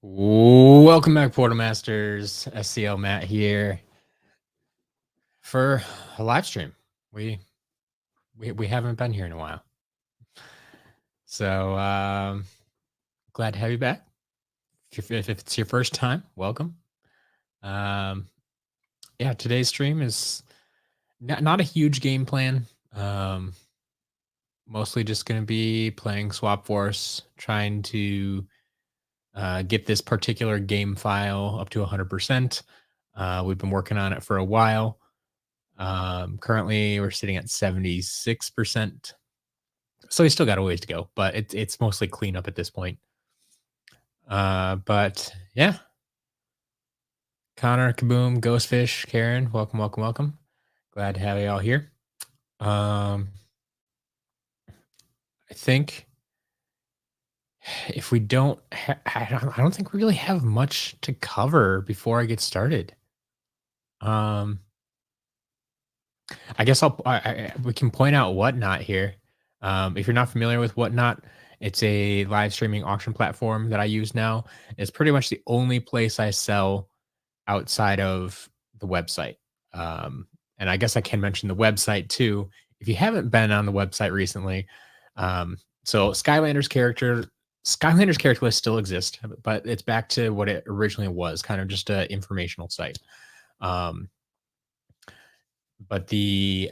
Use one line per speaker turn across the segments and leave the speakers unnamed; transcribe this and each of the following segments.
Welcome back, Portal Masters. SCL Matt here for a live stream. We haven't been here in a while, so glad to have you back. If it's your first time, welcome. Yeah, today's stream is not a huge game plan. Mostly just going to be playing Swap Force, trying to get this particular game file up to 100%. We've been working on it for a while. Currently we're sitting at 76%. So we still got a ways to go, but it's mostly cleanup at this point. But yeah. Connor, Kaboom, Ghostfish, Karen, welcome. Glad to have you all here. I think if we don't, I don't think we really have much to cover before I get started. I guess we can point out Whatnot here. If you're not familiar with Whatnot, it's a live streaming auction platform that I use now. It's pretty much the only place I sell outside of the website. And I guess I can mention the website too. If you haven't been on the website recently, so Skylanders character list still exists, but it's back to what it originally was, kind of just an informational site. But the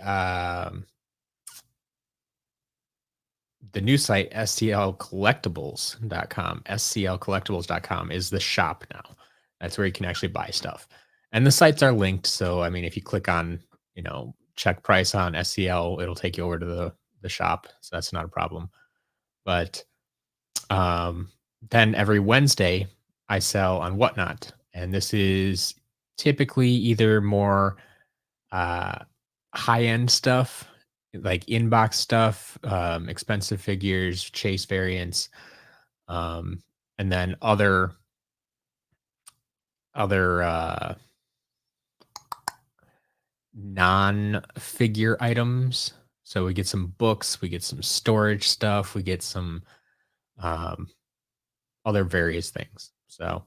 new site, sclcollectibles.com is the shop now. That's where you can actually buy stuff. And the sites are linked. So, I mean, if you click on, check price on SCL, it'll take you over to the shop. So that's not a problem. But then every Wednesday, I sell on Whatnot. And this is typically either more high-end stuff, like inbox stuff, expensive figures, chase variants, and then other non-figure items. So we get some books, we get some storage stuff, we get some other various things. So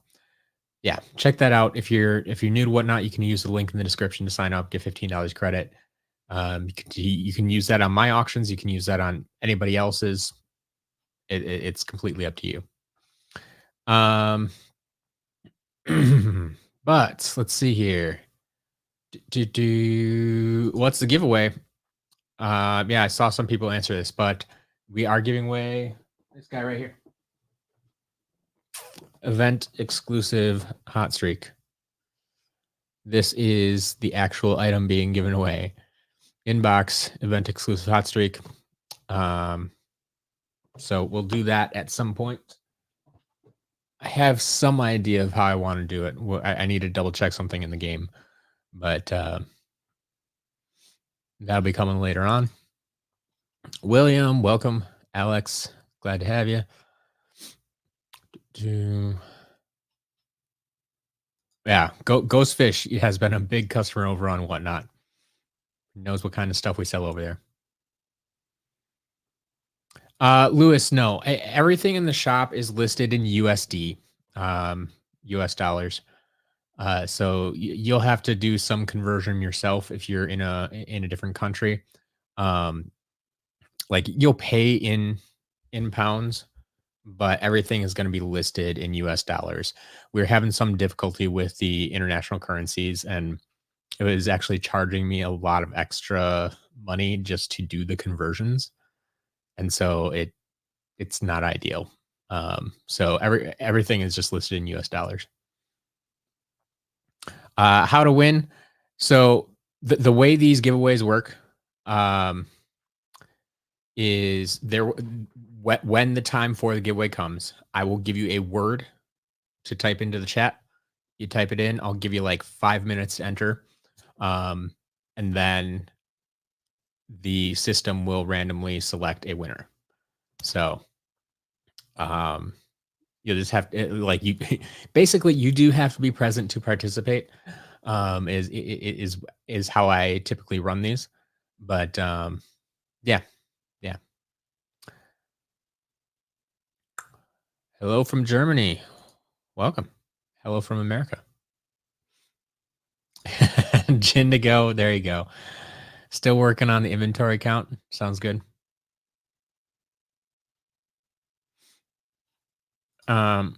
yeah, check that out. If you're new to Whatnot, you can use the link in the description to sign up, get $15 credit. You can use that on my auctions. You can use that on anybody else's. It's completely up to you. But let's see here. What's the giveaway? Yeah, I saw some people answer this, but we are giving away this guy right here. Event exclusive hot streak. This is the actual item being given away. Inbox event exclusive hot streak. So we'll do that at some point. I have some idea of how I want to do it. I need to double check something in the game, but that'll be coming later on. William, welcome. Alex, glad to have you. Yeah, Ghostfish has been a big customer over on Whatnot. He knows what kind of stuff we sell over there. Lewis, no. Everything in the shop is listed in USD, US dollars. So you'll have to do some conversion yourself if you're in a different country. Like you'll pay in pounds, but everything is going to be listed in US dollars. We're having some difficulty with the international currencies, and it was actually charging me a lot of extra money just to do the conversions. And so it's not ideal. So everything is just listed in US dollars. How to win. So the way these giveaways work, is there when the time for the giveaway comes, I will give you a word to type into the chat. You type it in, I'll give you like 5 minutes to enter. And then the system will randomly select a winner. So you'll just have to, like, you basically you do have to be present to participate. Is how I typically run these. But yeah. Hello from Germany. Welcome. Hello from America. Gin to go. There you go. Still working on the inventory count. Sounds good. Um,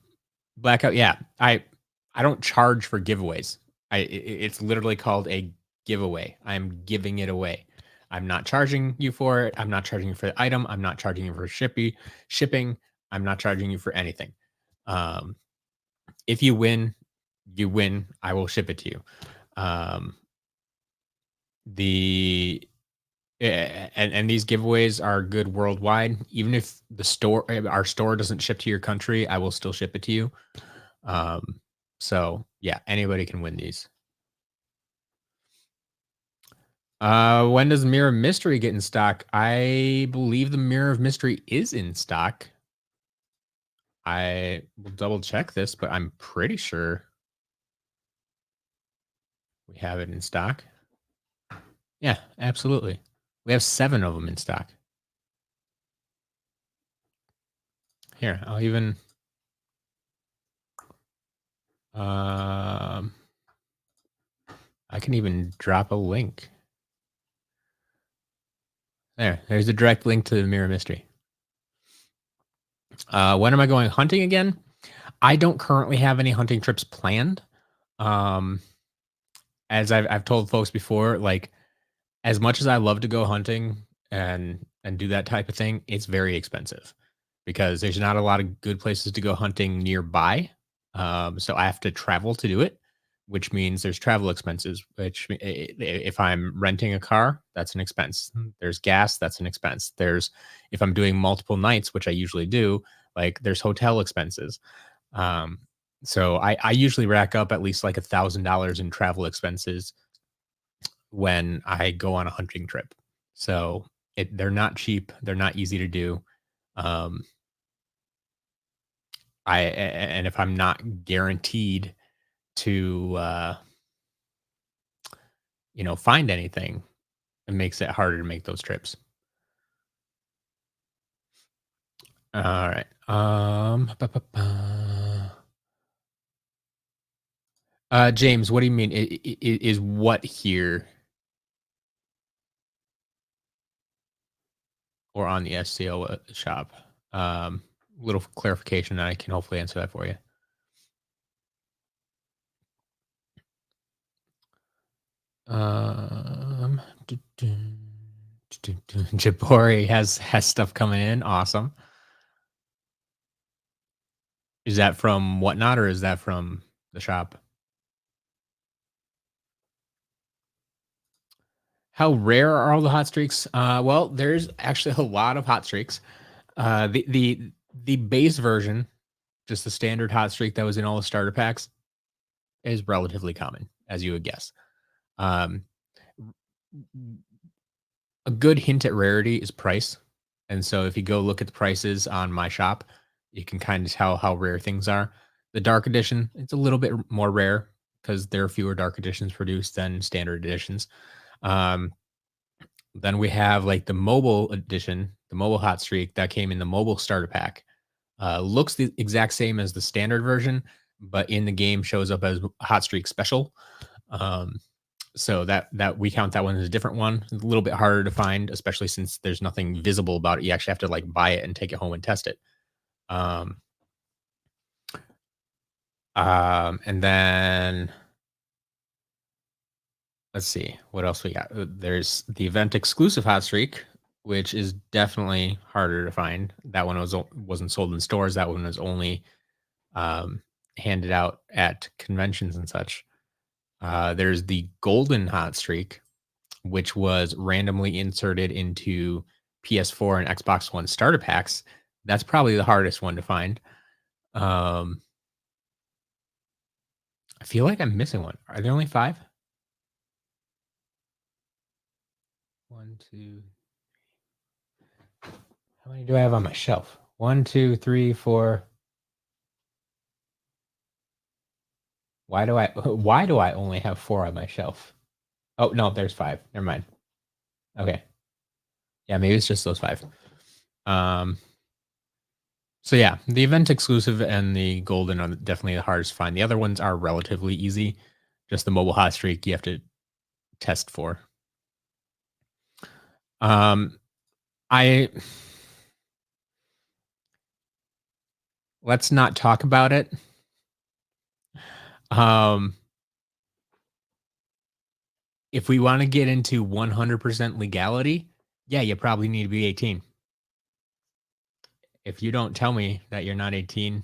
Blackout. Yeah, I don't charge for giveaways. It's literally called a giveaway. I'm giving it away. I'm not charging you for it. I'm not charging you for the item. I'm not charging you for shipping. I'm not charging you for anything. Um, if you win, you win. I will ship it to you. Um, the and these giveaways are good worldwide. Even if our store doesn't ship to your country, I will still ship it to you. Um, so yeah, anybody can win these. When does Mirror of Mystery get in stock? I believe the Mirror of Mystery is in stock. I will double check this, but I'm pretty sure we have it in stock. Yeah, absolutely. We have 7 of them in stock. Here, I'll even um I can even drop a link. There's a direct link to the Mirror Mystery. When am I going hunting again? I don't currently have any hunting trips planned. Um, as I've told folks before, like as much as I love to go hunting and do that type of thing, it's very expensive because there's not a lot of good places to go hunting nearby. So I have to travel to do it, which means there's travel expenses. If I'm renting a car, that's an expense. There's gas, that's an expense. There's if I'm doing multiple nights, which I usually do, like there's hotel expenses. Um, so I usually rack up at least like $1,000 in travel expenses when I go on a hunting trip. So they're not cheap. They're not easy to do. Um, and if I'm not guaranteed to, find anything, it makes it harder to make those trips. All right. James, what do you mean? Is what here or on the SCO shop? Little clarification, and I can hopefully answer that for you. Um, Jabori has stuff coming in. Awesome. Is that from Whatnot or is that from the shop? How rare are all the hot streaks? Well, there's actually a lot of hot streaks. The base version, just the standard hot streak that was in all the starter packs, is relatively common, as you would guess. Um, a good hint at rarity is price. And so if you go look at the prices on my shop, you can kind of tell how rare things are. The dark edition, it's a little bit more rare because there are fewer dark editions produced than standard editions. Um, then we have like the mobile edition, the mobile hot streak that came in the mobile starter pack. Looks the exact same as the standard version, but in the game shows up as hot streak special. Um, so that we count that one as a different one. It's a little bit harder to find, especially since there's nothing visible about it. You actually have to like buy it and take it home and test it. Um, and then let's see what else we got. There's the event exclusive hot streak, which is definitely harder to find. That one wasn't sold in stores. That one was only um, handed out at conventions and such. There's the golden hot streak, which was randomly inserted into PS4 and Xbox One starter packs. That's probably the hardest one to find. Um, I feel like I'm missing one. Are there only 5? 1, 2. How many do I have on my shelf? 1, 2, 3, 4. Why do I only have 4 on my shelf? Oh no, there's 5. Never mind. Okay. Yeah, maybe it's just those 5. Um So yeah, the event exclusive and the golden are definitely the hardest to find. The other ones are relatively easy. Just the mobile hot streak you have to test for. Um, I let's not talk about it. Um, if we want to get into 100% legality, yeah, you probably need to be 18. If you don't tell me that you're not 18,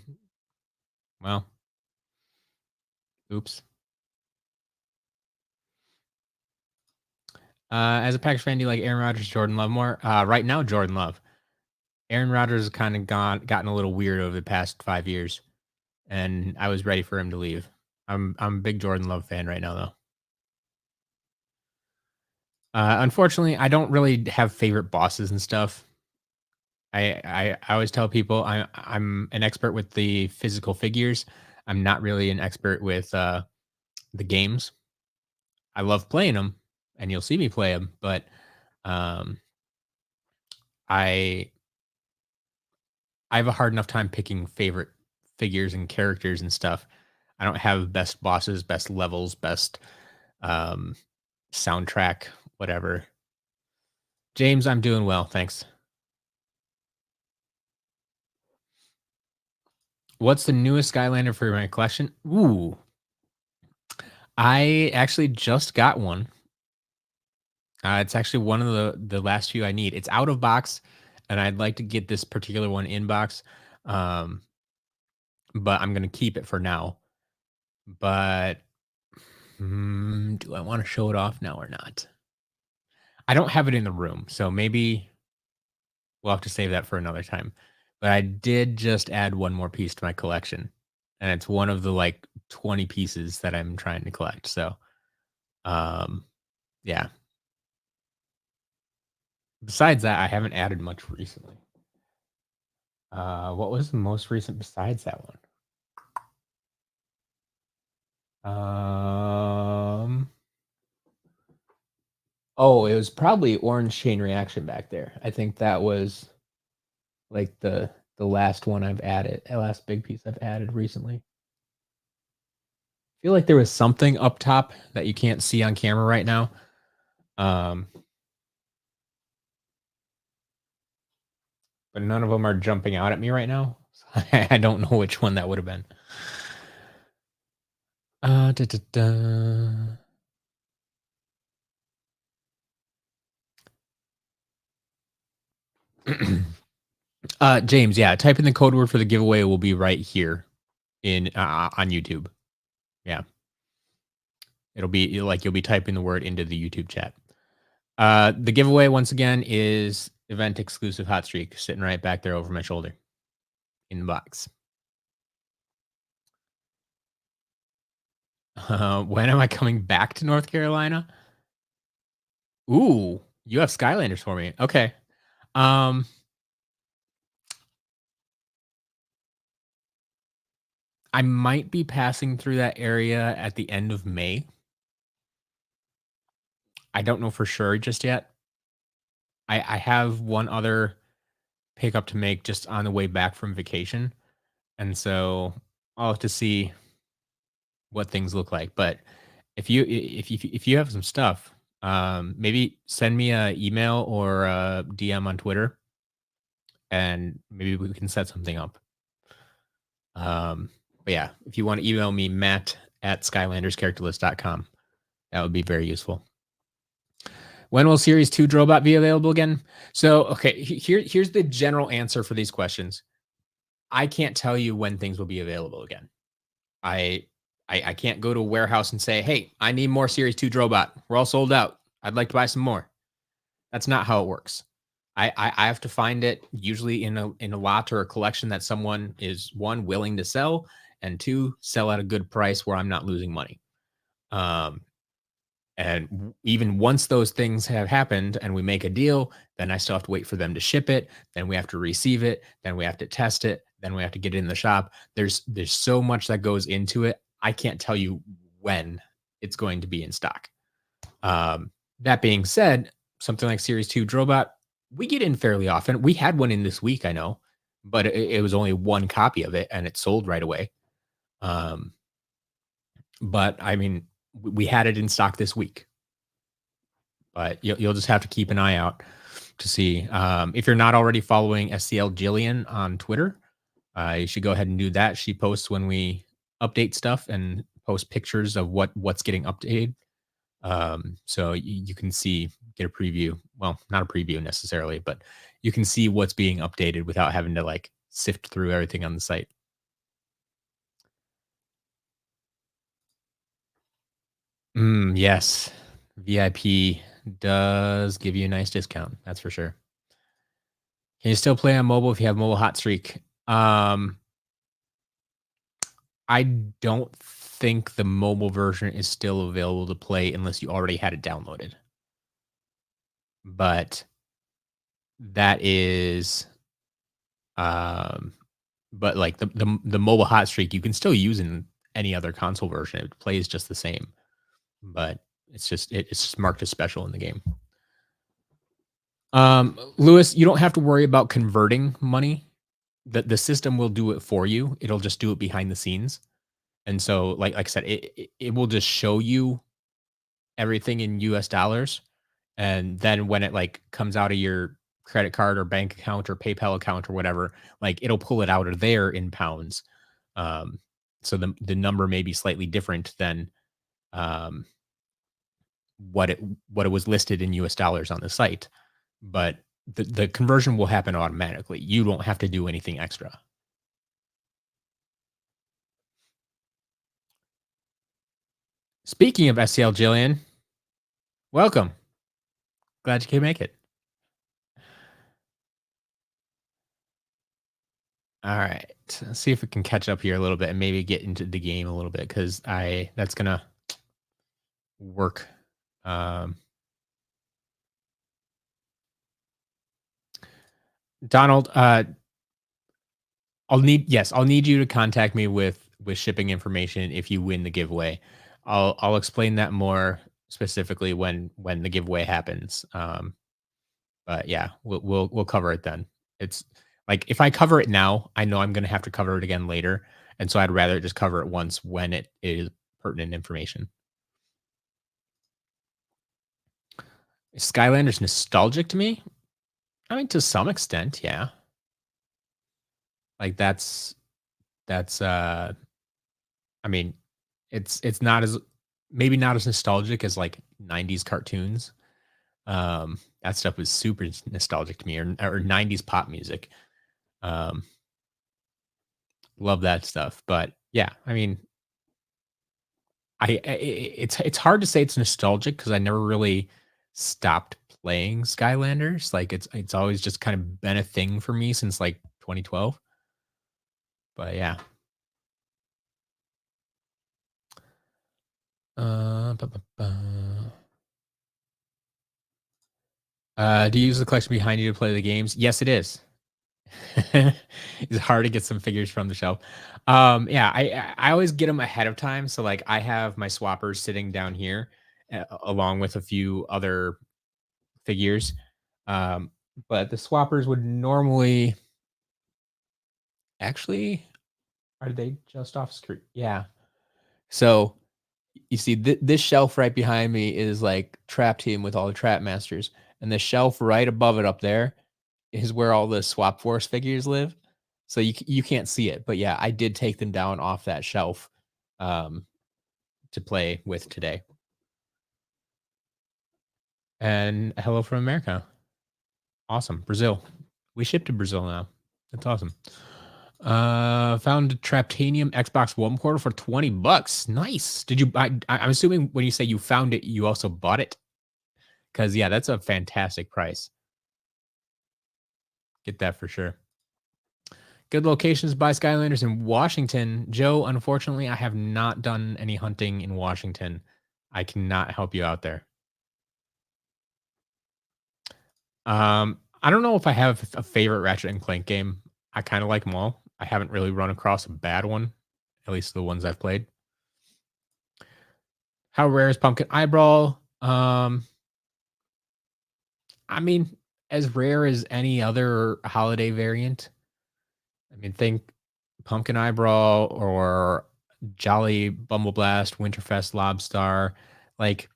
well, oops. As a Packers fan, do you like Aaron Rodgers, Jordan Love more? Right now, Jordan Love. Aaron Rodgers has kind of gotten a little weird over the past 5 years, and I was ready for him to leave. I'm a big Jordan Love fan right now, though. Unfortunately, I don't really have favorite bosses and stuff. I always tell people I'm an expert with the physical figures. I'm not really an expert with the games. I love playing them, and you'll see me play them, but um, I I have a hard enough time picking favorite figures and characters and stuff. I don't have best bosses, best levels, best um, soundtrack, whatever. James, I'm doing well, thanks. What's the newest Skylander for my collection? Ooh, I actually just got one. It's actually one of the last few I need. It's out of box, and I'd like to get this particular one in box, um, but I'm gonna keep it for now. But do I want to show it off now or not? I don't have it in the room, so maybe we'll have to save that for another time. But I did just add one more piece to my collection, and it's one of the like 20 pieces that I'm trying to collect. So, um, yeah. Besides that, I haven't added much recently. What was the most recent besides that one? Um, oh, it was probably Orange Chain Reaction back there. I think that was like the last one I've added, the last big piece I've added recently. Feel like there was something up top that you can't see on camera right now. Um, but none of them are jumping out at me right now. So I don't know which one that would have been. Da, da, da. James, yeah, type in the code word for the giveaway. Will be right here in on YouTube. Yeah, it'll be like you'll be typing the word into the YouTube chat. The giveaway once again is event exclusive hot streak sitting right back there over my shoulder in the box. When am I coming back to North Carolina? Ooh, you have Skylanders for me. Okay. Um, I might be passing through that area at the end of May. I don't know for sure just yet. I have one other pickup to make just on the way back from vacation, and so I'll have to see what things look like. But if you have some stuff, maybe send me a email or a DM on Twitter, and maybe we can set something up. But yeah, if you want to email me, Matt at SkylandersCharacterList.com, that would be very useful. When will Series 2 Drobot be available again? So, okay, here's the general answer for these questions. I can't tell you when things will be available again. I I can't go to a warehouse and say, "Hey, I need more Series 2 Drobot. We're all sold out. I'd like to buy some more." That's not how it works. I have to find it usually in a lot or a collection that someone is one willing to sell, and two sell at a good price where I'm not losing money. Um, and even once those things have happened and we make a deal, then I still have to wait for them to ship it. Then we have to receive it. Then we have to test it. Then we have to get it in the shop. There's so much that goes into it. I can't tell you when it's going to be in stock. That being said, something like Series 2 Drobot, we get in fairly often. We had one in this week, I know. but it was only one copy of it and it sold right away. Um, but I mean, we had it in stock this week, but you'll just have to keep an eye out to see. If you're not already following SCL Jillian on Twitter, you should go ahead and do that. She posts when we update stuff and post pictures of what's getting updated. So you can see, get a preview. Well, not a preview necessarily, but you can see what's being updated without having to like sift through everything on the site. Yes, VIP does give you a nice discount. That's for sure. Can you still play on mobile if you have mobile hot streak? I don't think the mobile version is still available to play unless you already had it downloaded. But that is, um, but like the mobile hot streak, you can still use in any other console version. It plays just the same, but it's just marked as special in the game. Lewis, you don't have to worry about converting money. The system will do it for you. It'll just do it behind the scenes. And so, like I said, it will just show you everything in US dollars. And then when it like comes out of your credit card or bank account or PayPal account or whatever, like it'll pull it out of there in pounds. Um, so the number may be slightly different than um, what it was listed in US dollars on the site, but the conversion will happen automatically. You don't have to do anything extra. Speaking of SCL, Jillian, welcome. Glad you can make it. All right. Let's see if we can catch up here a little bit and maybe get into the game a little bit because I that's gonna work. Um, Donald, I'll need you to contact me with shipping information if you win the giveaway. I'll explain that more specifically when the giveaway happens. But yeah, we'll cover it then. It's like if I cover it now, I know I'm gonna have to cover it again later, and so I'd rather just cover it once when it is pertinent information. Is Skylanders nostalgic to me? I mean, to some extent, yeah. Like that's I mean, it's not as maybe not as nostalgic as like 90s cartoons. That stuff was super nostalgic to me or 90s pop music. Um, love that stuff. But yeah, I mean, it's hard to say it's nostalgic because I never really stopped playing Skylanders. Like it's always just kind of been a thing for me since like 2012. But yeah. Ba, ba, ba. Do you use the collection behind you to play the games? Yes, it is. It's hard to get some figures from the shelf. Yeah, I always get them ahead of time. So like I have my swappers sitting down here along with a few other figures. Um, but the swappers would normally actually are they just off screen? Yeah. So you see this shelf right behind me is like Trap Team with all the Trap Masters, and the shelf right above it up there is where all the Swap Force figures live. So you can't see it, but yeah, I did take them down off that shelf um, to play with today. And hello from America. Awesome. Brazil. We ship to Brazil now. That's awesome. Found a Traptanium Xbox One portal for $20. Nice. Did you I'm assuming when you say you found it, you also bought it? Because yeah, that's a fantastic price. Get that for sure. Good locations by Skylanders in Washington. Joe, unfortunately, I have not done any hunting in Washington. I cannot help you out there. I don't know if I have a favorite Ratchet and Clank game. I kind of like them all. I haven't really run across a bad one, at least the ones I've played. How rare is Pumpkin Eyeball? I mean, as rare as any other holiday variant. I mean, think Pumpkin Eyebrow or Jolly Bumble Blast, Winterfest Lobstar. Like,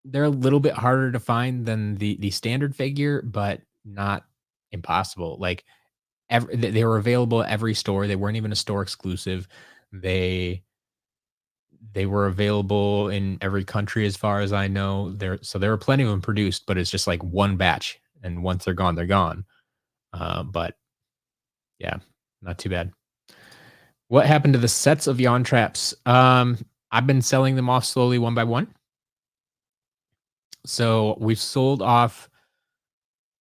they're a little bit harder to find than the standard figure, but not impossible. Like, they were available at every store. They weren't even a store exclusive. They they were available in every country as far as I know. There were plenty of them produced, but it's just like one batch, and once they're gone, they're gone. But yeah, not too bad. What happened to the sets of yawn traps? I've been selling them off slowly one by one. So we've sold off.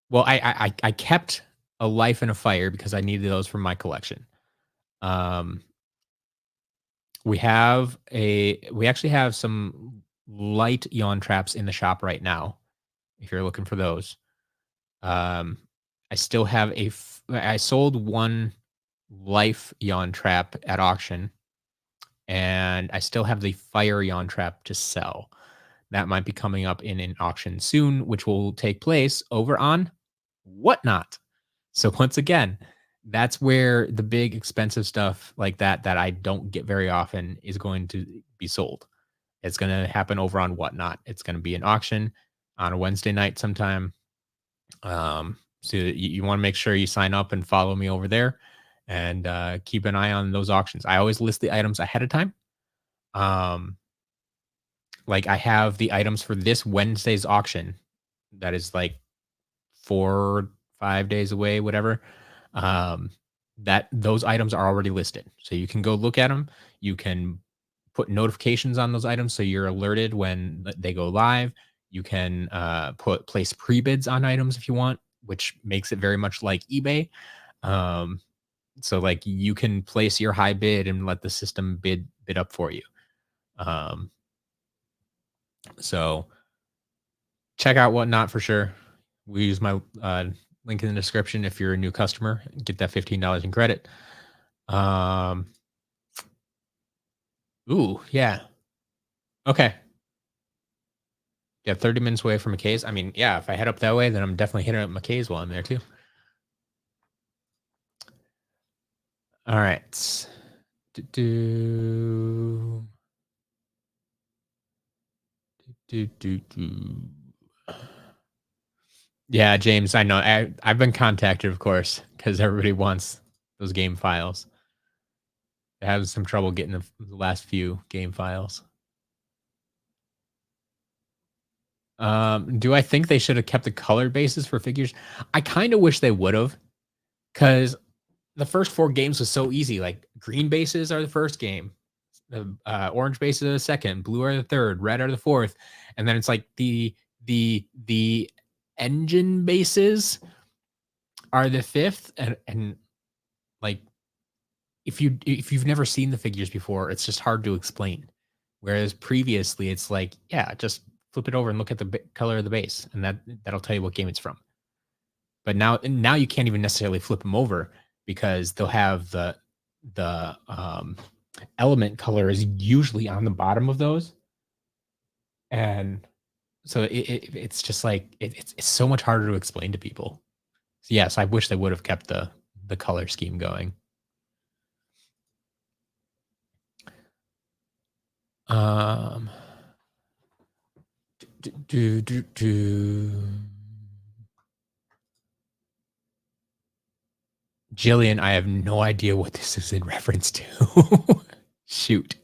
Well, I kept a life and a fire because I needed those for my collection. Um, we actually have some light yawn traps in the shop right now. If you're looking for those, um, I still have I sold one life yawn trap at auction, and I still have the fire yawn trap to sell. That might be coming up in an auction soon, which will take place over on Whatnot. So once again, that's where the big expensive stuff like that I don't get very often is going to be sold. It's going to happen over on Whatnot. It's going to be an auction on a Wednesday night sometime. So you want to make sure you sign up and follow me over there, and keep an eye on those auctions. I always list the items ahead of time. Um, like I have the items for this Wednesday's auction that is like 4, 5 days away, whatever. Um, that those items are already listed. So you can go look at them. You can put notifications on those items so you're alerted when they go live. You can place pre-bids on items if you want, which makes it very much like eBay. Um, so like you can place your high bid and let the system bid up for you. Um, so check out Whatnot for sure. We use my link in the description if you're a new customer. Get that $15 in credit. Um, ooh, yeah. Okay. Yeah, 30 minutes away from McKay's. I mean, yeah, if I head up that way, then I'm definitely hitting up McKay's while I'm there too. All right. Do, do, do, do. Yeah, James, I know. I've been contacted, of course, because everybody wants those game files. I have some trouble getting the last few game files. Do I think they should have kept the color bases for figures? I kind of wish they would have, because the first 4 games was so easy. Like green bases are the first game, the orange bases are the second, blue are the third, red are the fourth, and then it's like the engine bases are the fifth, and like if you've never seen the figures before, it's just hard to explain. Whereas previously, it's like, yeah, just flip it over and look at the color of the base, and that'll tell you what game it's from. But now you can't even necessarily flip them over because they'll have the element color is usually on the bottom of those, and so it's just like it's so much harder to explain to people. So yes, I wish they would have kept the color scheme going. Um, do. Jillian, I have no idea what this is in reference to. Shoot.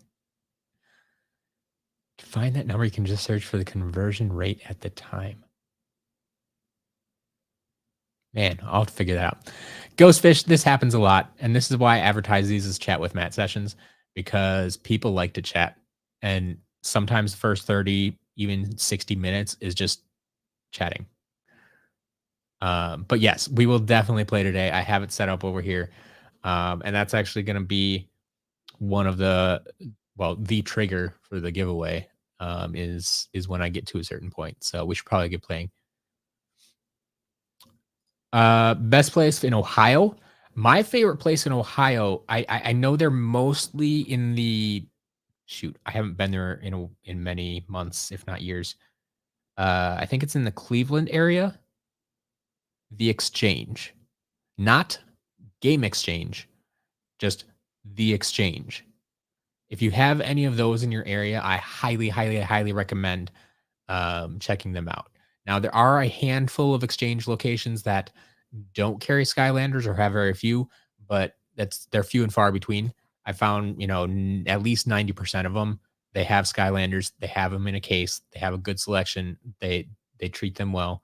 To find that number, you can just search for the conversion rate at the time. Man, I'll have to figure that out. Ghostfish, this happens a lot. And this is why I advertise these as chat with Matt sessions, because people like to chat. And sometimes the first 30, even 60 minutes is just chatting. But yes, we will definitely play today. I have it set up over here. And that's actually going to be one of the trigger for the giveaway is when I get to a certain point. So we should probably get playing. Best place in Ohio. My favorite place in Ohio. I know they're mostly in the shoot. I haven't been there in many months, if not years. I think it's in the Cleveland area. The Exchange, not Game Exchange. just the exchange. If you have any of those in your area, I highly, highly, highly recommend checking them out. Now, there are a handful of exchange locations that don't carry Skylanders or have very few, but they're few and far between. I found, at least 90% of them, they have Skylanders, they have them in a case, they have a good selection, they treat them well,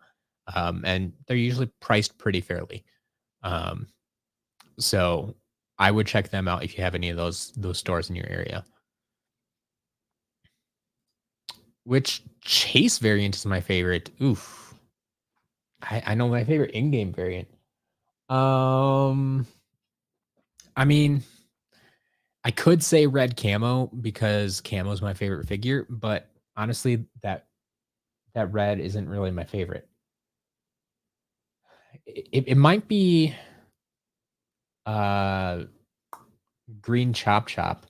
and they're usually priced pretty fairly. Um, so I would check them out if you have any of those stores in your area. Which chase variant is my favorite? Oof. I know my favorite in-game variant. Um, I mean, I could say red camo because camo is my favorite figure, but honestly, that red isn't really my favorite. It might be uh green Chop Chop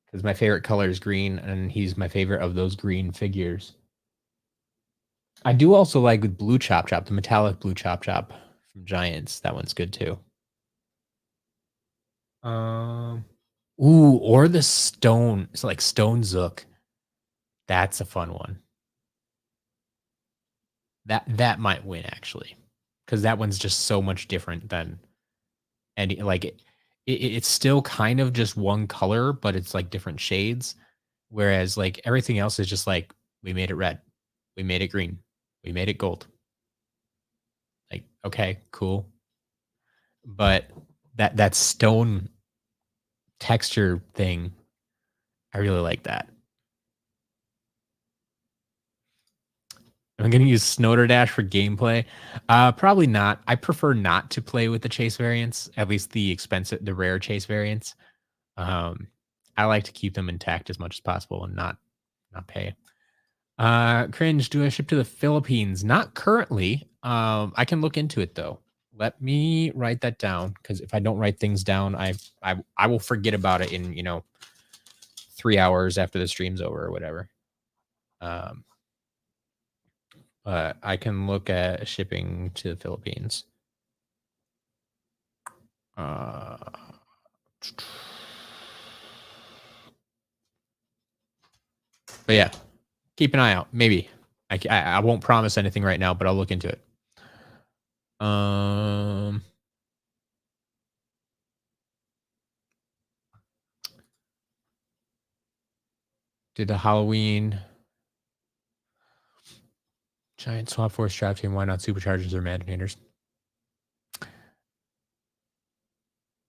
because my favorite color is green, and he's my favorite of those green figures. I do also like with blue Chop Chop, the metallic blue Chop Chop from Giants. That one's good too. Um, ooh, or the stone. It's like Stone Zook. That's a fun one. That might win actually, because that one's just so much different than any like it's still kind of just one color, but it's like different shades. Whereas like everything else is just like we made it red, we made it green, we made it gold. Like okay, cool, but that stone texture thing, I really like that. I'm gonna use Snowder Dash for gameplay. Probably not. I prefer not to play with the chase variants, at least the rare chase variants. Um, I like to keep them intact as much as possible and not pay. Cringe, do I ship to the Philippines? Not currently. I can look into it though. Let me write that down because if I don't write things down, I will forget about it in 3 hours after the stream's over or whatever. Um, but I can look at shipping to the Philippines. Uh, but yeah, keep an eye out. Maybe I won't promise anything right now, but I'll look into it. Did the Halloween Giant Swap Force Trap Team? Why not Superchargers or Imaginators?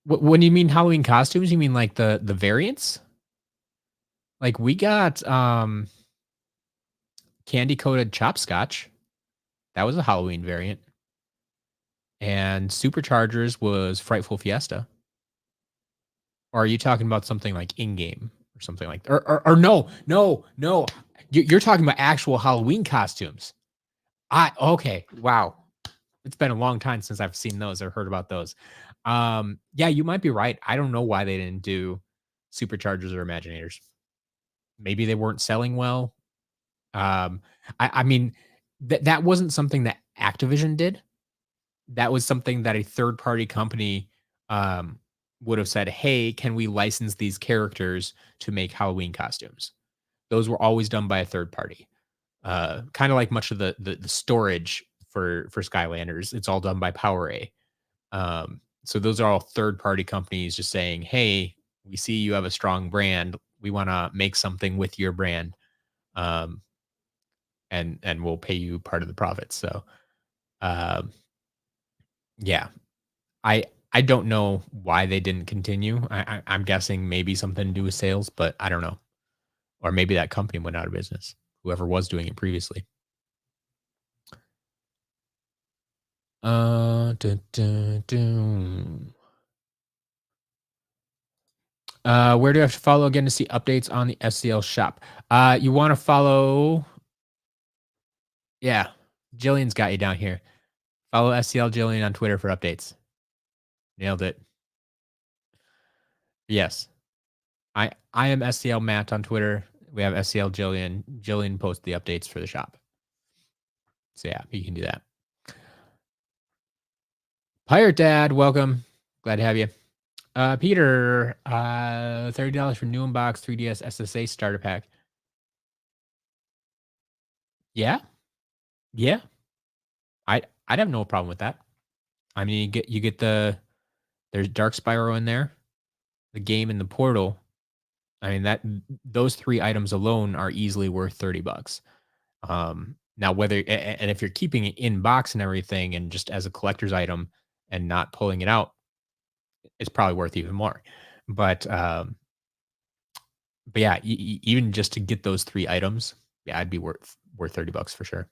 When you mean Halloween costumes, you mean like the variants? Like we got candy coated Chopscotch. That was a Halloween variant. And Superchargers was Frightful Fiesta. Or are you talking about something like in-game or something like or no. You're talking about actual Halloween costumes. Okay. Wow. It's been a long time since I've seen those or heard about those. Yeah, you might be right. I don't know why they didn't do Superchargers or Imaginators. Maybe they weren't selling well. I mean, that wasn't something that Activision did. That was something that a third party company would have said, "Hey, can we license these characters to make Halloween costumes?" Those were always done by a third party. Kind of like much of the storage for Skylanders, it's all done by PowerA. So those are all third party companies just saying, "Hey, we see you have a strong brand. We want to make something with your brand." Um, and we'll pay you part of the profits. So, um, yeah, I don't know why they didn't continue. I'm guessing maybe something to do with sales, but I don't know. Or maybe that company went out of business. Whoever was doing it previously. Dun, dun, dun. Where do I have to follow again to see updates on the SCL shop? You want to follow? Yeah, Jillian's got you down here. Follow SCL Jillian on Twitter for updates. Nailed it. Yes. I am SCL Matt on Twitter. We have SCL Jillian. Jillian posts the updates for the shop. So yeah, you can do that. Pirate Dad, welcome. Glad to have you. Peter, $30 for new unbox 3DS SSA starter pack. Yeah, yeah. I'd have no problem with that. I mean, you get there's Dark Spyro in there, the game and the portal. I mean those 3 items alone are easily worth $30. Now whether and if you're keeping it in box and everything and just as a collector's item and not pulling it out, it's probably worth even more. But but yeah, even just to get those 3 items, yeah, I'd be worth $30 for sure.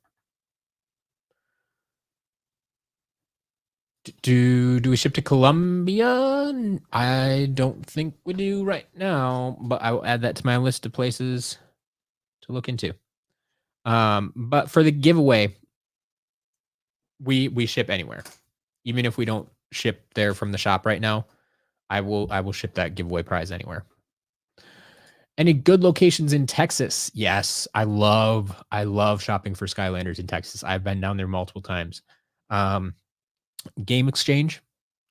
Do we ship to Colombia? I don't think we do right now, but I will add that to my list of places to look into. But for the giveaway, we ship anywhere. Even if we don't ship there from the shop right now, I will ship that giveaway prize anywhere. Any good locations in Texas? Yes, I love shopping for Skylanders in Texas. I've been down there multiple times. Um, Game Exchange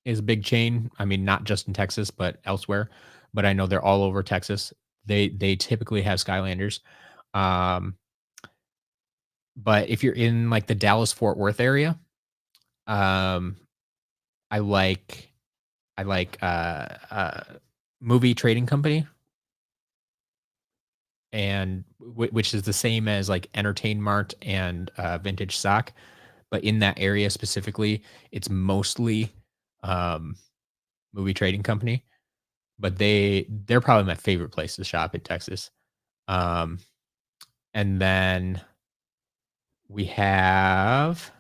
is a big chain. I mean, not just in Texas, but elsewhere. But I know they're all over Texas. They typically have Skylanders. Um, but if you're in like the Dallas Fort Worth area, um, I like I like movie trading company and which is the same as like Entertain Mart and Vintage Sock, but in that area specifically, it's mostly um, movie trading company. But they're probably my favorite place to shop in Texas. Um, and then we have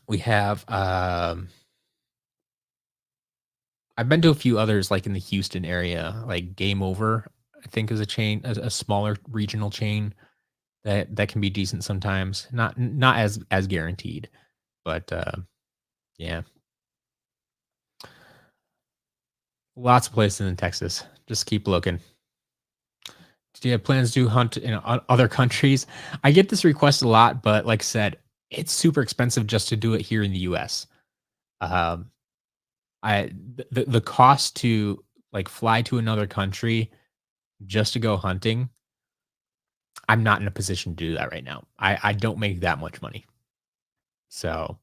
we have I've been to a few others like in the Houston area, like Game Over, I think is a chain, a smaller regional chain that can be decent sometimes. Not as guaranteed, but yeah, lots of places in Texas. Just keep looking. Do you have plans to hunt in other countries? I get this request a lot, but like I said, it's super expensive just to do it here in the US. Um, I the cost to like fly to another country just to go hunting, I'm not in a position to do that right now. I don't make that much money. So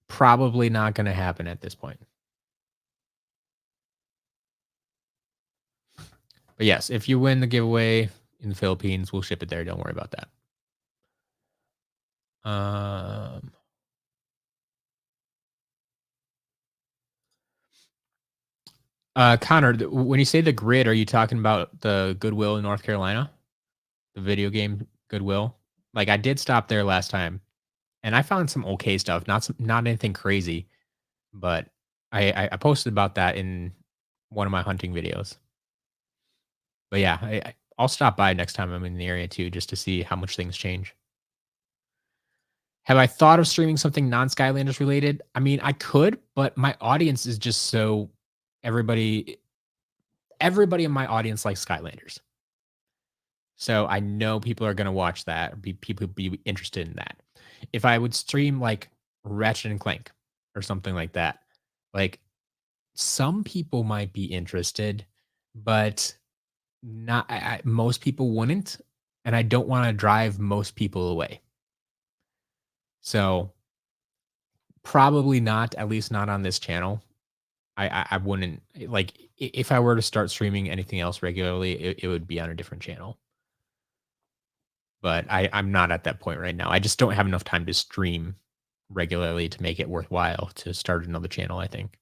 probably not going to happen at this point. But yes, if you win the giveaway in the Philippines, we'll ship it there. Don't worry about that. Um, Connor, when you say the grid, are you talking about the Goodwill in North Carolina? The video game Goodwill? Like I did stop there last time and I found some okay stuff, not anything crazy, but I posted about that in one of my hunting videos. But yeah, I'll stop by next time I'm in the area too, just to see how much things change. Have I thought of streaming something non-Skylanders related? I mean, I could, but my audience is just so everybody everybody in my audience likes Skylanders. So I know people are gonna watch that, people be interested in that. If I would stream like Ratchet and Clank or something like that, like some people might be interested, but not most people wouldn't, and I don't wanna drive most people away. So, probably not, at least not on this channel. I wouldn't like, if I were to start streaming anything else regularly, it would be on a different channel. But I'm not at that point right now. I just don't have enough time to stream regularly to make it worthwhile to start another channel, I think.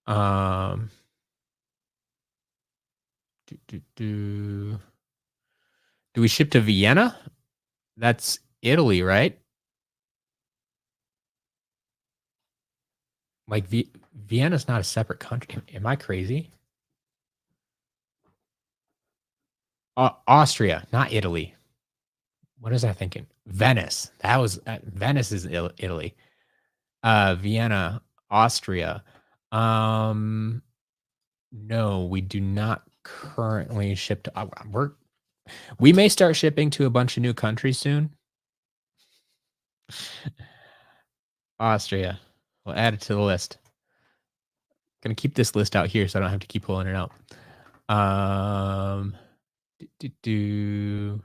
Um, do, do, do. Do we ship to Vienna? That's Italy, right? Like Vienna's not a separate country. Am I crazy? Austria, not Italy. What is I thinking? Venice. That was Venice is Italy. Vienna, Austria. Um, no, we do not currently ship to. We may start shipping to a bunch of new countries soon. Austria. We'll add it to the list. Gonna keep this list out here so I don't have to keep pulling it out. Um, do.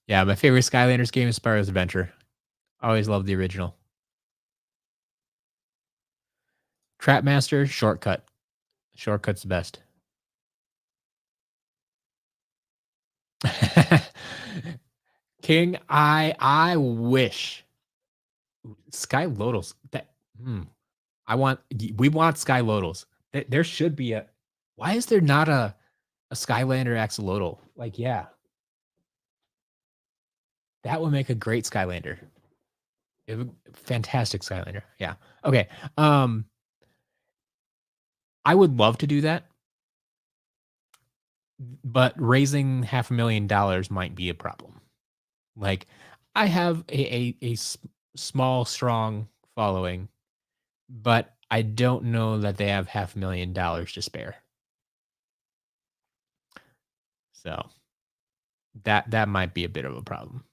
Yeah, my favorite Skylanders game is Spyro's Adventure. Always loved the original. Trapmaster, Shortcut. Shortcut's the best. King, I wish Sky Lotus. That I want. We want Sky Lotus. There should be a. Why is there not a Skylander axolotl? Like, yeah, that would make a great Skylander. Fantastic Skylander. Yeah. Okay. Um, I would love to do that, but raising $500,000 might be a problem. Like, I have a small, strong following, but I don't know that they have $500,000 to spare. So that might be a bit of a problem.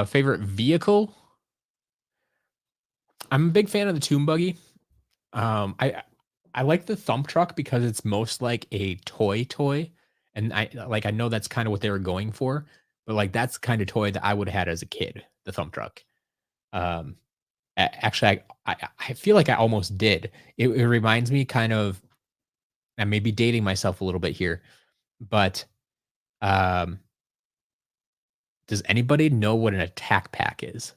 Favorite vehicle? I'm a big fan of the Tomb Buggy. I like the Thump Truck because it's most like a toy, and I know that's kind of what they were going for, but like that's kind of toy that I would have had as a kid, the Thump Truck. Um, actually, I feel like I almost did. It reminds me kind of, I may be dating myself a little bit here, but um, does anybody know what an attack pack is?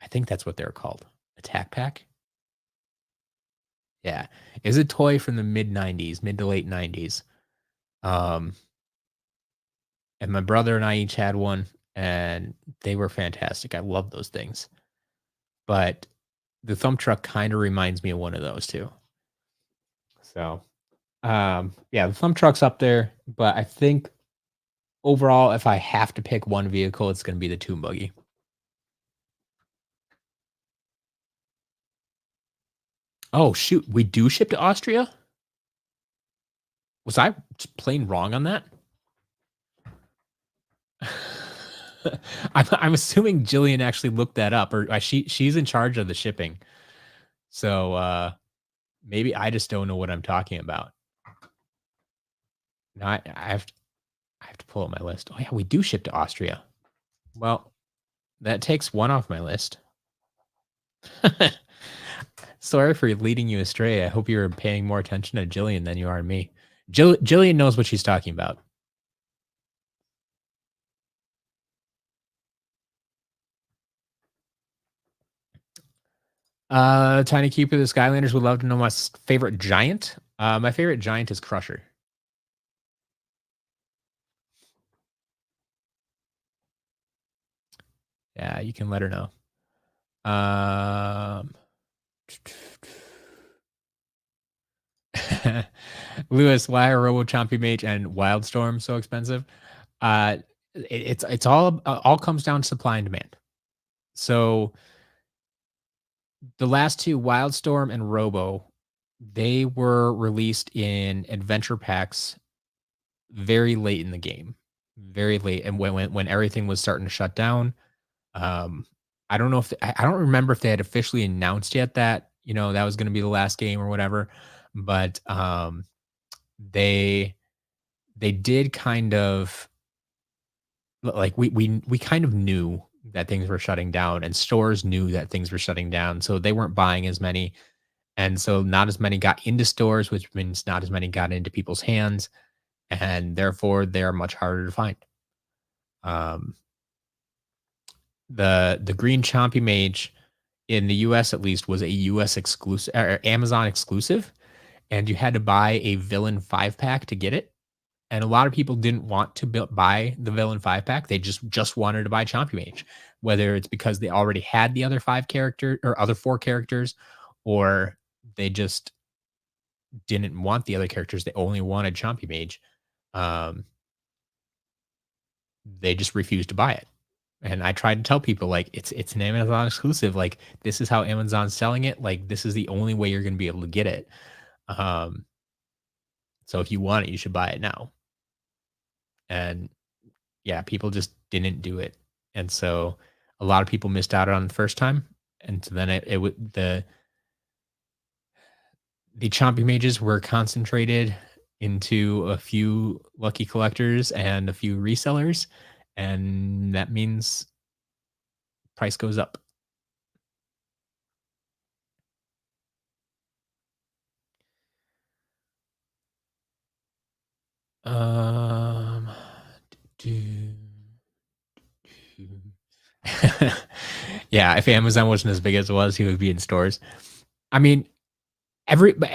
I think that's what they're called. Attack pack? Yeah. Is a toy from the mid 90s, mid to late 90s. Um, and my brother and I each had one, and they were fantastic. I love those things. But the thump truck kind of reminds me of one of those too. So, yeah, the thump truck's up there, but I think overall, if I have to pick one vehicle, it's going to be the tomb buggy. Oh shoot, we do ship to Austria? Was I just plain wrong on that? I'm assuming Jillian actually looked that up, or she's in charge of the shipping. So maybe I just don't know what I'm talking about. No, I have to pull up my list. Oh yeah, we do ship to Austria. Well, that takes one off my list. Sorry for leading you astray. I hope you're paying more attention to Jillian than you are to me. Jillian knows what she's talking about. Tiny Keeper, the Skylanders would love to know my favorite giant. My favorite giant is Crusher. Yeah, you can let her know. Lewis, why are Robo Chompy Mage and Wildstorm so expensive? It's all comes down to supply and demand. So the last two, Wildstorm and Robo, they were released in adventure packs very late in the game, very late, and when everything was starting to shut down. Um, I don't know if I don't remember if they had officially announced yet that that was going to be the last game or whatever, but they they did kind of like we kind of knew that things were shutting down and stores knew that things were shutting down, so they weren't buying as many, and so not as many got into stores, which means not as many got into people's hands, and therefore they're much harder to find. Um, the green chompy mage in the US at least was a US exclusive or Amazon exclusive, and you had to buy a villain 5 pack to get it. And a lot of people didn't want to buy the villain 5 pack. They just wanted to buy Chompy Mage, whether it's because they already had the other 5 character or other 4 characters, or they just didn't want the other characters. They only wanted Chompy Mage. Um, they just refused to buy it. And I tried to tell people like it's an Amazon exclusive. Like this is how Amazon's selling it. Like this is the only way you're going to be able to get it. Um, So if you want it, you should buy it now. And yeah, people just didn't do it. And so a lot of people missed out on the first time. And so then it would the chompy mages were concentrated into a few lucky collectors and a few resellers, and that means price goes up. Um, do, do. Yeah, if Amazon wasn't as big as it was, he would be in stores. I mean,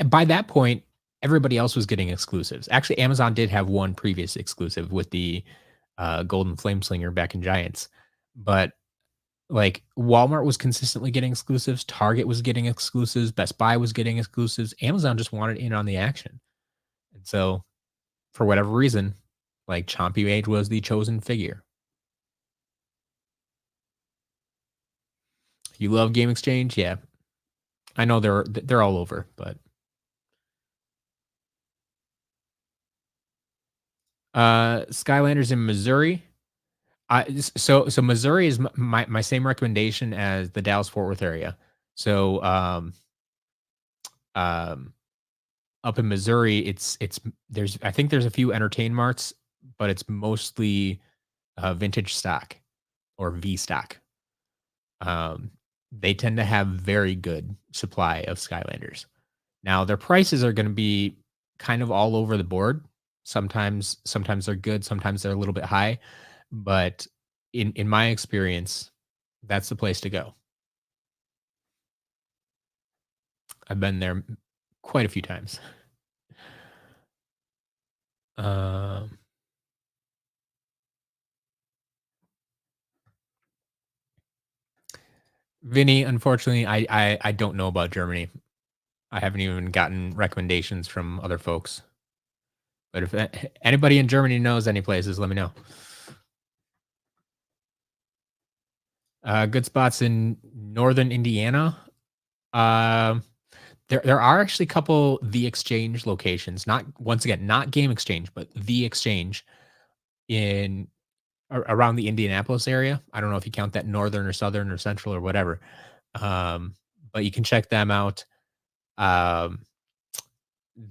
by that point, everybody else was getting exclusives. Actually, Amazon did have one previous exclusive with the Golden Flame Slinger back in Giants, but like Walmart was consistently getting exclusives, Target was getting exclusives, Best Buy was getting exclusives. Amazon just wanted in on the action. And so for whatever reason, like Chompy Mage was the chosen figure. You love Game Exchange? Yeah. I know they're all over, but Skylanders in Missouri. So Missouri is my same recommendation as the Dallas Fort Worth area. So um up in Missouri, it's there's I think there's a few Entertain Marts, but it's mostly vintage stock or V stock. Um, they tend to have very good supply of Skylanders. Now their prices are going to be kind of all over the board. Sometimes they're good, sometimes they're a little bit high, but in my experience, that's the place to go. I've been there quite a few times. Um, Vinny, unfortunately, I don't know about Germany. I haven't even gotten recommendations from other folks. But if anybody in Germany knows any places, let me know. Good spots in northern Indiana. Um, there are actually a couple The Exchange locations. Not once again, not Game Exchange, but The Exchange in around the Indianapolis area. I don't know if you count that northern or southern or central or whatever. Um, but you can check them out. Um,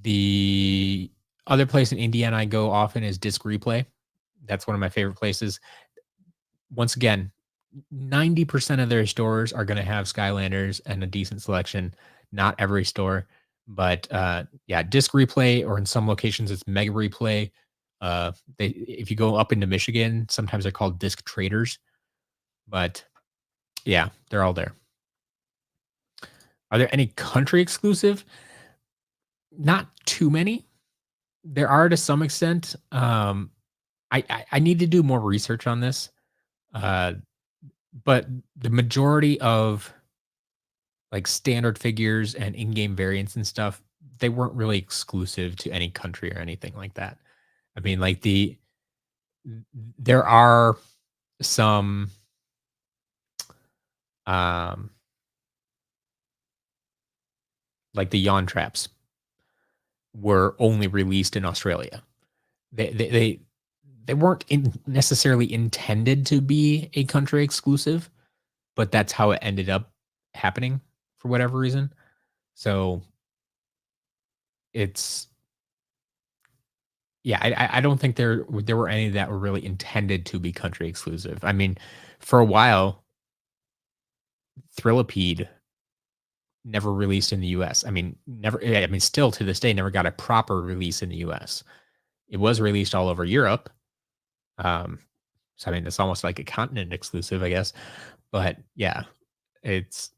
the other place in Indiana I go often is Disc Replay. That's one of my favorite places. Once again, 90% of their stores are gonna have Skylanders and a decent selection. Not every store, but, yeah, Disc Replay or in some locations, it's Mega Replay. They if you go up into Michigan, sometimes they're called Disc Traders, but yeah, they're all there. Are there any country exclusive? Not too many. There are to some extent. I need to do more research on this, uh, but the majority of like standard figures and in-game variants and stuff, they weren't really exclusive to any country or anything like that. I mean, like there are some um like the yawn traps were only released in Australia. They weren't necessarily intended to be a country exclusive, but that's how it ended up happening for whatever reason. So it's yeah, I don't think there were any that were really intended to be country exclusive. I mean, for a while, Thrillipede never released in the US. I mean, never yeah, I mean, still to this day, never got a proper release in the US. It was released all over Europe. Um, so I mean, it's almost like a continent exclusive, I guess. But yeah, it's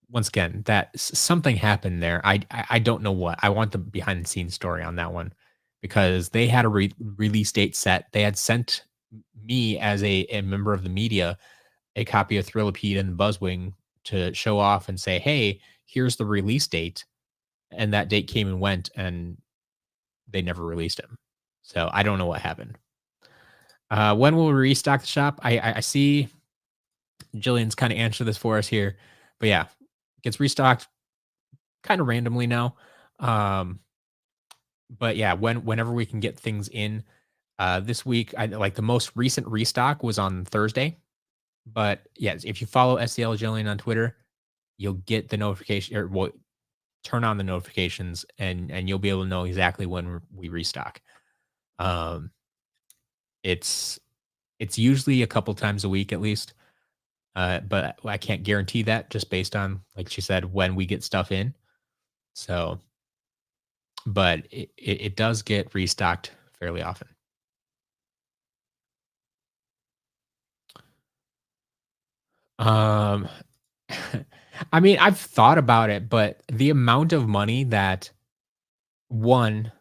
once again that something happened there. I don't know what. I want the behind the scenes story on that one because they had a release date set. They had sent me as a member of the media a copy of Thrillipede and Buzzwing to show off and say, "Hey, here's the release date." And that date came and went, and they never released him. So I don't know what happened. When will we restock the shop? I see Jillian's kind of answered this for us here, but yeah, gets restocked kind of randomly now. Um, But yeah, whenever we can get things in, this week, I like the most recent restock was on Thursday. But yes, if you follow SCL Jillian on Twitter, you'll get the notification or well, turn on the notifications and you'll be able to know exactly when we restock. Um, it's it's usually a couple times a week at least. But I can't guarantee that just based on, like she said, when we get stuff in. So, but it does get restocked fairly often. Um, I mean, I've thought about it, but the amount of money that one,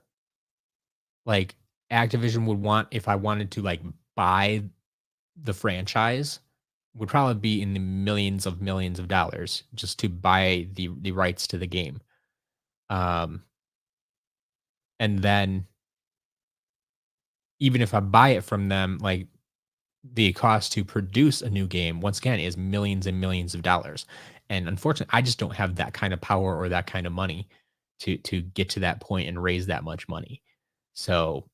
like Activision would want if I wanted to like buy the franchise would probably be in the millions of dollars just to buy the rights to the game. Um, and then even if I buy it from them, like the cost to produce a new game once again is millions and millions of dollars. And unfortunately, I just don't have that kind of power or that kind of money to get to that point and raise that much money. So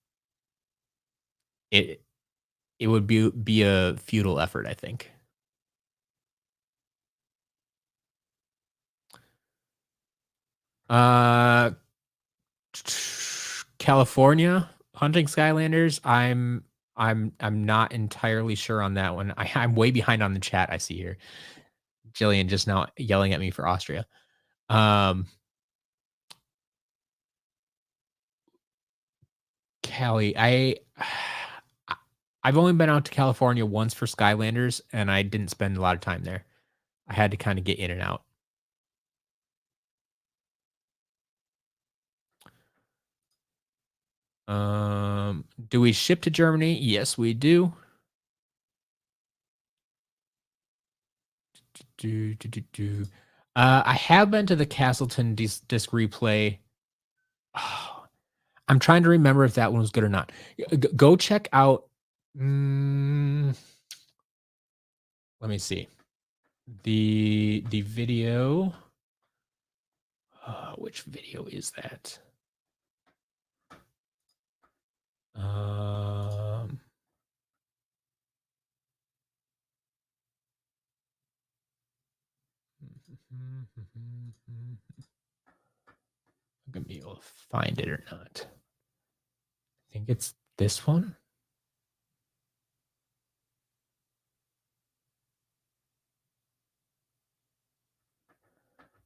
it it would be a futile effort, I think. Uh California hunting Skylanders. I'm not entirely sure on that one. I'm way behind on the chat I see here. Jillian just now yelling at me for Austria. Um Cali, I- I've only been out to California once for Skylanders, and I didn't spend a lot of time there. I had to kind of get in and out. Do we ship to Germany? Yes, we do. Do. I have been to the Castleton disc replay. Oh, I'm trying to remember if that one was good or not. Go check out. Mm, let me see the video. Which video is that? Um, I'm gonna be able to find it or not. I think it's this one.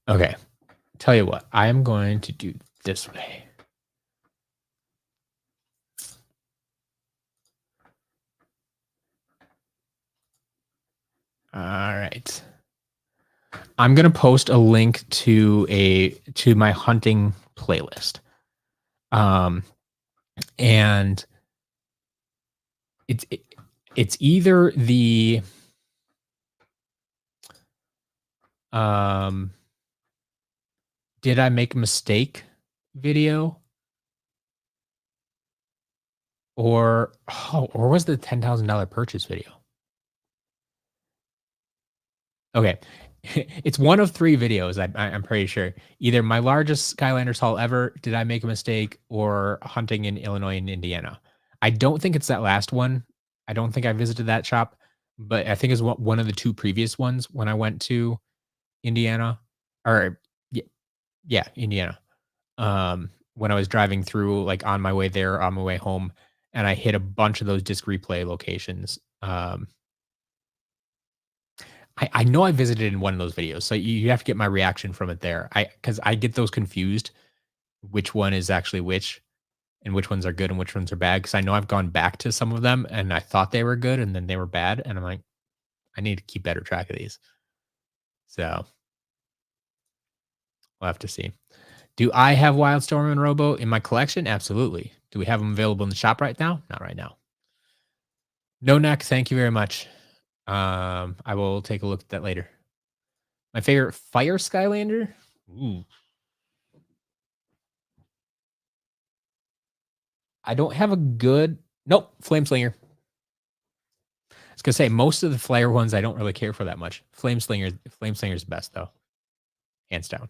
Okay. Tell you what, I am going to do this way. All right. I'm gonna post a link to my hunting playlist. Um, and it's it's either the um did I make a mistake video or was the $10,000 purchase video? Okay. It's one of 3 videos, I'm pretty sure. Either my largest Skylanders haul ever, did I make a mistake, or hunting in Illinois and Indiana. I don't think it's that last one. I don't think I visited that shop, but I think it's one of the 2 previous ones when I went to Indiana or yeah, yeah, Indiana. When I was driving through, like, on my way there, on my way home, and I hit a bunch of those disc replay locations. I know I visited in one of those videos, so you have to get my reaction from it there. Because I get those confused, which one is actually which, and which ones are good and which ones are bad. Because I know I've gone back to some of them, and I thought they were good, and then they were bad, and I'm like, "I need to keep better track of these." So, we'll have to see. Do I have Wildstorm and Robo in my collection? Absolutely. Do we have them available in the shop right now? Not right now. No neck, thank you very much. I will take a look at that later. My favorite Fire Skylander? Ooh. I don't have a good nope, Flameslinger. I was gonna say most of the flare ones I don't really care for that much. Flameslinger's best though, hands down.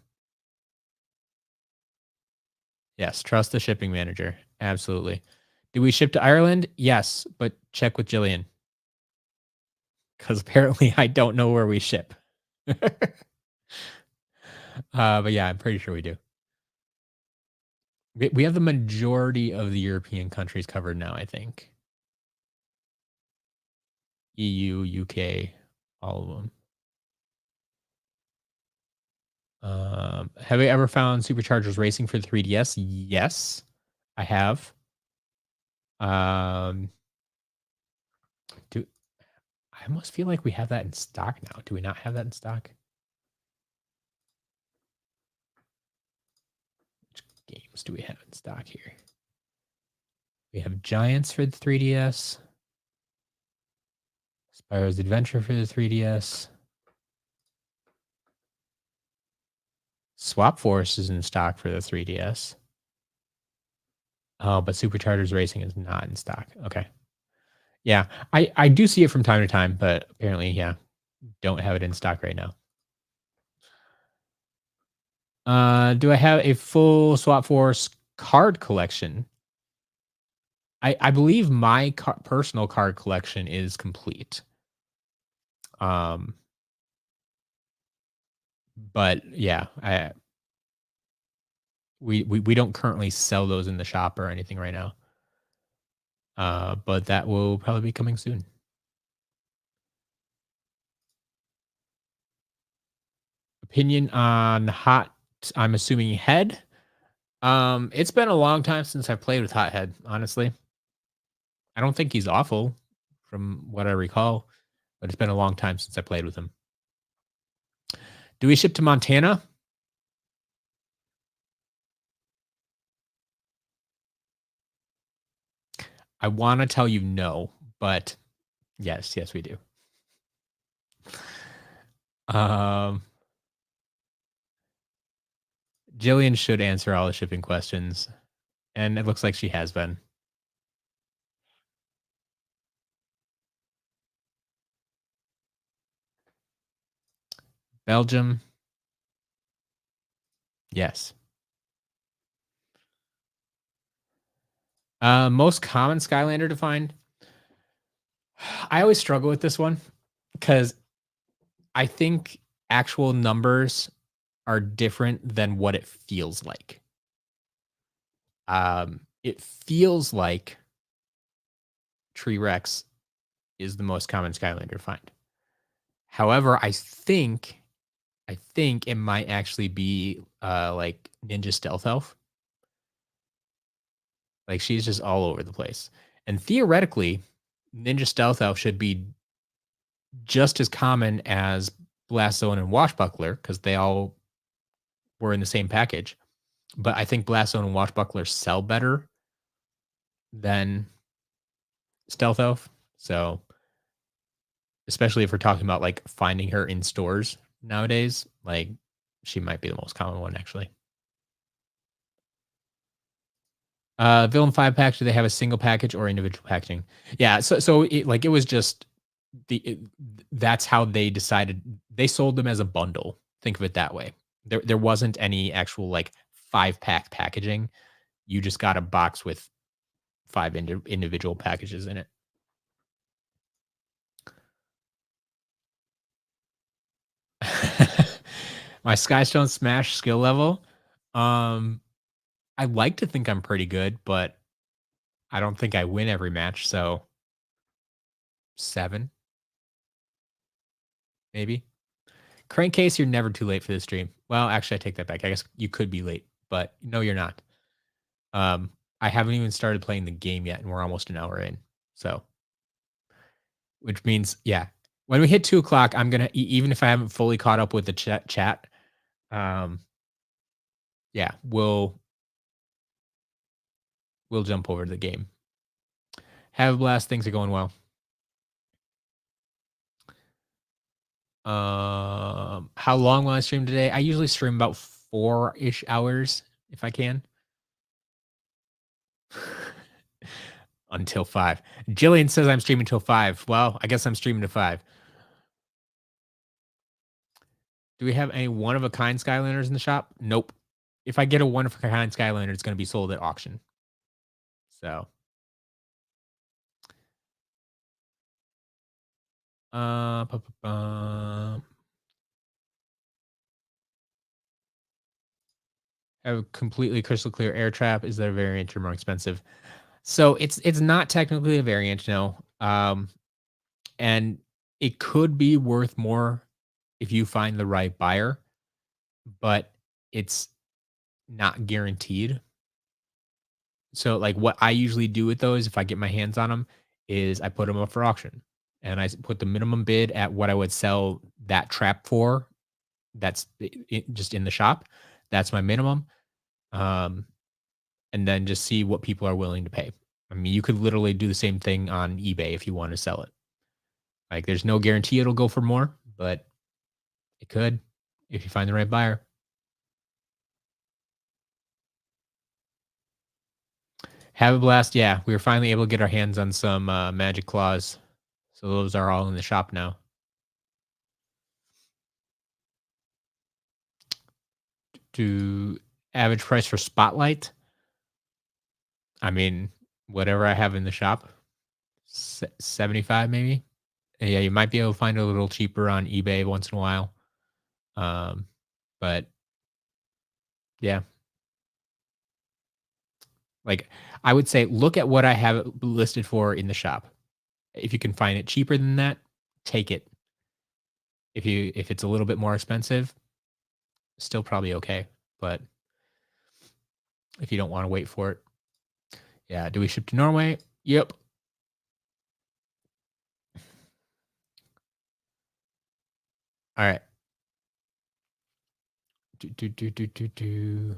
Yes, trust the shipping manager. Absolutely. Do we ship to Ireland? Yes, but check with Jillian because apparently I don't know where we ship. But yeah, I'm pretty sure we do. We have the majority of the European countries covered now, I think. EU, UK, all of them. Have I ever found Superchargers Racing for the 3DS? Yes, I have. Um, do I almost feel like we have that in stock now? Do we not have that in stock? Which games do we have in stock here? We have Giants for the 3DS, Spyro's Adventure for the 3DS, Swap Force is in stock for the 3DS. Oh, but Superchargers Racing is not in stock. Okay. Yeah, I do see it from time to time, but apparently, yeah, don't have it in stock right now. Do I have a full Swap Force card collection? I believe my personal card collection is complete. Um, but yeah, we don't currently sell those in the shop or anything right now. But that will probably be coming soon. Opinion on Hot, I'm assuming Head. It's been a long time since I've played with Hothead, honestly. I don't think he's awful from what I recall, but it's been a long time since I played with him. Do we ship to Montana? I want to tell you no, but yes, we do. Um, Jillian should answer all the shipping questions, and it looks like she has been. Belgium, yes. Most common Skylander to find. I always struggle with this one because I think actual numbers are different than what it feels like. It feels like Tree Rex is the most common Skylander to find. However, I think it might actually be like Ninja Stealth Elf. Like she's just all over the place. And theoretically, Ninja Stealth Elf should be just as common as Blast Zone and Washbuckler because they all were in the same package. But I think Blast Zone and Washbuckler sell better than Stealth Elf. So, especially if we're talking about like finding her in stores nowadays, like she might be the most common one actually. Villain 5 pack, do they have a single package or individual packaging? Yeah, so it was just that's how they decided. They sold them as a bundle. Think of it that way. There wasn't any actual like 5-pack packaging. You just got a box with 5 individual packages in it. My Skystone Smash skill level. Um, I like to think I'm pretty good, but I don't think I win every match. So 7, maybe. Crankcase, you're never too late for this stream. Well, actually, I take that back. I guess you could be late, but no, you're not. I haven't even started playing the game yet, and we're almost an hour in. So, which means, yeah, when we hit 2 o'clock, I'm gonna even if I haven't fully caught up with the chat, um, yeah, we'll jump over to the game. Have a blast. Things are going well. How long will I stream today? I usually stream about 4-ish hours if I can. Until 5. Jillian says I'm streaming till 5. Well, I guess I'm streaming to 5. Do we have any one of a kind Skylanders in the shop? Nope. if I get a one of a kind Skylander, it's gonna be sold at auction. So, pa pa bum. Have a completely crystal clear air trap. Is that a variant or more expensive? So it's not technically a variant, no. And it could be worth more if you find the right buyer, but it's not guaranteed. So like what I usually do with those, if I get my hands on them, is I put them up for auction, and put the minimum bid at what I would sell that trap for. That's just in the shop. That's my minimum. Um, and then just see what people are willing to pay. I mean, you could literally do the same thing on eBay if you want to sell it. Like, there's no guarantee it'll go for more, but it could if you find the right buyer. Have a blast. Yeah, we were finally able to get our hands on some magic claws. So those are all in the shop now. To average price for Spotlight, I mean, whatever I have in the shop, 75 maybe. And yeah, you might be able to find a little cheaper on eBay once in a while. Um, but yeah, like, I would say look at what I have it listed for in the shop. If you can find it cheaper than that, take it. If it's a little bit more expensive, still probably okay. But if you don't want to wait for it, yeah. Do we ship to Norway? Yep. All right. Do.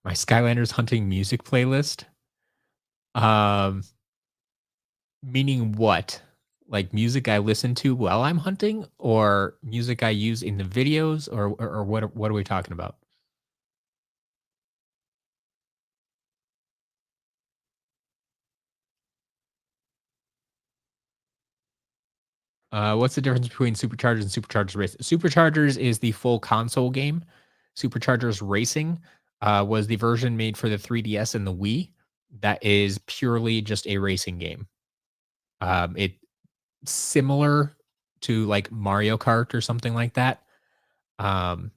My Skylanders hunting music playlist. Um, Meaning what? Like music I listen to while I'm hunting, or music I use in the videos, or what are we talking about? What's the difference between Superchargers and Superchargers Racing? Superchargers is the full console game. Superchargers Racing was the version made for the 3DS and the Wii. That is purely just a racing game. It similar to like Mario Kart or something like that. Um,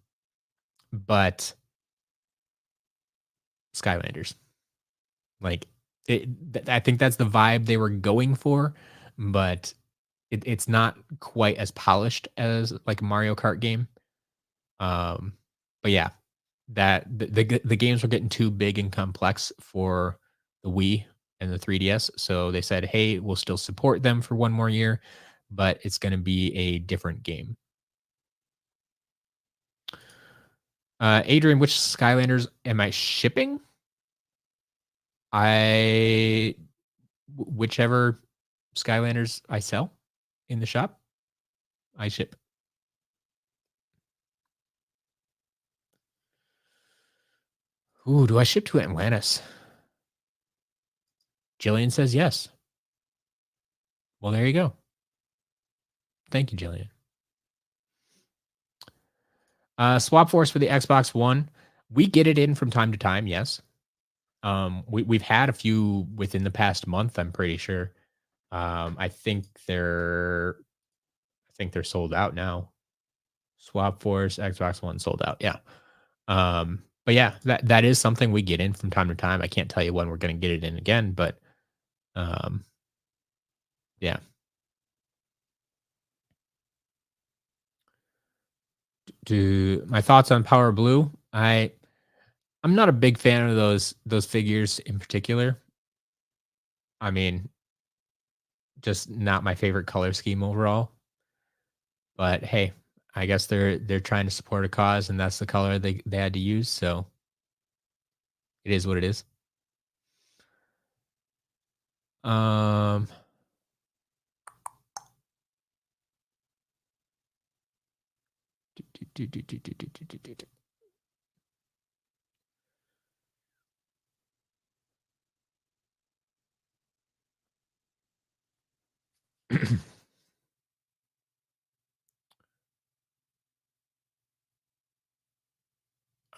but Skylanders, like I think that's the vibe they were going for, but it's not quite as polished as like a Mario Kart game. Um, but yeah, that the games were getting too big and complex for the Wii and the 3DS, so they said, "Hey, we'll still support them for one more year, but it's going to be a different game." Adrian, which Skylanders am I shipping? I whichever Skylanders I sell in the shop, I ship. Ooh, do I ship to Atlantis? Jillian says yes. Well, there you go. Thank you, Jillian. Swap Force for the Xbox One. We get it in from time to time, yes. We've had a few within the past month, I'm pretty sure. I think they're sold out now. Swap Force, Xbox One sold out. Yeah. But yeah, that is something we get in from time to time. I can't tell you when we're gonna get it in again, but um yeah. Do my thoughts on Power Blue? I'm not a big fan of those figures in particular. I mean, just not my favorite color scheme overall. But hey, I guess they're trying to support a cause, and that's the color they had to use. So it is what it is. Um,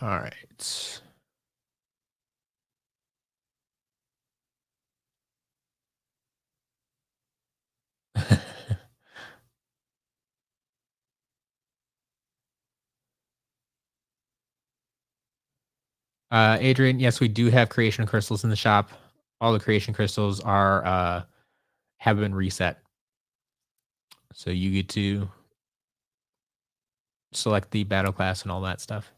All right. Adrian, yes, we do have creation crystals in the shop. All the creation crystals are have been reset. So you get to select the battle class and all that stuff.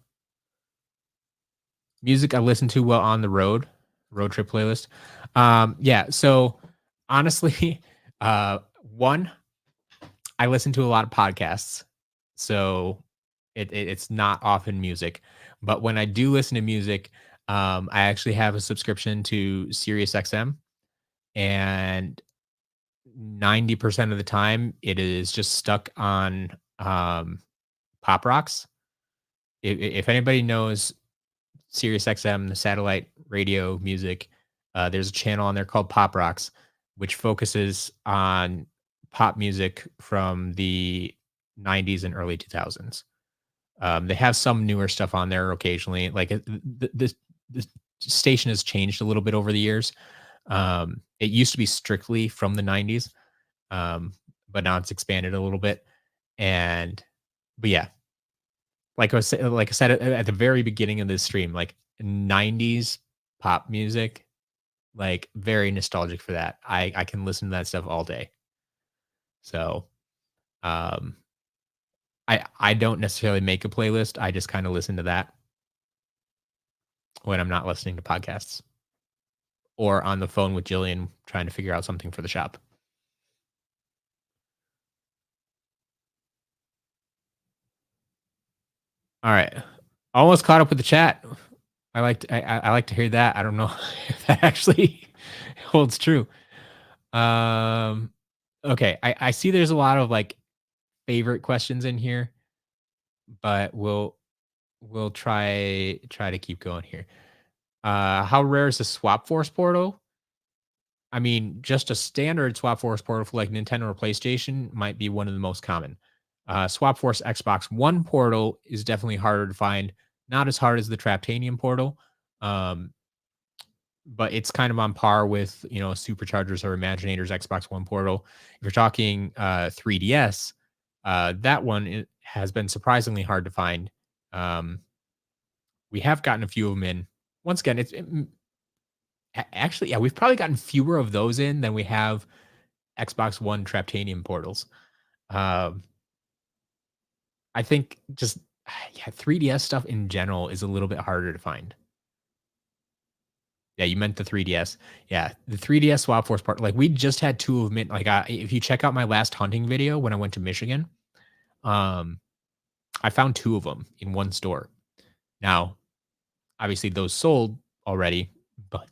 Music I listen to while on the road trip playlist. Yeah, so honestly, one, I listen to a lot of podcasts. So it's not often music. But when I do listen to music, I actually have a subscription to Sirius XM, and 90% of the time it is just stuck on pop rocks. If anybody knows Sirius XM, the satellite radio music, there's a channel on there called Pop Rocks, which focuses on pop music from the 90s and early 2000s. They have some newer stuff on there occasionally. Like the station has changed a little bit over the years. It used to be strictly from the 90s, um, but now it's expanded a little bit. And but yeah, like I said at the very beginning of this stream, like 90s pop music, like very nostalgic for that. I can listen to that stuff all day. So um I don't necessarily make a playlist. I just kind of listen to that when I'm not listening to podcasts or on the phone with Jillian trying to figure out something for the shop. All right. Almost caught up with the chat. I like to hear that. I don't know if that actually holds true. Um okay, I see there's a lot of like favorite questions in here, but we'll try to keep going here. How rare is the Swap Force portal? I mean, just a standard Swap Force portal for like Nintendo or PlayStation might be one of the most common. Swap Force Xbox One portal is definitely harder to find. Not as hard as the Traptanium portal, um, but it's kind of on par with Superchargers or Imaginators Xbox One portal. If you're talking 3DS, that one has been surprisingly hard to find. Um, we have gotten a few of them in. Once again, actually, yeah, we've probably gotten fewer of those in than we have Xbox One Traptanium portals. Um, I think just yeah, 3DS stuff in general is a little bit harder to find. Yeah, you meant the 3DS. Yeah, the 3DS Swap Force part. Like we just had two of them. Like if you check out my last hunting video when I went to Michigan, um, I found two of them in one store. Now, obviously, those sold already, but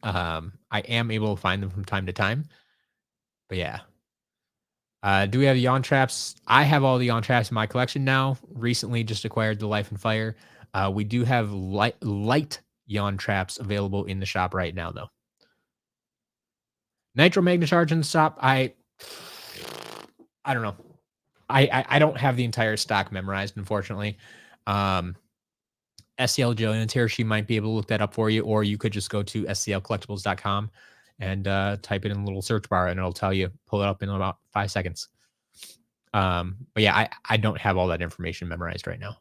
I am able to find them from time to time. But yeah, do we have yawn traps? I have all the yawn traps in my collection now. Recently, just acquired the Life and Fire. We do have light yawn traps available in the shop right now, though. Nitro Magnacharge in the shop. I don't know. I don't have the entire stock memorized, unfortunately. Um, SCL Jillian's here. She might be able to look that up for you, or you could just go to sclcollectibles.com and type it in the little search bar, and it'll tell you, pull it up in about 5 seconds. But yeah, I don't have all that information memorized right now.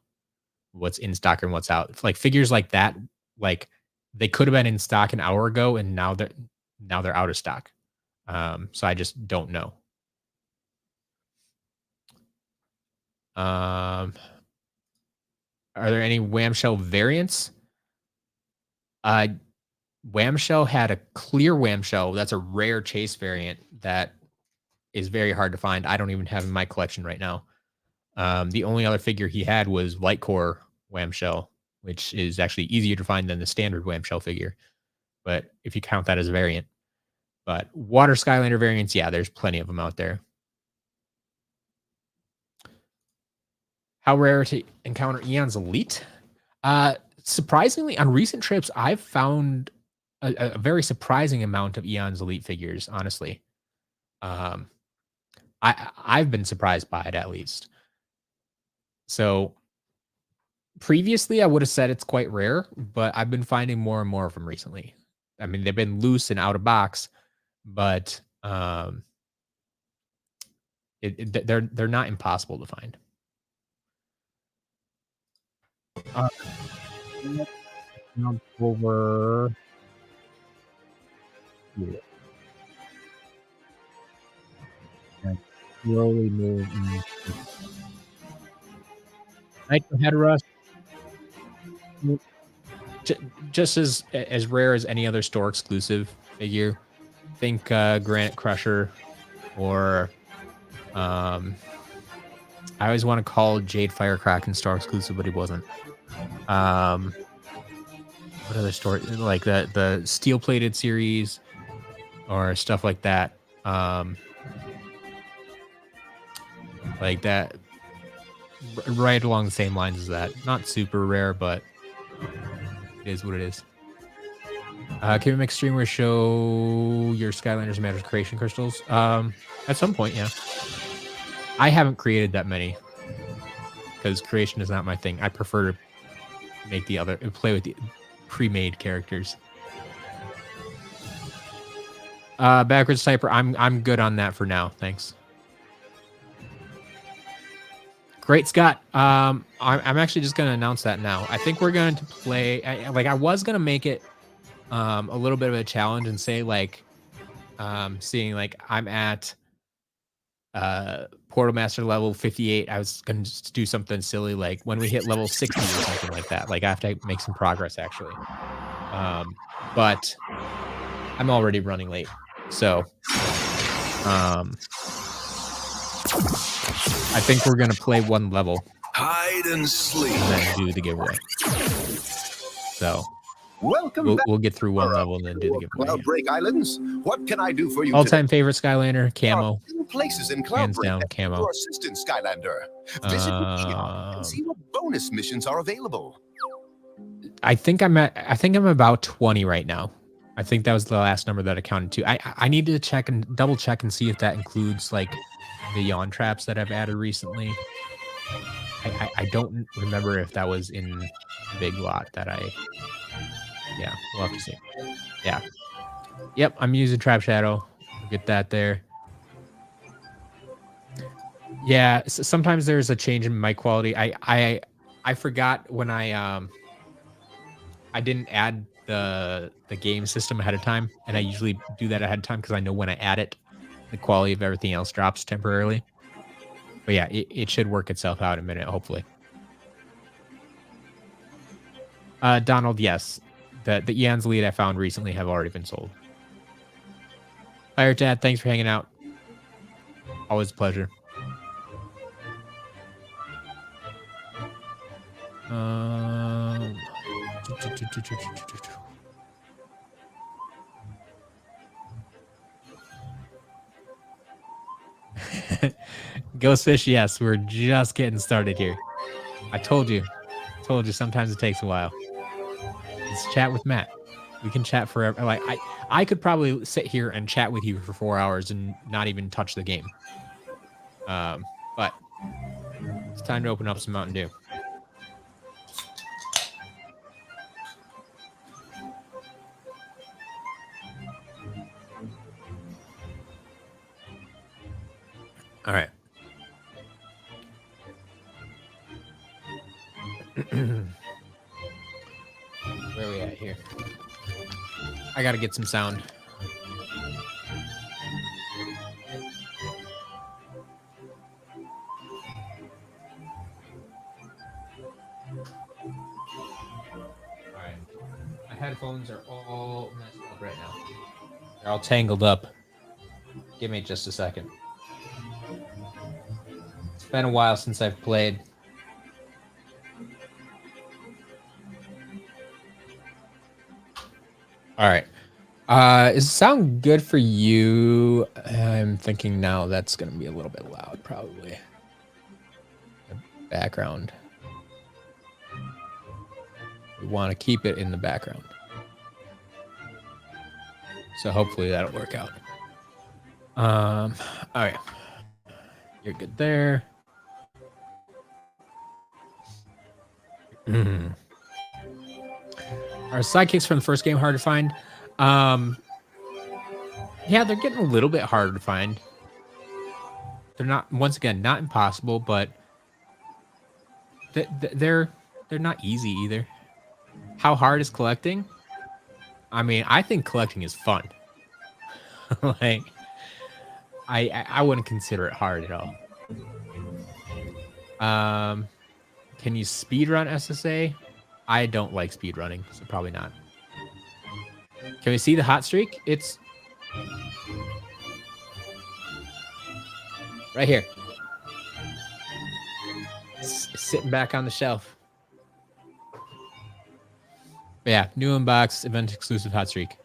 What's in stock and what's out. Like figures like that, like they could have been in stock an hour ago, and now they're out of stock. So I just don't know. Um, are there any Whamshell variants? Uh, Whamshell had a clear Whamshell. That's a rare chase variant that is very hard to find. I don't even have in my collection right now. The only other figure he had was Lightcore Whamshell, which is actually easier to find than the standard Whamshell figure. But if you count that as a variant, but Water Skylander variants, yeah, there's plenty of them out there. How rare to encounter Eon's Elite? Surprisingly, on recent trips, I've found a very surprising amount of Eon's Elite figures. Honestly, um, I've been surprised by it at least. So Previously, I would have said it's quite rare, but I've been finding more and more of them recently. I mean, they've been loose and out of box, but they're not impossible to find. Let's jump over here and slowly move. Nitro Head Rush, just as rare as any other store exclusive figure. Think Granite Crusher or I always want to call Jade Firecracken store exclusive, but he wasn't. What other store like the steel plated series or stuff like that? Like that, right along the same lines as that. Not super rare, but it is what it is. Can we make a stream where show your Skylanders Magic Creation crystals? At some point, yeah. I haven't created that many because creation is not my thing. I prefer to make play with the pre-made characters. Backwards typer, I'm good on that for now. Thanks. Great, Scott. I'm actually just gonna announce that now. I think we're going to play. I was gonna make it a little bit of a challenge and say like, seeing like I'm at Portal Master level 58. I was gonna just do something silly like when we hit level 60 or something like that. Like I have to make some progress actually. But I'm already running late, so I think we're gonna play one level,
hide and sleep,
and then do the giveaway. So we'll get through one level and then do the giveaway.
Cloudbreak Islands. What can I do for you?
All-time favorite Skylander, camo.
Places in
Hands down, camo.
Your assistant Skylander. Visit the kiosk and see what bonus missions are available.
I think I'm about 20 right now. I think that was the last number that I counted to. I need to check and double check and see if that includes like the yawn traps that I've added recently. I don't remember if that was in Big Lot that yeah, we'll have to see. Yeah. Yep, I'm using Trap Shadow. Get that there. Yeah, sometimes there's a change in mic quality. I forgot when I didn't add the game system ahead of time, and I usually do that ahead of time because I know when I add it, the quality of everything else drops temporarily. But yeah, it should work itself out in a minute, hopefully. Donald, yes. The Eon's lead I found recently have already been sold. Fire Dad, thanks for hanging out. Always a pleasure. Ghostfish, yes, we're just getting started here. I told you sometimes it takes a while. Let's chat with Matt. We can chat forever. Like I could probably sit here and chat with you for 4 hours and not even touch the game. But it's time to open up some Mountain Dew. All right. Where are we at here? I gotta get some sound. Alright. My headphones are all messed up right now. They're all tangled up. Give me just a second. It's been a while since I've played. All right. Does it sound good for you? I'm thinking now that's going to be a little bit loud, probably. The background. We want to keep it in the background. So hopefully that'll work out. All right. You're good there. Mm. Are sidekicks from the first game hard to find? Um, yeah, they're getting a little bit harder to find. They're not, once again, not impossible, but they're not easy either. How hard is collecting? I mean, I think collecting is fun. Like, I wouldn't consider it hard at all. Um, can you speedrun SSA? I don't like speedrunning, so probably not. Can we see the hot streak? It's right here. Sitting back on the shelf. But yeah, new unbox, event exclusive hot streak.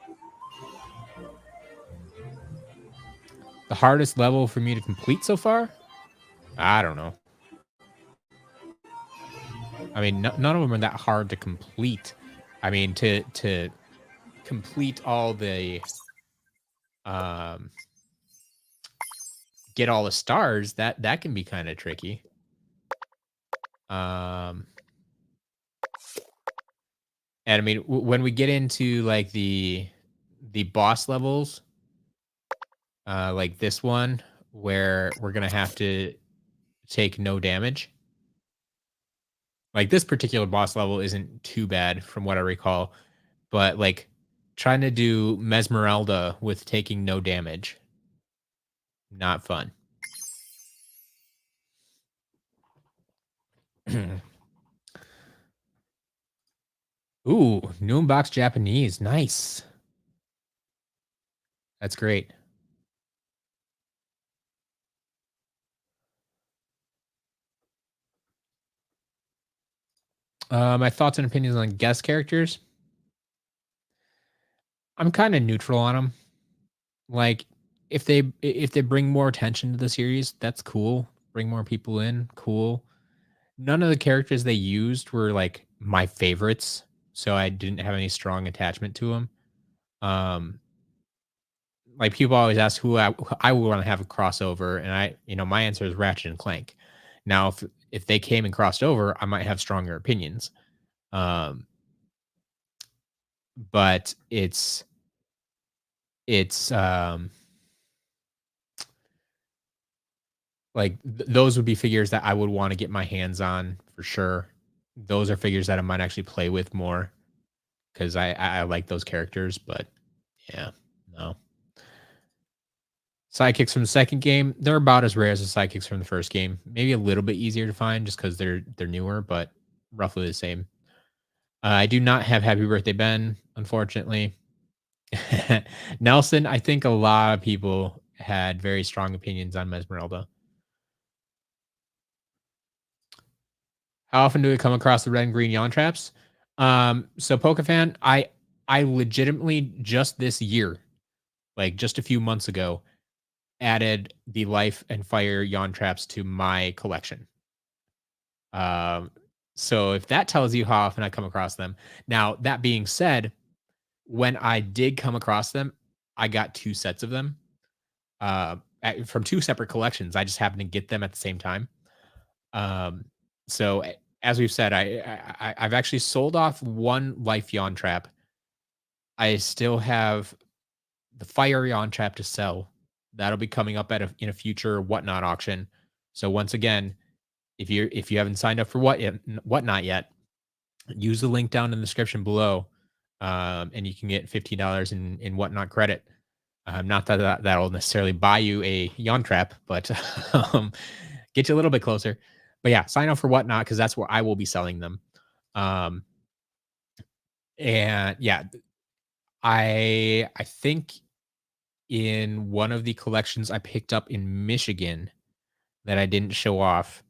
The hardest level for me to complete so far? I don't know. I mean, none of them are that hard to complete. I mean, to complete all the get all the stars, that can be kind of tricky. And I mean, when we get into like the boss levels, like this one, where we're gonna have to take no damage. Like this particular boss level isn't too bad from what I recall, but like trying to do Mesmeralda with taking no damage, not fun. Ooh, new unbox Japanese. Nice. That's great. My thoughts and opinions on guest characters. I'm kind of neutral on them. Like if they bring more attention to the series, that's cool. Bring more people in, cool. None of the characters they used were like my favorites, so I didn't have any strong attachment to them. Um, like people always ask who I would want to have a crossover, and my answer is Ratchet and Clank. Now, if they came and crossed over, I might have stronger opinions. Um, but it's like those would be figures that I would want to get my hands on for sure. Those are figures that I might actually play with more because I like those characters. But yeah, no. Sidekicks from the second game, they're about as rare as the sidekicks from the first game. Maybe a little bit easier to find just because they're newer, but roughly the same. I do not have Happy Birthday Ben, unfortunately. Nelson, I think a lot of people had very strong opinions on Mesmeralda. How often do we come across the red and green yawn traps? So Pokefan, I legitimately just this year, like just a few months ago, added the life and fire yawn traps to my collection. Um, so if that tells you how often I come across them. Now, that being said, when I did come across them, I got 2 sets of them, from 2 separate collections. I just happened to get them at the same time. Um, so as we've said, I've actually sold off 1 life yawn trap. I still have the fire yawn trap to sell. That'll be coming up in a future whatnot auction. So once again, if you haven't signed up for whatnot yet, use the link down in the description below, and you can get $15 in whatnot credit. Not that'll necessarily buy you a yawn trap, but um, get you a little bit closer. But yeah, sign up for whatnot because that's where I will be selling them. Um, and yeah, I think in one of the collections I picked up in Michigan that I didn't show off,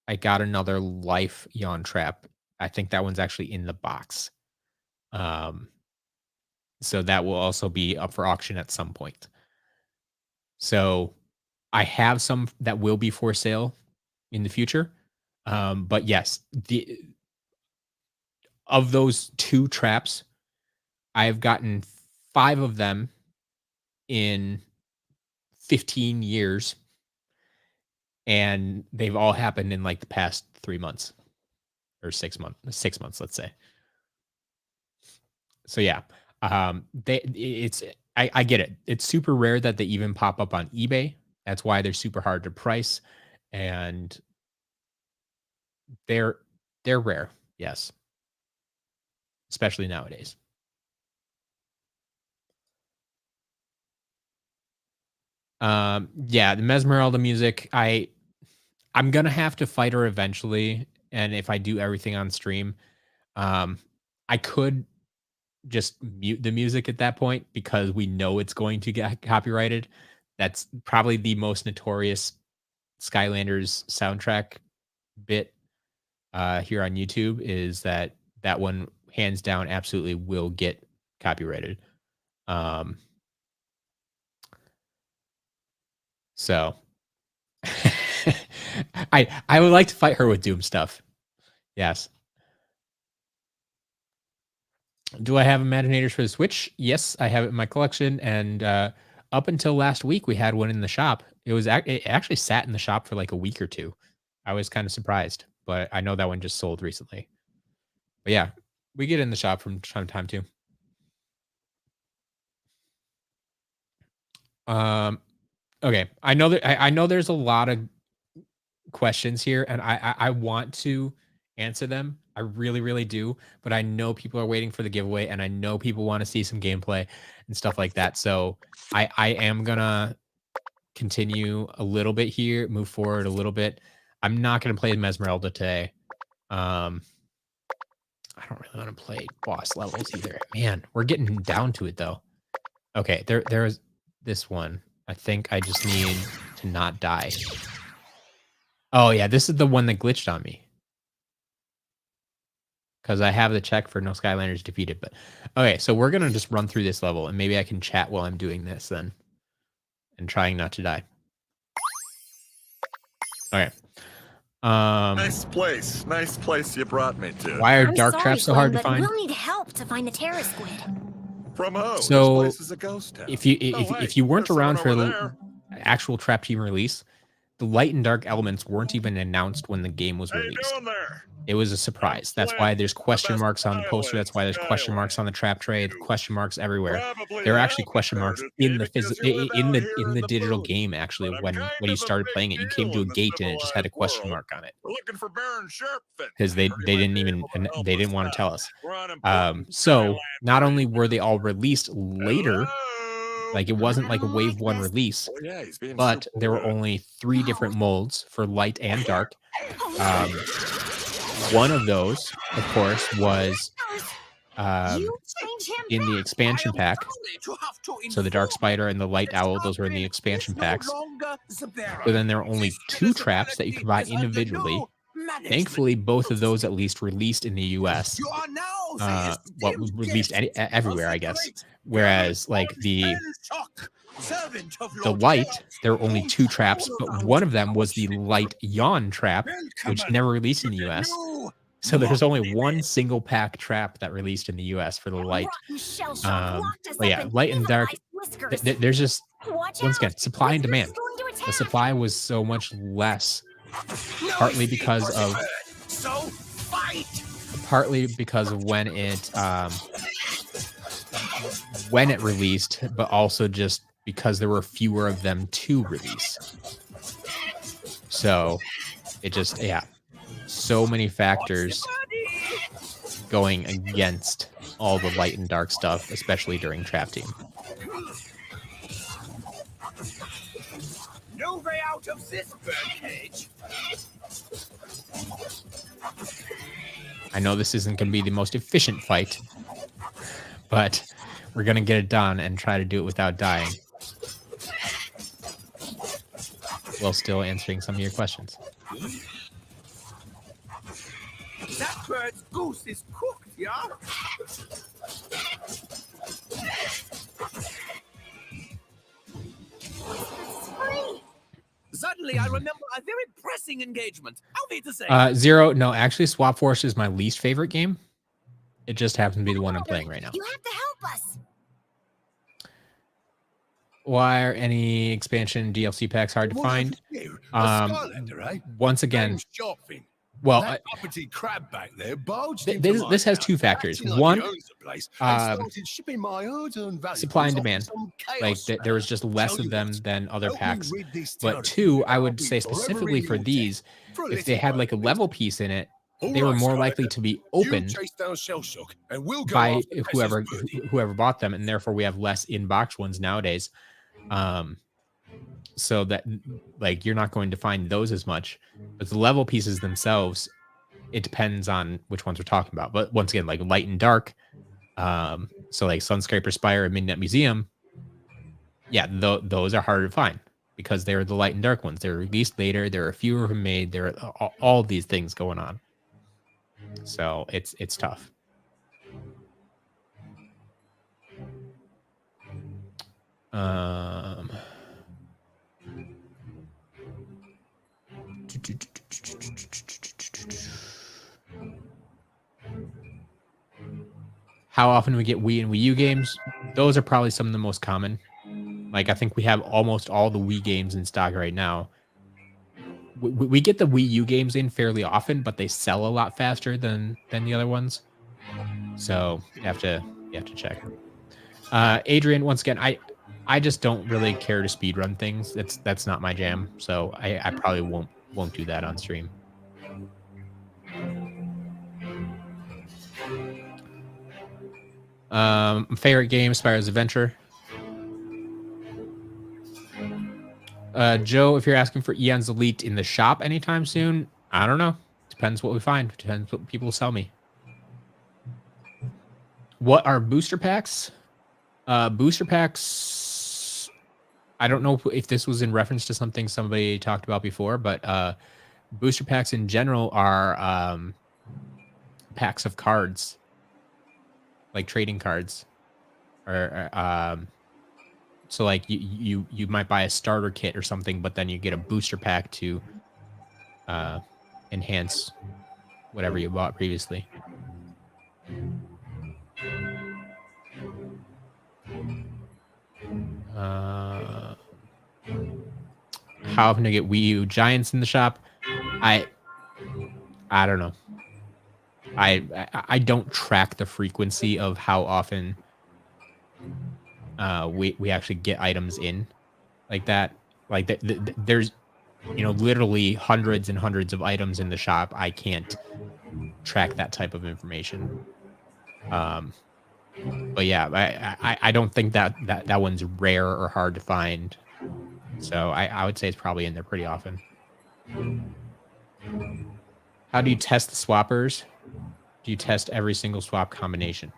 I got another life yawn trap. I think that one's actually in the box. Um, so that will also be up for auction at some point. So I have some that will be for sale in the future. But yes, the of those 2 traps, I have gotten 5 of them in 15 years, and they've all happened in like the past 3 months or 6 months, let's say. So yeah, I get it. It's super rare that they even pop up on eBay. That's why they're super hard to price, and they're they're rare. Yes, especially nowadays. Yeah, the Mesmeralda music, I'm gonna have to fight her eventually, and if I do everything on stream, um, I could just mute the music at that point because we know it's going to get copyrighted. That's probably the most notorious Skylanders soundtrack bit here on YouTube is that one hands down absolutely will get copyrighted. Um, so I would like to fight her with Doom stuff. Yes. Do I have Imaginators for the Switch? Yes, I have it in my collection, and up until last week, we had one in the shop. It actually sat in the shop for like a week or two. I was kind of surprised, but I know that one just sold recently. But yeah, we get in the shop from time to time too. Okay, I know there's a lot of questions here, and I want to answer them. I really, really do. But I know people are waiting for the giveaway, and I know people want to see some gameplay and stuff like that. So I am gonna continue a little bit here, move forward a little bit. I'm not gonna play Mesmeralda today. I don't really want to play boss levels either. Man, we're getting down to it though. Okay, there's this one. I think I just need to not die. Oh yeah, this is the one that glitched on me. Because I have the check for no Skylanders defeated. But okay, so we're gonna just run through this level, and maybe I can chat while I'm doing this then, and trying not to die. Okay.
Nice place you brought me to.
Why are dark traps so hard to find?
We'll need help to find the terror squid.
From who?
So
this place is a ghost town.
if you weren't around for the actual Trap Team release, the light and dark elements weren't even announced when the game was released.
How you doing there?
It was a surprise. That's why there's question marks on the poster. That's why there's question marks on the trap tray. Question marks everywhere. There are actually question marks in the digital game. Actually, when you started playing it, you came to a gate and it just had a question mark on it.
We're looking for Baron Sharpfin.
Because they didn't want to tell us. So not only were they all released later, like it wasn't like a wave 1 release, but there were only 3 different molds for light and dark. One of those, of course, was in the expansion pack. So the Dark Spider and the Light Owl, those were in the expansion packs. So then there were only 2 traps that you could buy individually. Thankfully, both of those at least released in the US. Released everywhere, I guess. Whereas, like the light, there were only 2 traps, but one of them was the light yawn trap, which never released in the US. So there's only one single pack trap that released in the US for the light. But yeah, light and dark. There's just, once again, supply and demand. The supply was so much less, partly because of when it released, but also just because there were fewer of them to release. So it just, yeah, so many factors going against all the light and dark stuff, especially during Trap Team.
No way out of this birdcage.
I know this isn't going to be the most efficient fight, but we're going to get it done and try to do it without dying, while still answering some of your questions.
That bird's goose is cooked, yeah? Suddenly, I remember a very pressing engagement. How be to say?
Zero. No, actually, Swap Force is my least favorite game. It just happens to be the one I'm playing right now.
You have to help us.
Why are any expansion DLC packs hard to find? Once again, Well,
that uppity crab back there barged
th-
into
this
my
this has
house,
two factors.
acting like he
One,
owns the place, and started shipping my hard-earned valuables
supply and
off to
demand.
some
Like
chaos
there was just less
Tell
of
you
them
what,
than other
help me
packs.
rid this town
But
of
two,
you,
I
and
would
I'll be
say
forever
specifically
in
for
your
these,
debt. For a
if they
little
had
while
like a
at
level
least.
piece in it,
All
they were
right,
more likely
Skylander.
to be
You
opened
chase down Shell Shock, and we'll go
by
after
whoever
Mrs. Birdie.
whoever bought them, and therefore we have less in-box ones nowadays. So that like you're not going to find those as much. But the level pieces themselves, it depends on which ones we're talking about. But once again, like light and dark, so like Sunscraper Spire and Midnight Museum, yeah, those are harder to find because they're the light and dark ones. They're released later. There are fewer of them made. There are all these things going on. So it's tough. How often do we get Wii and Wii U games? Those are probably some of the most common. Like I think we have almost all the Wii games in stock right now. We get the Wii U games in fairly often, but they sell a lot faster than the other ones. So you have to check. Adrian, once again, I just don't really care to speedrun things. That's not my jam. So I probably won't do that on stream. Favorite game, Spyro's Adventure. Joe, if you're asking for Eon's Elite in the shop anytime soon, I don't know. Depends what we find. Depends what people sell me. What are booster packs? Booster packs, I don't know if this was in reference to something somebody talked about before, but booster packs in general are packs of cards, like trading cards. Or so like you might buy a starter kit or something, but then you get a booster pack to enhance whatever you bought previously. How often to get Wii U Giants in the shop? I don't know. I don't track the frequency of how often we actually get items in like that. Like there's literally hundreds and hundreds of items in the shop. I can't track that type of information. But yeah, I don't think that one's rare or hard to find. So I would say it's probably in there pretty often. How do you test the swappers? Do you test every single swap combination?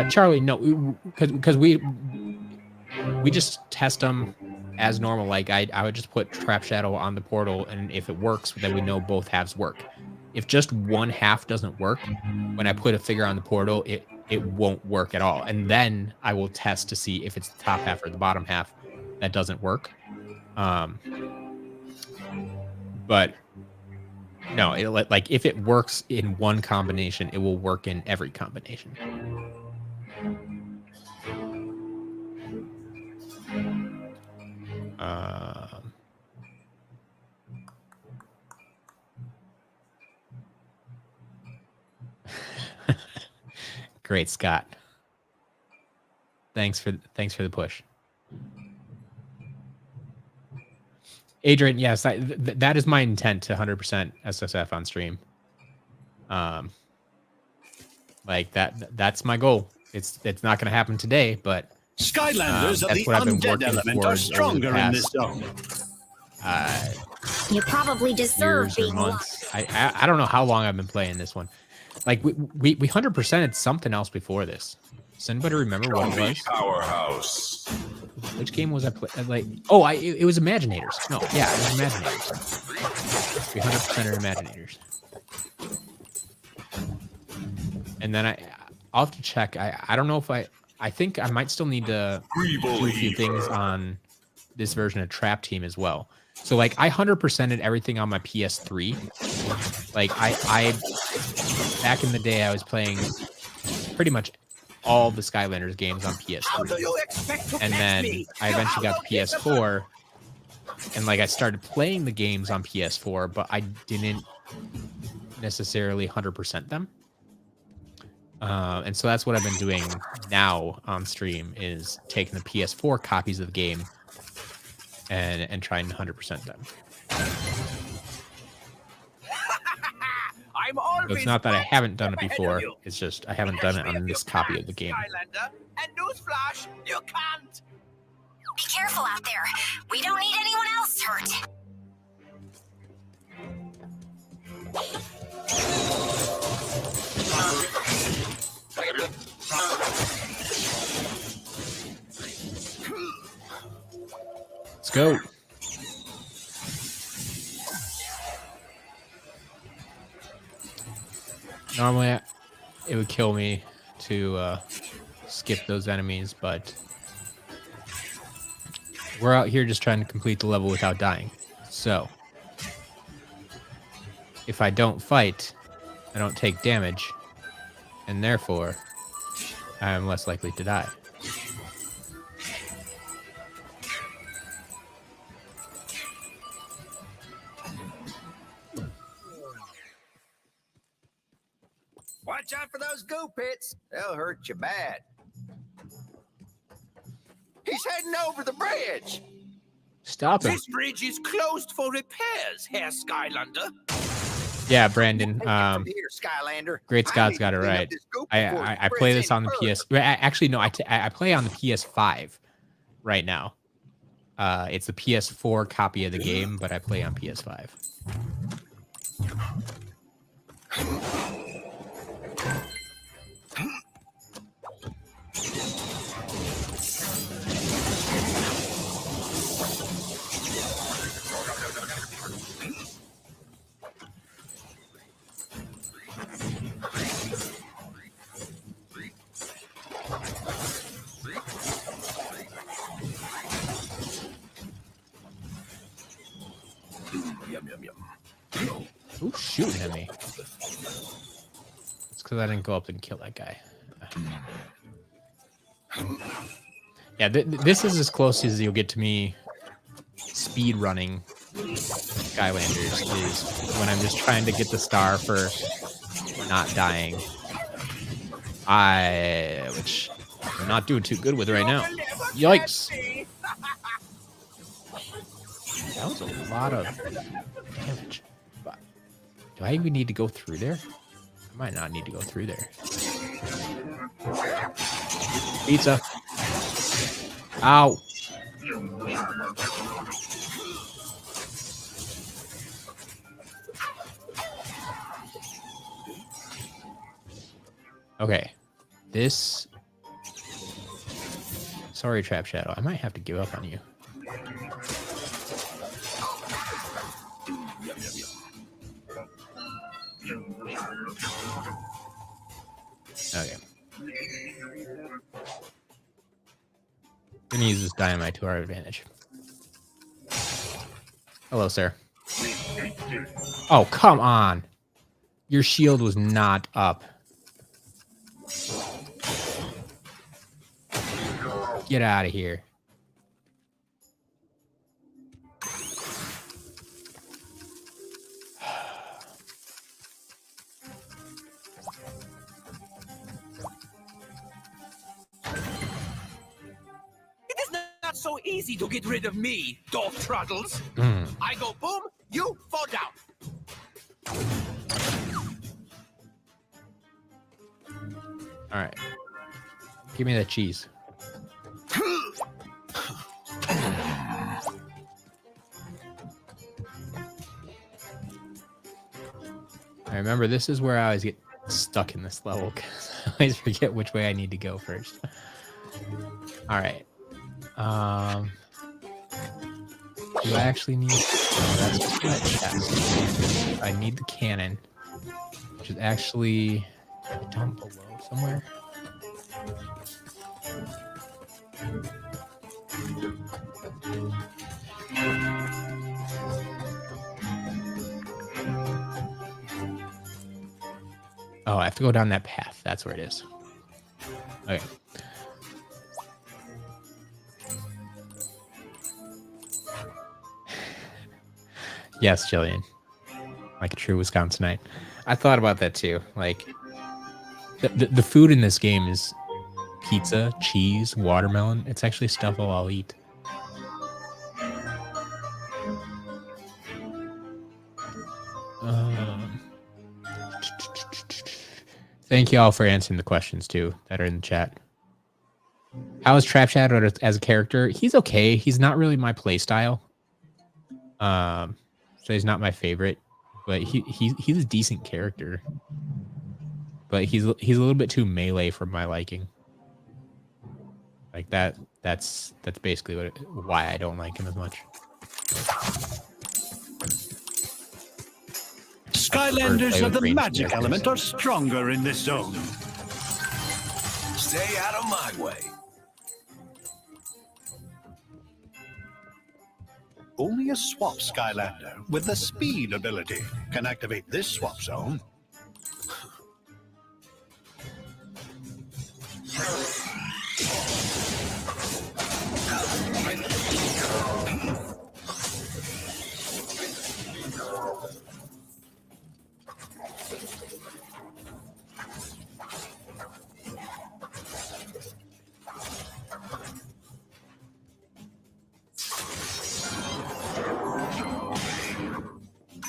Charlie, no, because we just test them as normal. Like I would just put Trap Shadow on the portal, and if it works, then we know both halves work. If just one half doesn't work, when I put a figure on the portal, it won't work at all. And then I will test to see if it's the top half or the bottom half that doesn't work. But no, like if it works in one combination, it will work in every combination. Great, Scott. Thanks for the push. Adrian, yes, that is my intent to 100% SSF on stream. Like that's my goal. It's not going to happen today, but
Skylanders of the
that's what I've been
undead
working
element are
towards over the
stronger in this
past,
zone.
You probably deserve
years or
being
months. I don't know how long I've been playing this one. Like we 100%ed something else before this. Does anybody remember what it was?
Powerhouse.
Which game was I playing? Like, oh, it was Imaginators. No, yeah, it was Imaginators. We 100%ed Imaginators. And then I'll have to check. I don't know if I think I might still need to do a few things on this version of Trap Team as well. So like I 100%ed everything on my PS3. Like I back in the day I was playing pretty much all the Skylanders games on PS3. And then I eventually got the PS4 and like I started playing the games on PS4, but I didn't necessarily 100% them. And so that's what I've been doing now on stream, is taking the PS4 copies of the game and trying to 100% them.
I'm
So
always
it's not that I
one
haven't done it
step ahead
before.
of you.
It's just I haven't done it on this copy of the game.
Skylander, and newsflash, you can't.
Be careful out there. We don't need anyone else hurt.
Let's go. Normally, it would kill me to skip those enemies, but we're out here just trying to complete the level without dying. So, if I don't fight, I don't take damage, and therefore, I am less likely to die.
Watch out for those goo pits. They'll hurt you bad.
He's heading over the bridge.
Stop him.
This bridge is closed for repairs, Herr Skylander.
Yeah, Brandon.
Take it from here, Skylander.
Great
I
Scott's
need
got
to
it
clean up
right.
this goop before
I
it
play
spreads
this on the
any
PS. Actually, no. I play on the PS5 right now. It's the PS4 copy of the game, but I play on PS5.
Yum, yum, yum.
Who's shooting at me? It's because I didn't go up and kill that guy. Yeah, this is as close as you'll get to me speed running Skylanders, is when I'm just trying to get the star for not dying. Which I'm not doing too good with right now. Yikes! That was a lot of damage. But do I even need to go through there? I might not need to go through there. Pizza. Ow. Okay. This... Sorry, Trap Shadow. I might have to give up on you. Okay. We're gonna use this dynamite to our advantage. Hello, sir. Oh, come on. Your shield was not up. Get out of here.
It is not so easy to get rid of me, Dorf Truddles. I go boom, you fall down.
All right. Give me that cheese. I remember this is where I always get stuck in this level because I always forget which way I need to go first. All right. Do I actually need? No, that's just my chest. I need the cannon, which is actually down below somewhere. Oh, I have to go down that path. That's where it is. Okay. Yes, Jillian. like a true Wisconsinite. I thought about that too. Like the food in this game is pizza, cheese, watermelon. It's actually stuff I'll eat. Thank you all for answering the questions too that are in the chat. How is Trap Shadow as a character? He's okay. He's not really my play style. So he's not my favorite, but he's a decent character. But he's a little bit too melee for my liking. Like that's basically why I don't like him as much.
Skylanders of the magic element are stronger in this zone.
Stay out of my way.
Only a swap Skylander with the speed ability can activate this swap zone.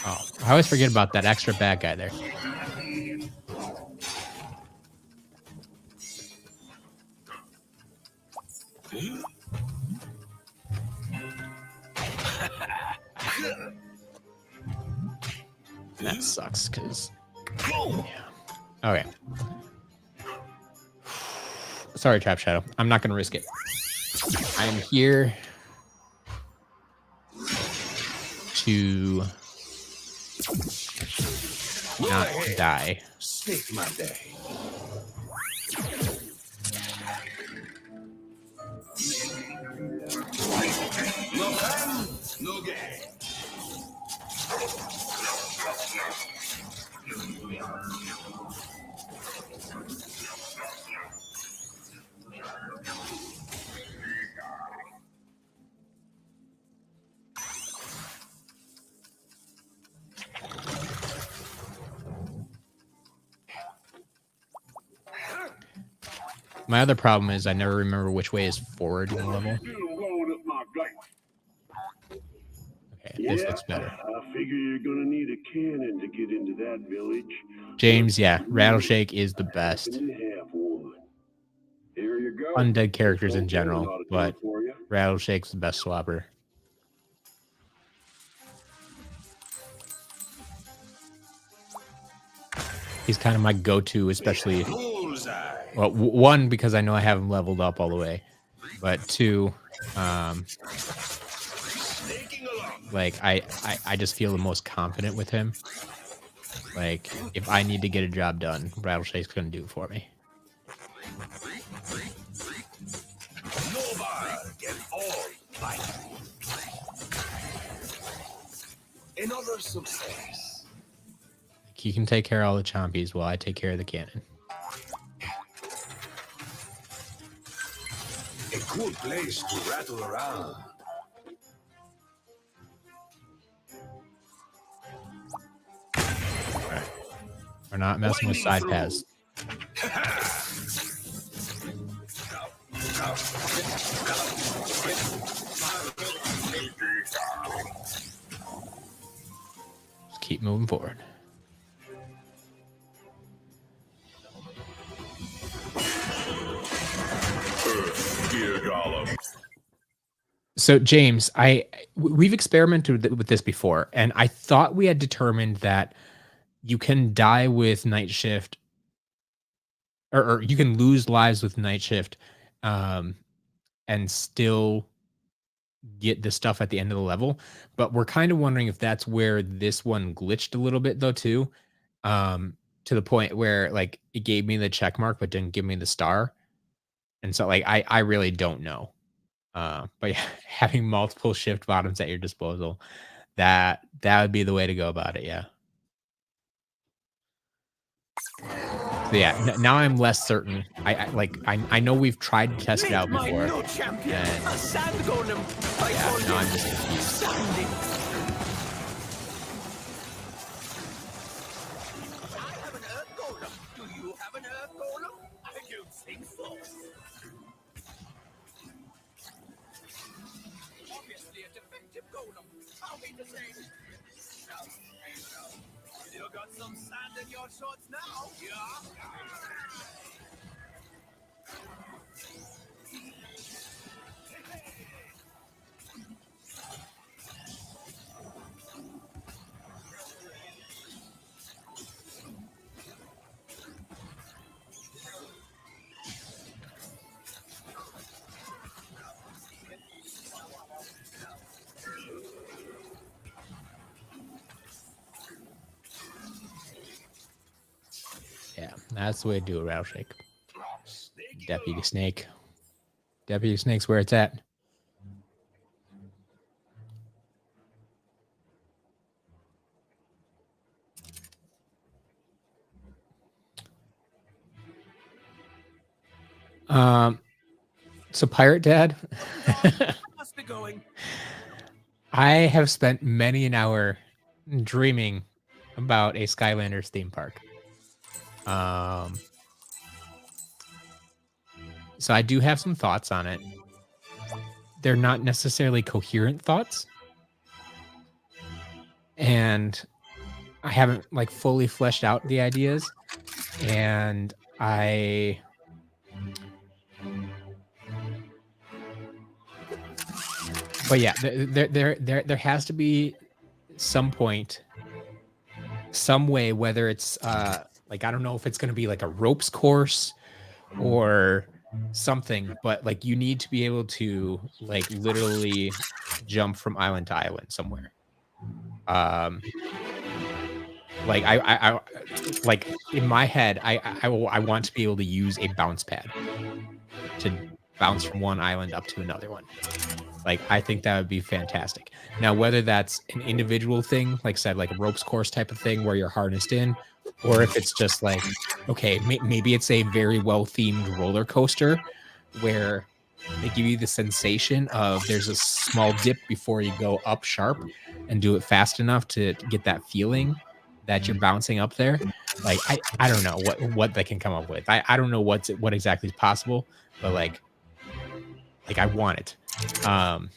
Oh, I always forget about that extra bad guy there. That sucks, because... Yeah. Okay. Sorry, Trap Shadow. I'm not going to risk it. I am here to not die.
Save my day. No fun, no game.
My other problem is I never remember which way is forward in the level. Okay, this looks better.
I figure you're gonna need a cannon to get into that village.
James, yeah, Rattleshake is the best. Undead characters in general, but Rattleshake's the best swapper. He's kind of my go-to, especially... Well, one, because I know I have him leveled up all the way. But two, like, I just feel the most confident with him. Like, if I need to get a job done, Rattleshake's going to do it for me.
Another success.
He can take care of all the chompies while I take care of the cannon.
A good place to rattle around.
All right. We're not messing with side paths. Just keep moving forward. So James, we've experimented with this before, and I thought we had determined that you can die with night shift, or you can lose lives with night shift, and still get the stuff at the end of the level. But we're kind of wondering if that's where this one glitched a little bit, though, too, to the point where like it gave me the check mark but didn't give me the star, and so like I really don't know. But yeah, having multiple shift bottoms at your disposal, that would be the way to go about it. Yeah. So yeah, now I'm less certain. I know we've tried to test it out before. And, yeah, now I'm just confused.
You got some sand in your shorts now, yeah?
Yeah, that's the way to do it, Rattleshake. Deputy Snake. Deputy Snake's where it's at. So Pirate Dad,
Must be going.
I have spent many an hour dreaming about a Skylanders theme park. So I do have some thoughts on it. They're not necessarily coherent thoughts. And I haven't like fully fleshed out the ideas. And but yeah, there has to be some point, some way, whether it's like I don't know if it's gonna be like a ropes course or something, but like you need to be able to like literally jump from island to island somewhere. Like I like in my head, I want to be able to use a bounce pad to bounce from one island up to another one. Like, I think that would be fantastic. Now, whether that's an individual thing, like I said, like a ropes course type of thing where you're harnessed in, or if it's just like, okay, maybe it's a very well-themed roller coaster where they give you the sensation of there's a small dip before you go up sharp and do it fast enough to get that feeling that you're bouncing up there. Like, I don't know what they can come up with. I don't know what exactly is possible, but like I want it. And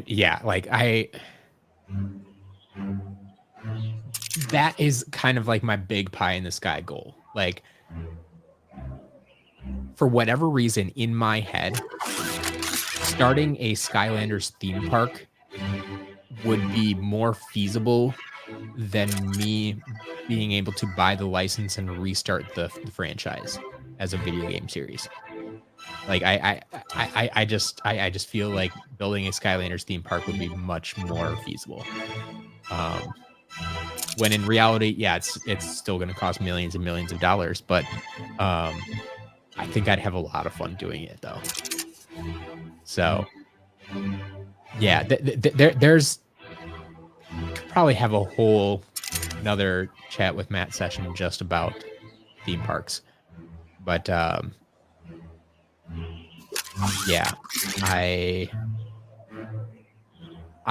yeah, like that is kind of like my big pie in the sky goal. Like, for whatever reason in my head, starting a Skylanders theme park would be more feasible than me being able to buy the license and restart the franchise as a video game series. Like I just feel like building a Skylanders theme park would be much more feasible. When in reality, yeah, it's still going to cost millions and millions of dollars, but I think I'd have a lot of fun doing it though. So yeah, there's could probably have a whole another chat with Matt session just about theme parks, but yeah, I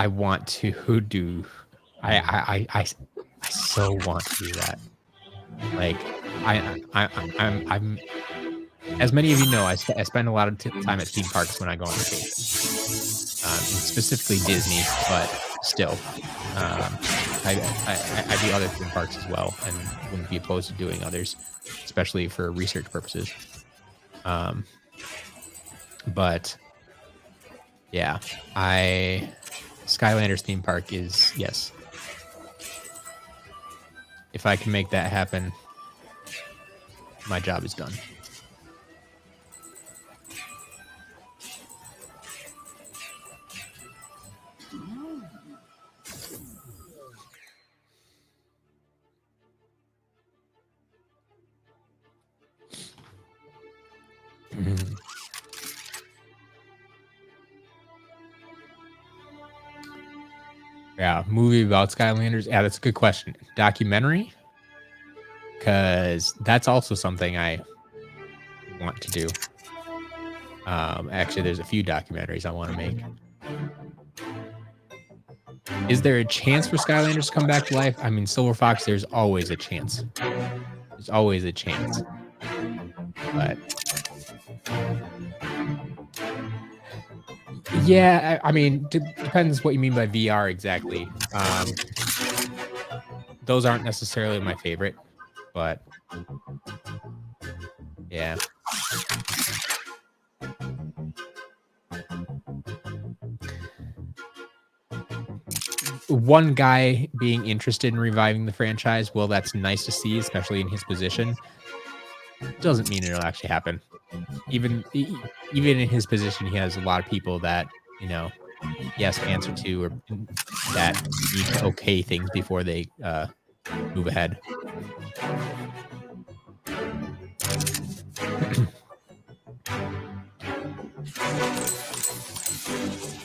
want to do. I so want to do that. Like I'm. As many of you know, I spend a lot of time at theme parks when I go on vacation, specifically Disney, but still, I do other theme parks as well, and wouldn't be opposed to doing others, especially for research purposes. But yeah, Skylanders theme park is, yes. If I can make that happen, my job is done. Yeah, movie about Skylanders. Yeah, that's a good question. Documentary? Because that's also something I want to do. Actually, there's a few documentaries I want to make. Is there a chance for Skylanders to come back to life? I mean, Silver Fox, there's always a chance. There's always a chance. But Yeah, I mean, depends what you mean by VR exactly. Those aren't necessarily my favorite, but yeah. One guy being interested in reviving the franchise, well, that's nice to see, especially in his position. Doesn't mean it'll actually happen. Even in his position, he has a lot of people that he has to answer to, or that need to okay things before they move ahead.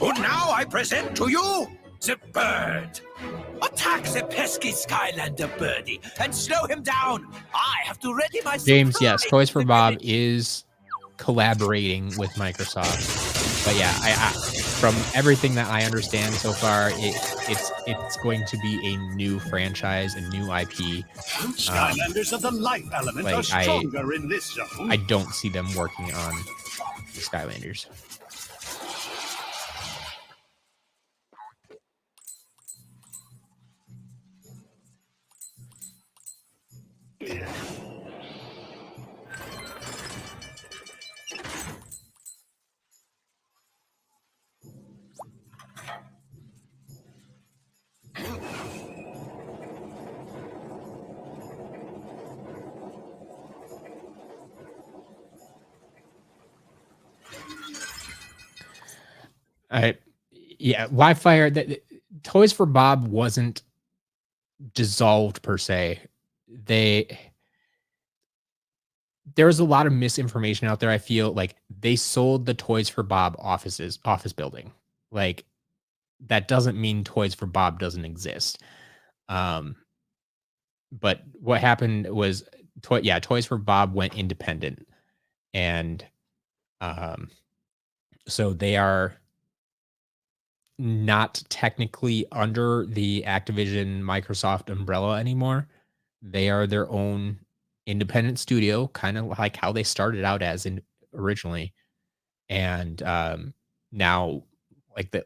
And now I present to you the bird. Attack the pesky Skylander birdie and slow him down. I have to ready my
James, yes,
surprise
Toys for
to
Bob
give it.
is collaborating with Microsoft. But yeah, I from everything that I understand so far, it's going to be a new franchise, a new IP.
Skylanders of the life element are stronger in this zone.
I don't see them working on the Skylanders. Yeah, Live Fire. Toys for Bob wasn't dissolved per se. There was a lot of misinformation out there. I feel like they sold the Toys for Bob office building. Like, that doesn't mean Toys for Bob doesn't exist. But what happened was, Toys for Bob went independent, and so they are not technically under the Activision Microsoft umbrella anymore. They are their own independent studio, kind of like how they started out as originally. And now,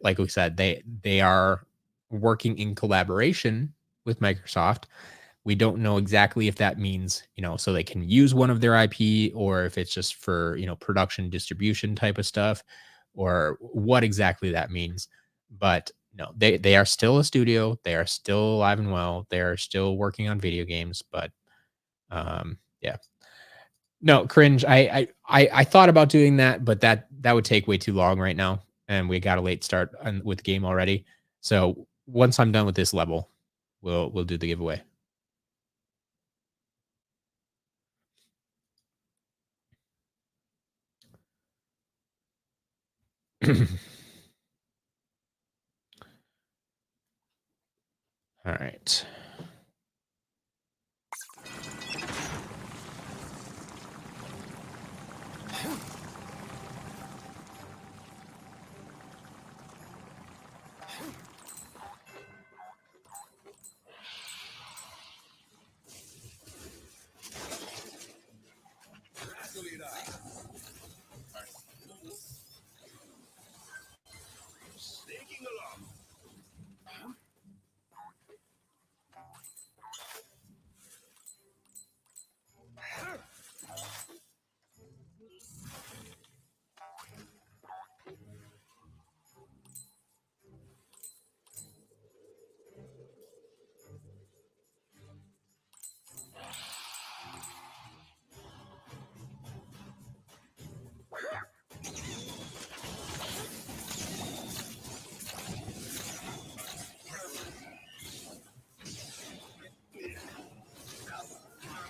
like we said, they are working in collaboration with Microsoft. We don't know exactly if that means, so they can use one of their IP, or if it's just for, production distribution type of stuff, or what exactly that means. But no, they are still a studio. They are still alive and well. They are still working on video games. But yeah, no, cringe. I thought about doing that, but that would take way too long right now, and we got a late start with the game already. So once I'm done with this level, we'll do the giveaway. All right.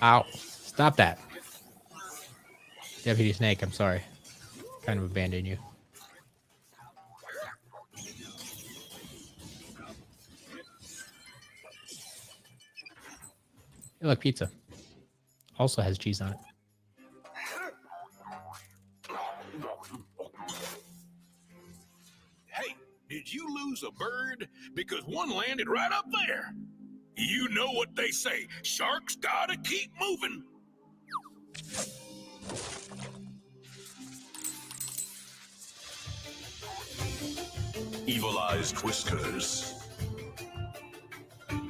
Ow. Stop that. Deputy Snake, I'm sorry. Kind of abandoned you. Hey, look, pizza. Also has cheese on it.
Hey, did you lose a bird? Because one landed right up there. You know what they say, sharks gotta keep moving. oversized whiskers.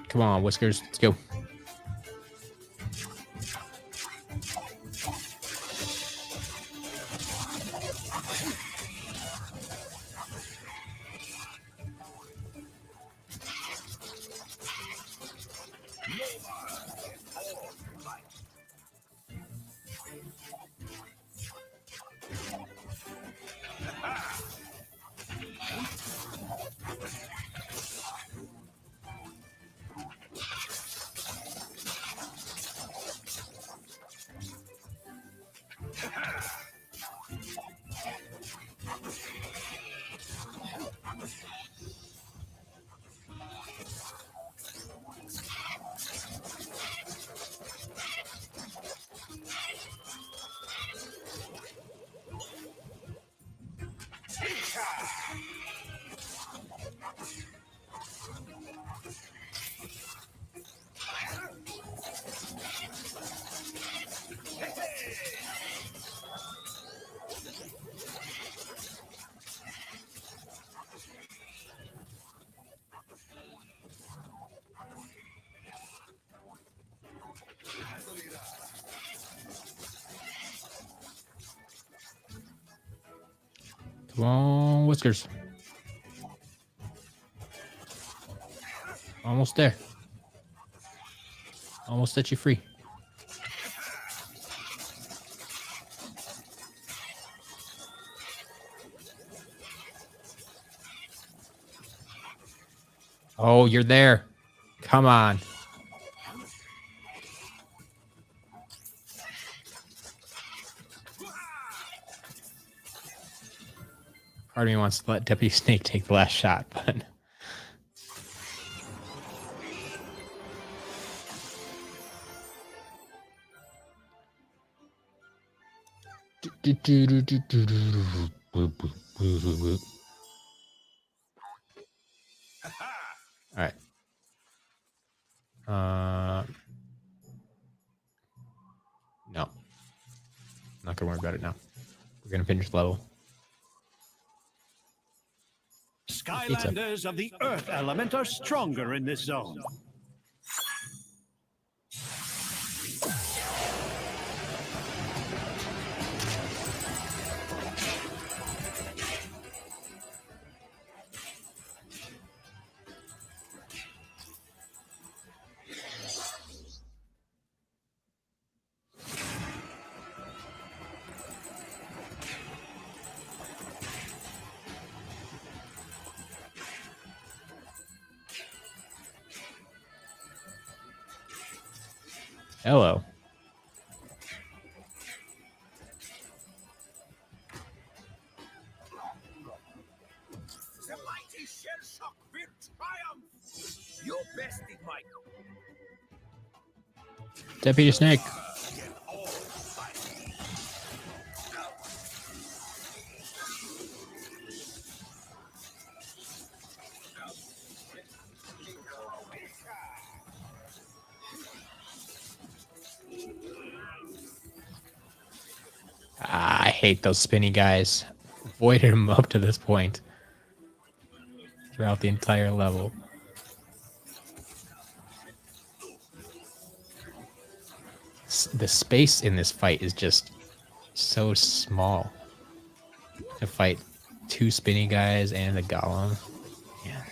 Come on, Whiskers. Let's go. Come on, Whiskers. Almost there. Almost set you free. Oh, you're there. Come on. Part of me wants to let Deputy Snake take the last shot, but... All right. No. Not gonna worry about it now. We're gonna finish the level.
Skylanders of the Earth element are stronger in this zone.
Hello.
The mighty shell shock will triumph. You bested my
Deputy Snake. I hate those spinny guys. Avoided them up to this point. Throughout the entire level. The space in this fight is just so small. To fight two spinny guys and a golem. Yeah.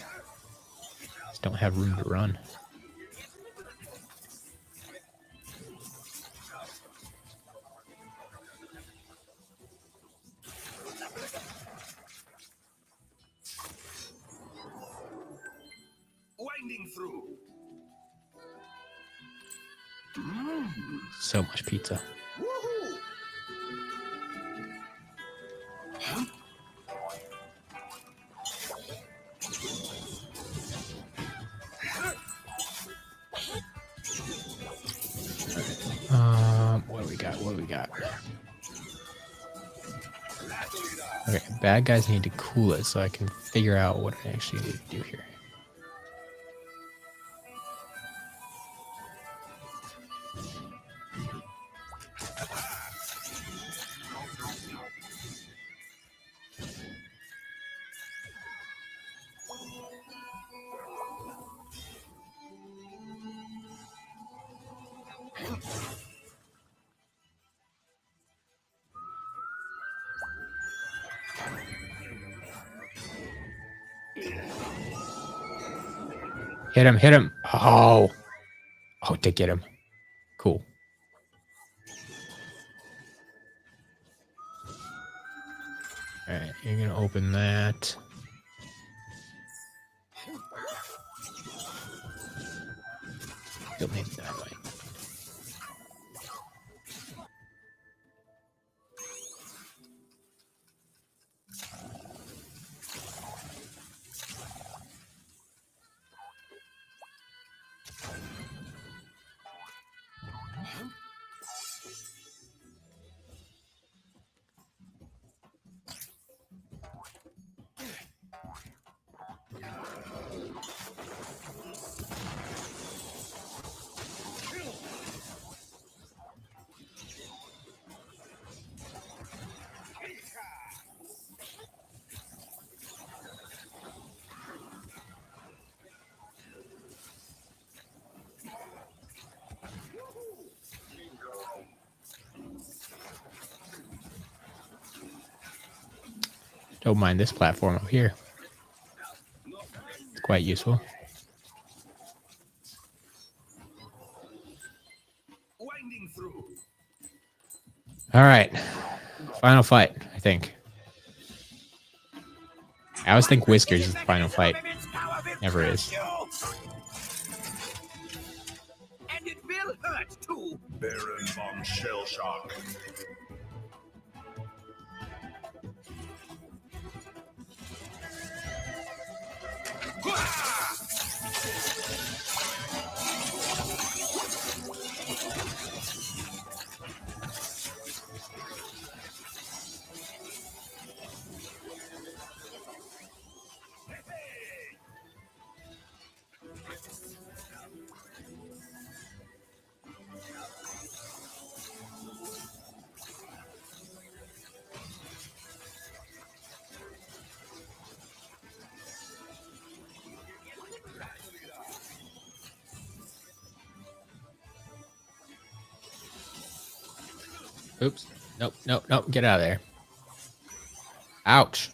Just don't have room to run.
Winding through.
So much pizza.
Woohoo!
What do we got? What do we got? Okay, bad guys need to cool it so I can figure out what I actually need to do here. Hit him, hit him. Oh. Oh, did get him. Cool. All right, you're going to open that. Still need that way. Don't mind this platform up here. It's quite useful.
Winding through.
All right. Final fight, I think. I always think Whiskers is the final fight. Never is.
And it will hurt too.
Baron von Shellshock.
Oops. Nope, nope, nope. Get out of there. Ouch.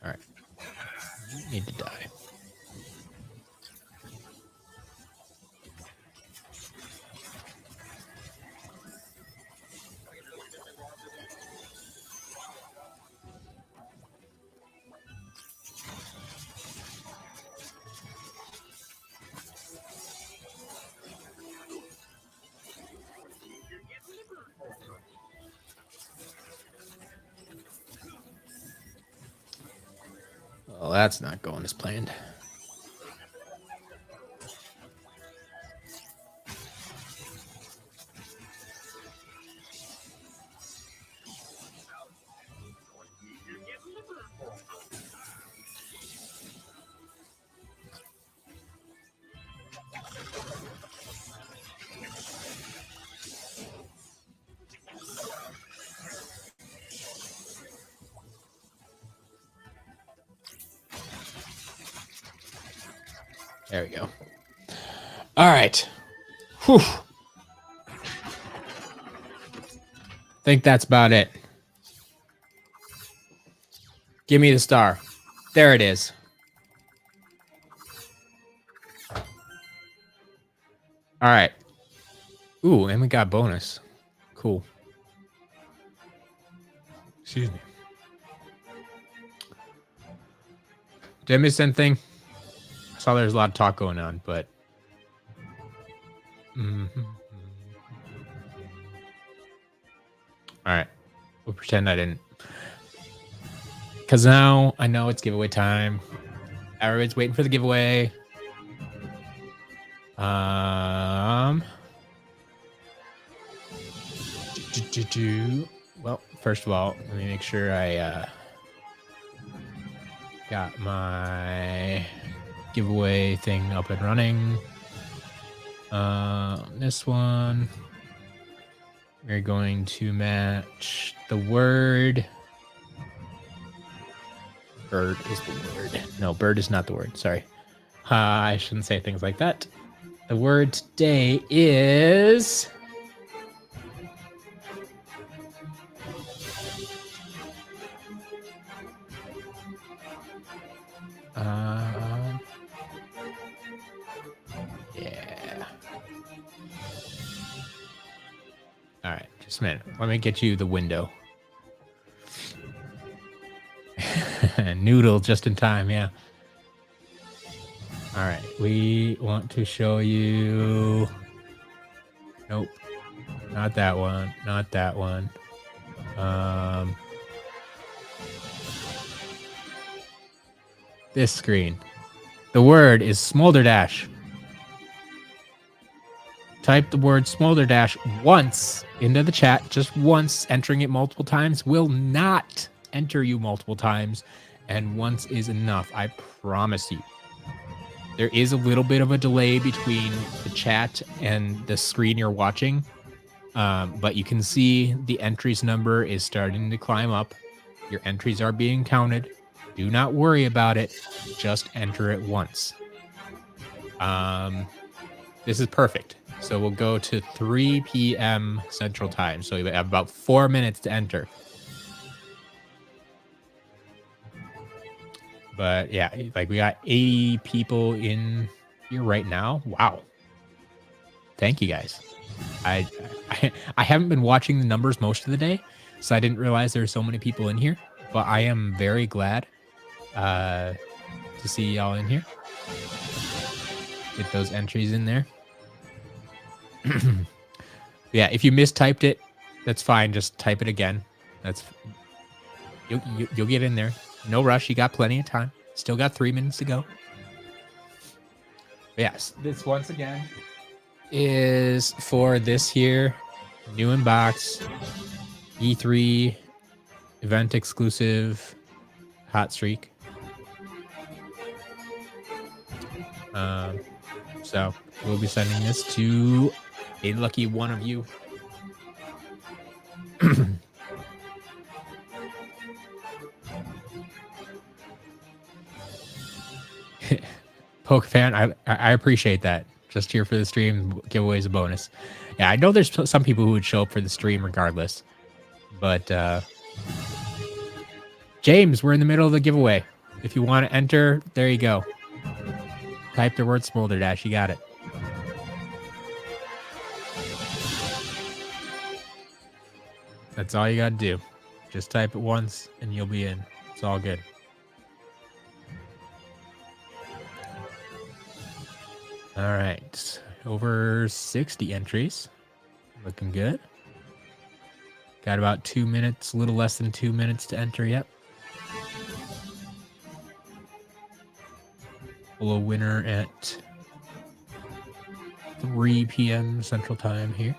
All right. You need to die. Well, that's not going as planned. There we go. All right. Whew. Think that's about it. Give me the star. There it is. All right. Ooh, and we got bonus. Cool. Excuse me. Did I miss anything? I saw there's a lot of talk going on, but... All right. We'll pretend I didn't. Because now I know it's giveaway time. Everybody's waiting for the giveaway. Well, first of all, let me make sure I got my giveaway thing up and running. This one, we're going to match the word. Bird is the word. No, bird is not the word. Sorry. I shouldn't say things like that. The word today is... All right, just a minute. Let me get you the window. Noodle just in time, yeah. All right, we want to show you. Nope, not that one. Not that one. This screen. The word is Smolderdash. Type the word Smolderdash once into the chat, just once. Entering it multiple times will not enter you multiple times, and once is enough. I promise you. There is a little bit of a delay between the chat and the screen you're watching, but you can see the entries number is starting to climb up. Your entries are being counted. Do not worry about it. Just enter it once. This is perfect. So we'll go to 3 p.m. Central Time. So you have about 4 minutes to enter. But yeah, like we got 80 people in here right now. Wow. Thank you guys. I haven't been watching the numbers most of the day, so I didn't realize there were so many people in here. But I am very glad to see y'all in here. Get those entries in there. Yeah, if you mistyped it, that's fine. Just type it again. That's you'll get in there. No rush. You got plenty of time. Still got 3 minutes to go. But yes, this once again is for this here new inbox E3 event exclusive hot streak. So we'll be sending this to a lucky one of you. Poke fan, I appreciate that. Just here for the stream, giveaways a bonus. Yeah, I know there's some people who would show up for the stream regardless, but James, we're in the middle of the giveaway. If you want to enter, there you go. Type the word Smolderdash. You got it. That's all you got to do. Just type it once and you'll be in. It's all good. All right. Over 60 entries. Looking good. Got about 2 minutes, a little less than 2 minutes to enter yet. Hello, winner at 3 p.m. Central Time here.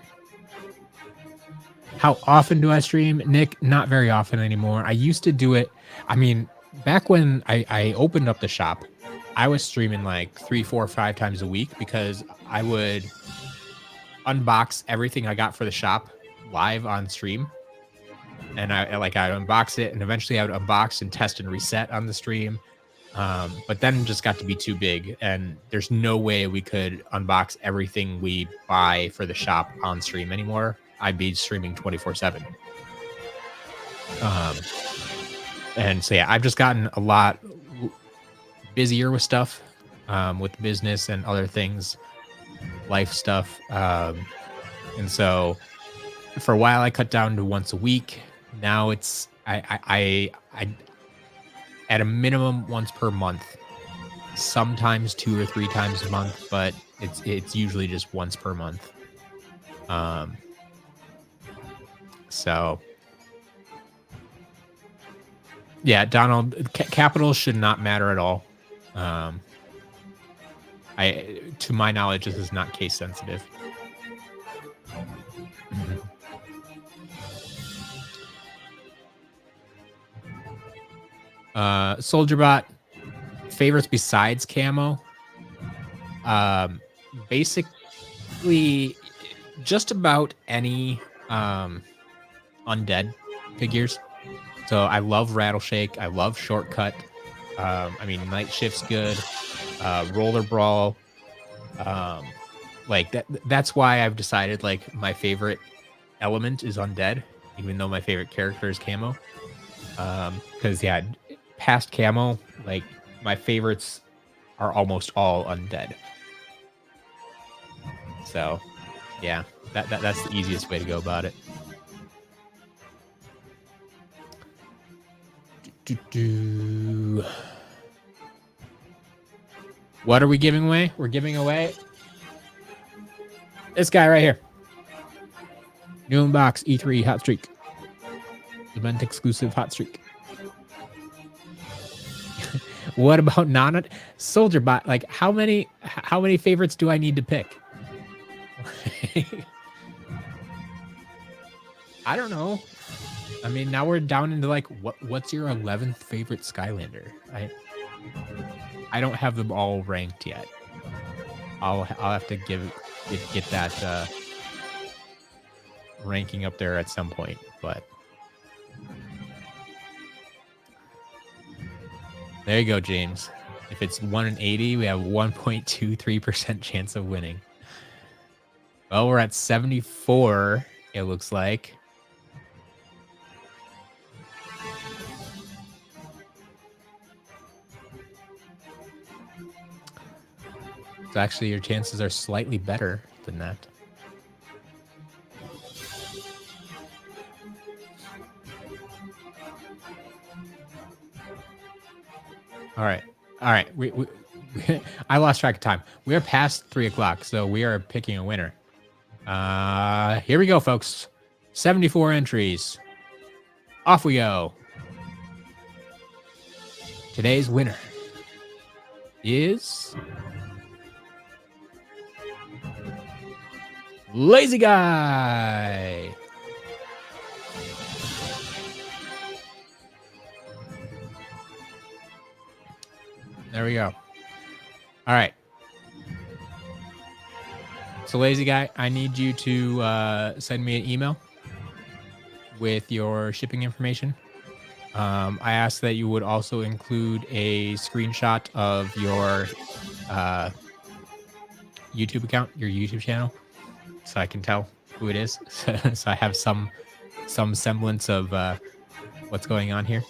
How often do I stream? Nick, not very often anymore. I used to do it. I mean, back when I opened up the shop, I was streaming like 3, 4, 5 times a week because I would unbox everything I got for the shop live on stream. And I would unbox it, and eventually I would unbox and test and reset on the stream. But then it just got to be too big, and there's no way we could unbox everything we buy for the shop on stream anymore. I'd be streaming 24/7. And so, yeah, I've just gotten a lot busier with stuff, with business and other things, life stuff. And so for a while I cut down to once a week. Now it's, I at a minimum once per month, sometimes 2 or 3 times a month, but it's usually just once per month. So yeah, Donald, capital should not matter at all. To my knowledge, this is not case sensitive. SoldierBot, favorites besides camo. Basically, just about any undead figures. So I love Rattleshake. I love Shortcut. I mean, Night Shift's good. Roller Brawl. Like that's why I've decided like my favorite element is undead, even though my favorite character is camo. Because yeah, past camo, like my favorites are almost all undead. So Yeah, that's the easiest way to go about it. What are we giving away? We're giving away this guy right here. New inbox E3 hot streak. Event exclusive hot streak. What about non soldier bot? Like how many favorites do I need to pick? I don't know. I mean, now we're down into like what's your 11th favorite Skylander? I don't have them all ranked yet. I'll have to get that ranking up there at some point, but there you go, James. If it's 1 in 80, we have 1.23% chance of winning. Well, we're at 74, it looks like. So actually, your chances are slightly better than that. All right. We I lost track of time. We are past 3 o'clock, so we are picking a winner. Here we go, folks. 74 entries. Off we go. Today's winner is Lazy Guy. There we go. All right. So Lazy Guy, I need you to send me an email with your shipping information. I ask that you would also include a screenshot of your YouTube account, your YouTube channel, so I can tell who it is. So I have some semblance of what's going on here.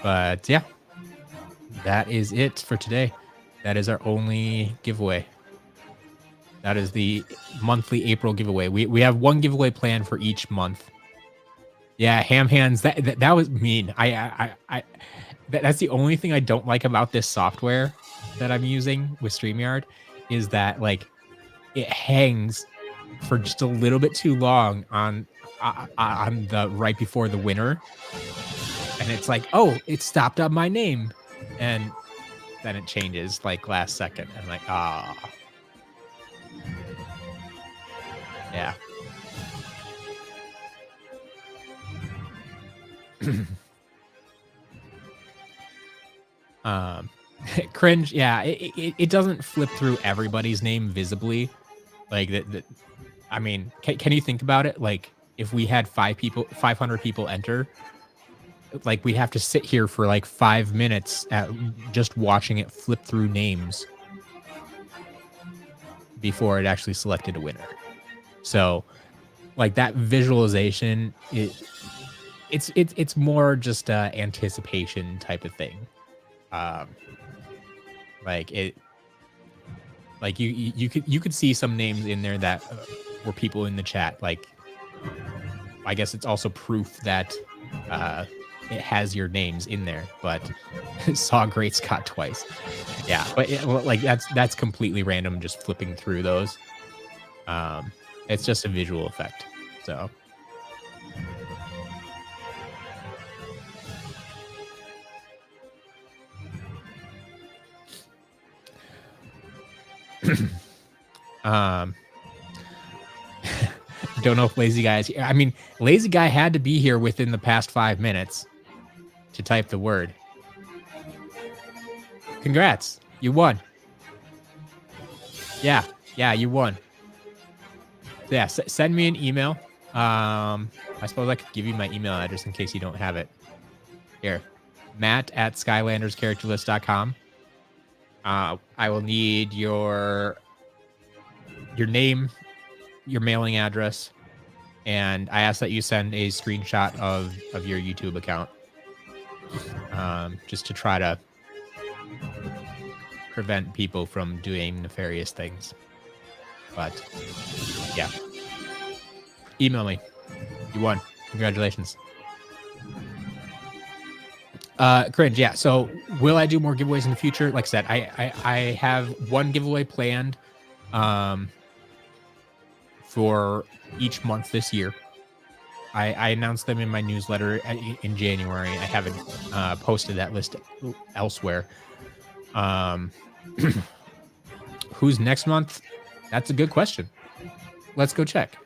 But yeah, that is it for today. That is our only giveaway. That is the monthly April giveaway. We have one giveaway planned for each month. Yeah, ham hands. That was mean. That's the only thing I don't like about this software that I'm using with StreamYard is that like it hangs for just a little bit too long on the right before the winner, and it's like, oh, it stopped up my name, and then it changes like last second. I'm like, ah, yeah. Cringe. Yeah, it doesn't flip through everybody's name visibly. Like that. I mean, can you think about it? Like if we had 500 people enter, like we'd have to sit here for like 5 minutes at just watching it flip through names before it actually selected a winner. So like that visualization, it's more just a anticipation type of thing. Like it, like you could see some names in there that were people in the chat. Like, I guess it's also proof that it has your names in there, but saw Great Scott twice. Yeah, but like that's completely random, just flipping through those. It's just a visual effect. So don't know if Lazy Guy is here. I mean, Lazy Guy had to be here within the past 5 minutes to type the word. Congrats, you won. Yeah, you won. Yeah, send me an email. I suppose I could give you my email address in case you don't have it. Here, matt@skylanderscharacterlist.com. I will need your name, your mailing address, and I ask that you send a screenshot of your YouTube account, just to try to prevent people from doing nefarious things. But yeah, email me. You won. Congratulations. Cringe. Yeah. So will I do more giveaways in the future? Like I said, I have one giveaway planned for each month this year. I announced them in my newsletter in January. I haven't posted that list elsewhere. Who's next month? That's a good question. Let's go check.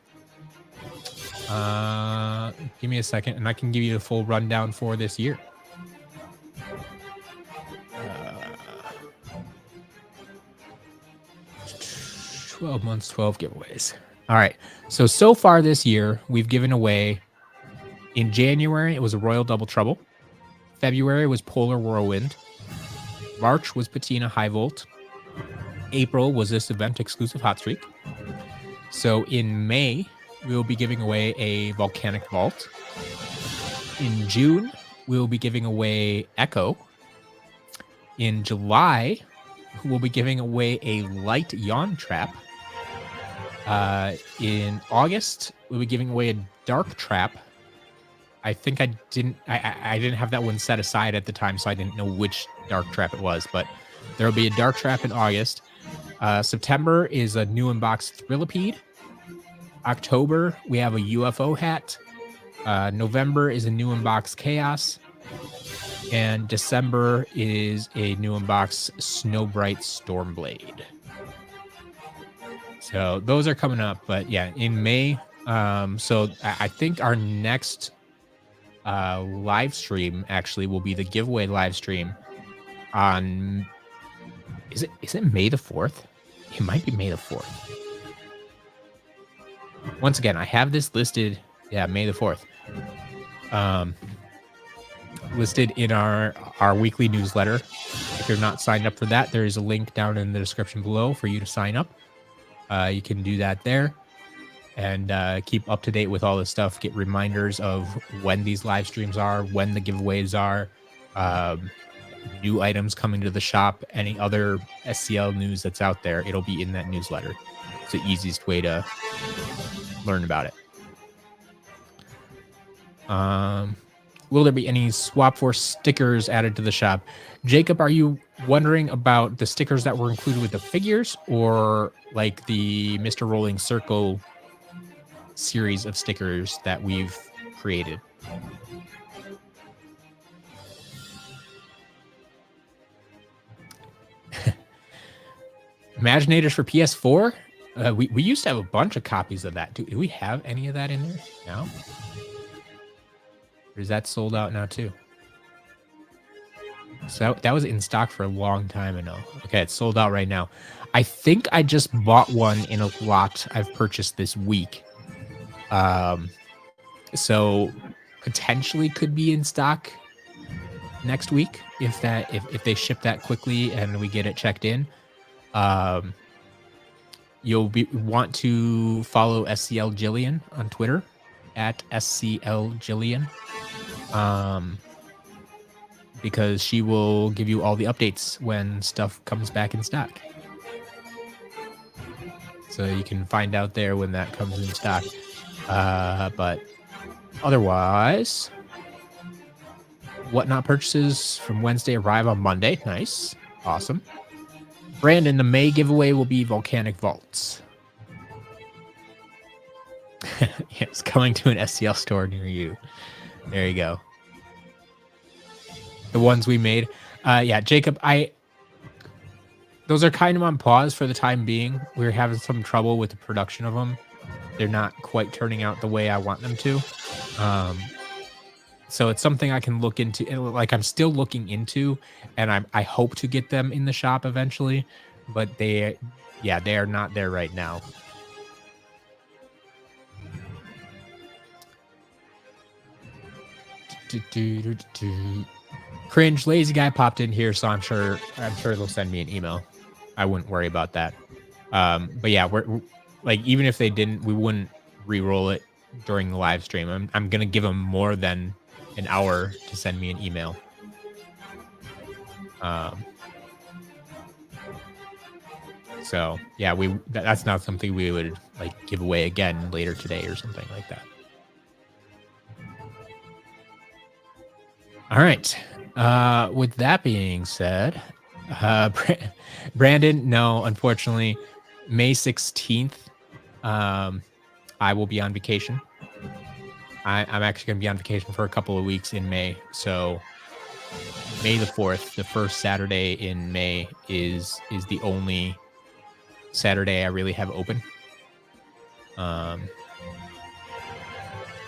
Give me a second, and I can give you the full rundown for this year. 12 months, 12 giveaways. All right. So far this year, we've given away, in January, it was a Royal Double Trouble. February was Polar Whirlwind. March was Patina High Volt. April was this event exclusive Hot Streak. So in May, we will be giving away a Volcanic Vault. In June, we will be giving away Echo. In July, we'll be giving away a Light Yawn Trap. In August, we'll be giving away a Dark Trap. I think I didn't have that one set aside at the time, so I didn't know which Dark Trap it was, but there will be a Dark Trap in August. September is a new inbox Thrillipede. October, we have a UFO hat. November is a new inbox Chaos. And December is a new inbox Snowbright Stormblade. So those are coming up, but yeah, in May. So I think our next live stream actually will be the giveaway live stream on, is it May the 4th? It might be May the 4th. Once again, I have this listed, yeah, May the 4th. Listed in our weekly newsletter. If you're not signed up for that, there is a link down in the description below for you to sign up. You can do that there and keep up to date with all this stuff. Get reminders of when these live streams are, when the giveaways are, new items coming to the shop, any other SCL news that's out there. It'll be in that newsletter. It's the easiest way to learn about it. Will there be any Swap Force stickers added to the shop? Jacob, are you wondering about the stickers that were included with the figures, or like the Mr. Rolling Circle series of stickers that we've created? Imaginators for PS4? We used to have a bunch of copies of that. Do we have any of that in there now? Or is that sold out now too? So that was in stock for a long time ago. Okay, it's sold out right now. I think I just bought one in a lot I've purchased this week. So potentially could be in stock next week if they ship that quickly and we get it checked in. You'll want to follow SCL Jillian on Twitter at SCL Jillian. Because she will give you all the updates when stuff comes back in stock. So you can find out there when that comes in stock. But otherwise, Whatnot purchases from Wednesday arrive on Monday. Nice. Awesome. Brandon, the May giveaway will be Volcanic Vaults. It's coming to an SCL store near you. There you go. The ones we made. Yeah, Jacob, those are kind of on pause for the time being. We're having some trouble with the production of them. They're not quite turning out the way I want them to. So it's something I can look into. Like, I'm still looking into, and I hope to get them in the shop eventually. But they are not there right now. Cringe, lazy guy popped in here, so I'm sure they'll send me an email. I wouldn't worry about that. But yeah, we're like, even if they didn't, we wouldn't re-roll it during the live stream. I'm gonna give them more than an hour to send me an email. So yeah, that's not something we would like give away again later today or something like that. All right. With that being said, Brandon, no, unfortunately, May 16th, I will be on vacation. I'm actually going to be on vacation for a couple of weeks in May. So May the 4th, the first Saturday in May, is the only Saturday I really have open.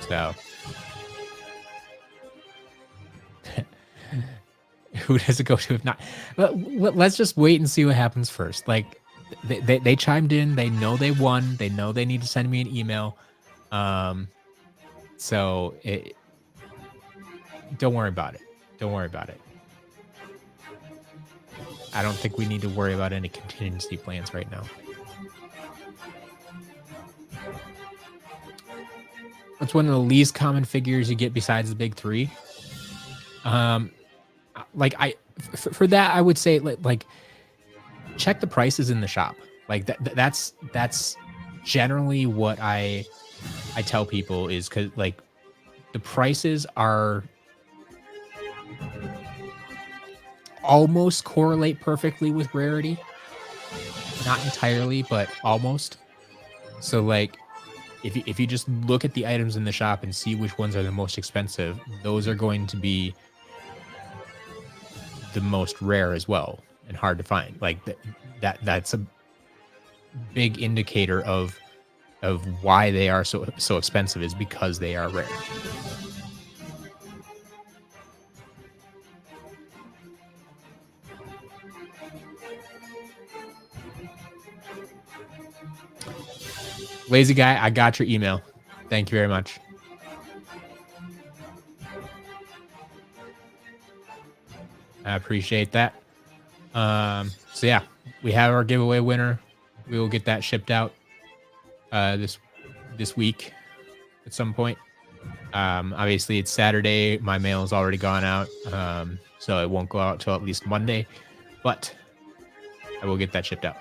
So who does it go to if not? Let's just wait and see what happens first. Like they chimed in. They know they won. They know they need to send me an email. So don't worry about it. Don't worry about it. I don't think we need to worry about any contingency plans right now. What's one of the least common figures you get besides the big three? Like for that, I would say like check the prices in the shop. Like that's generally what I tell people is because like the prices are almost correlate perfectly with rarity. Not entirely, but almost. So like if you just look at the items in the shop and see which ones are the most expensive, those are going to be the most rare as well and hard to find. Like that's a big indicator of why they are so expensive, is because they are rare. Lazy guy, I got your email. Thank you very much. I appreciate that. So yeah, we have our giveaway winner. We will get that shipped out this week at some point. Obviously it's Saturday. My mail has already gone out, so it won't go out till at least Monday, but I will get that shipped out.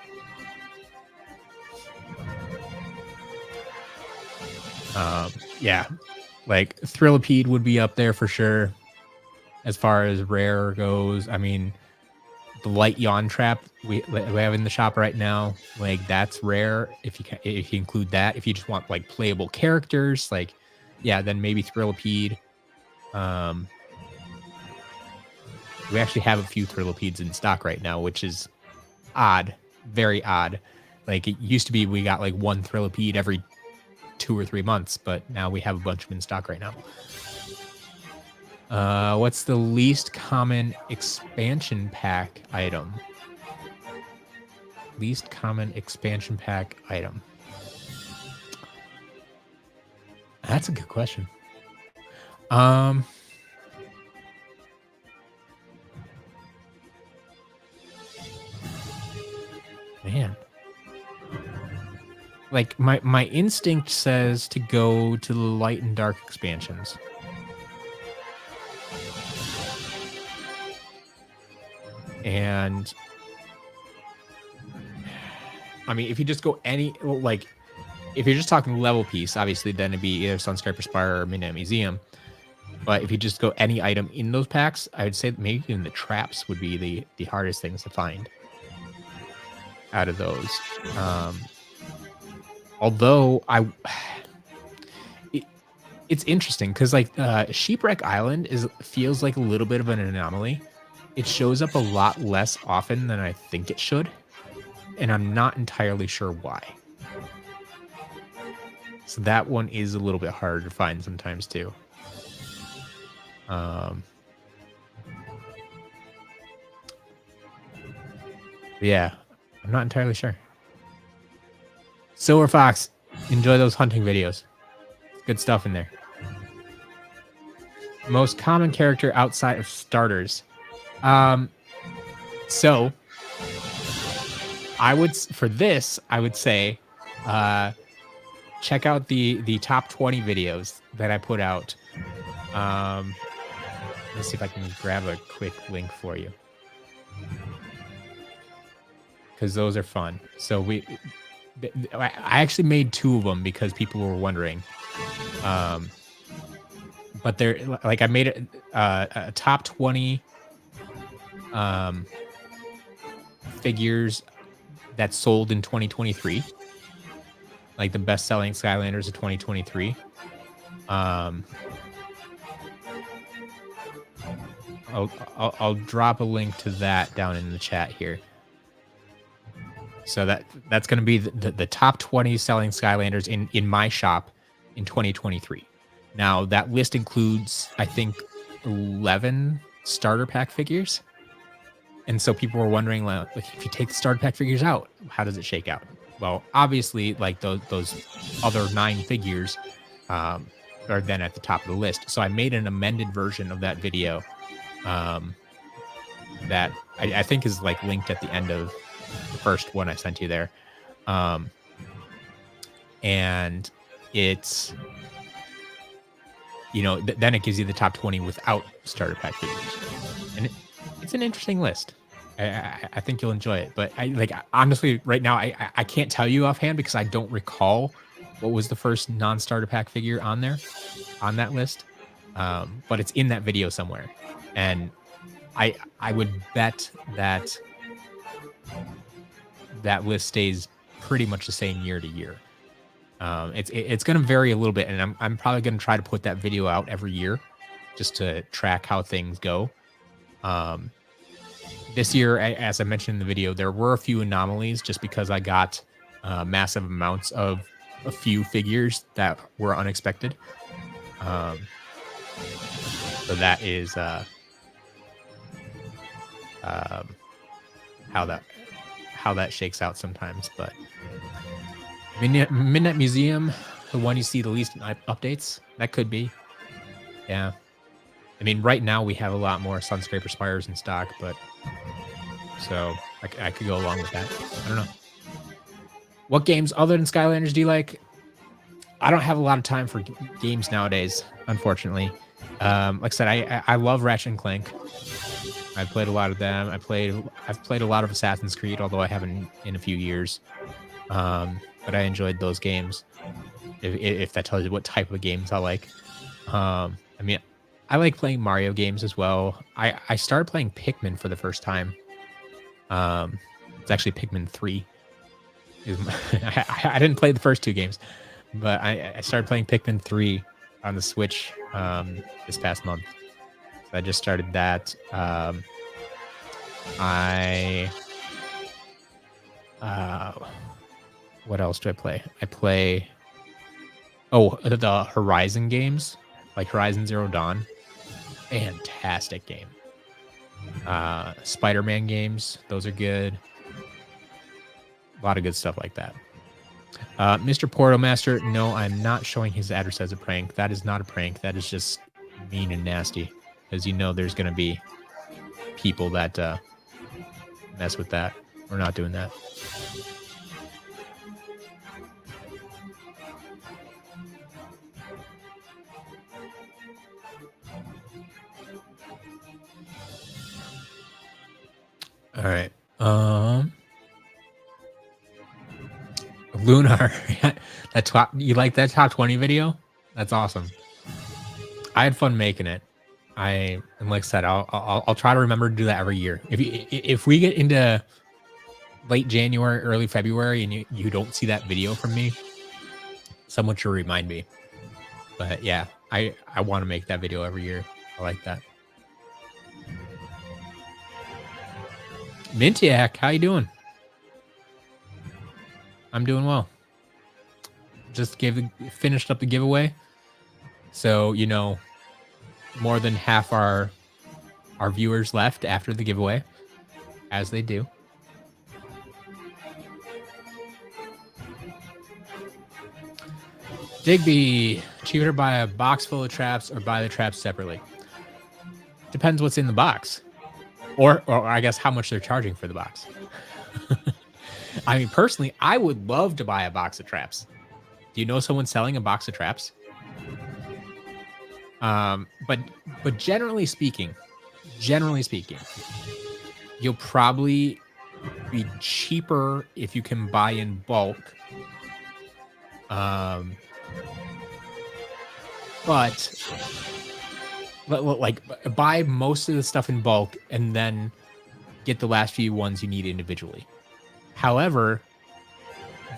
Yeah, like Thrillipede would be up there for sure as far as rare goes. I mean, the light yawn trap we have in the shop right now, like that's rare. If you include that, if you just want like playable characters, like yeah, then maybe Thrillipede. We actually have a few Thrillipedes in stock right now, which is odd, very odd. Like it used to be we got like one Thrillipede every 2 or 3 months, but now we have a bunch of them in stock right now. What's the least common expansion pack item? Least common expansion pack item. That's a good question. Man. Like my instinct says to go to the light and dark expansions. And I mean, if you just go like if you're just talking level piece, obviously then it'd be either Sunscraper Spire or Midnight Museum. But if you just go any item in those packs, I would say that maybe even the traps would be the hardest things to find out of those. Although it's interesting because like Shipwreck Island feels like a little bit of an anomaly. It shows up a lot less often than I think it should, and I'm not entirely sure why. So that one is a little bit harder to find sometimes too. Yeah, I'm not entirely sure. Silver Fox, enjoy those hunting videos. Good stuff in there. Most common character outside of starters. So I would say check out the top 20 videos that I put out. Let's see if I can grab a quick link for you. because those are fun. So I actually made 2 of them because people were wondering. But they're like, I made a top 20 figures that sold in 2023, like the best-selling Skylanders of 2023. I'll drop a link to that down in the chat here. So that's going to be the top 20 selling Skylanders in my shop in 2023. Now that list includes, I think, 11 starter pack figures. And so people were wondering, like, if you take the starter pack figures out, how does it shake out? Well, obviously, like those other 9 figures are then at the top of the list. So I made an amended version of that video that I think is like linked at the end of the first one I sent you there. And it's, you know, then it gives you the top 20 without starter pack figures. And it's an interesting list. I think you'll enjoy it. But honestly, right now, I can't tell you offhand because I don't recall what was the first non-starter pack figure on there, on that list. But it's in that video somewhere. And I would bet that that list stays pretty much the same year to year. It's going to vary a little bit, and I'm probably going to try to put that video out every year just to track how things go. This year, as I mentioned in the video, there were a few anomalies just because I got massive amounts of a few figures that were unexpected. So that is how that shakes out sometimes. But Midnight Museum, the one you see the least updates, that could be. Yeah. I mean, right now we have a lot more Sunscraper Spires in stock, but so I could go along with that. I don't know. What games other than Skylanders do you like? I don't have a lot of time for games nowadays, unfortunately. Like I said, I love Ratchet and Clank. I've played a lot of them. I've played a lot of Assassin's Creed, although I haven't in a few years. But I enjoyed those games. If that tells you what type of games I like. I mean, I like playing Mario games as well. I started playing Pikmin for the first time. It's actually Pikmin 3. I didn't play the first 2 games, but I started playing Pikmin 3 on the Switch this past month. So I just started that. What else do I play? I play the Horizon games, like Horizon Zero Dawn. Fantastic game. Spider-Man games, those are good. A lot of good stuff like that. Mr. Portal Master, no, I'm not showing his address as a prank. That is not a prank. That is just mean and nasty. As you know, there's going to be people that mess with that. We're not doing that. All right. Lunar, you like that top 20 video? That's awesome. I had fun making it. And like I said, I'll try to remember to do that every year. If we get into late January, early February, and you don't see that video from me, someone should remind me. But yeah, I want to make that video every year. I like that. Mintiac, how you doing? I'm doing well. Just finished up the giveaway. So, you know, more than half our viewers left after the giveaway, as they do. Digby, cheaper to buy a box full of traps or buy the traps separately? Depends what's in the box. Or I guess how much they're charging for the box. I mean, personally, I would love to buy a box of traps. Do you know someone selling a box of traps? But generally speaking, you'll probably be cheaper if you can buy in bulk. But like buy most of the stuff in bulk and then get the last few ones you need individually. However,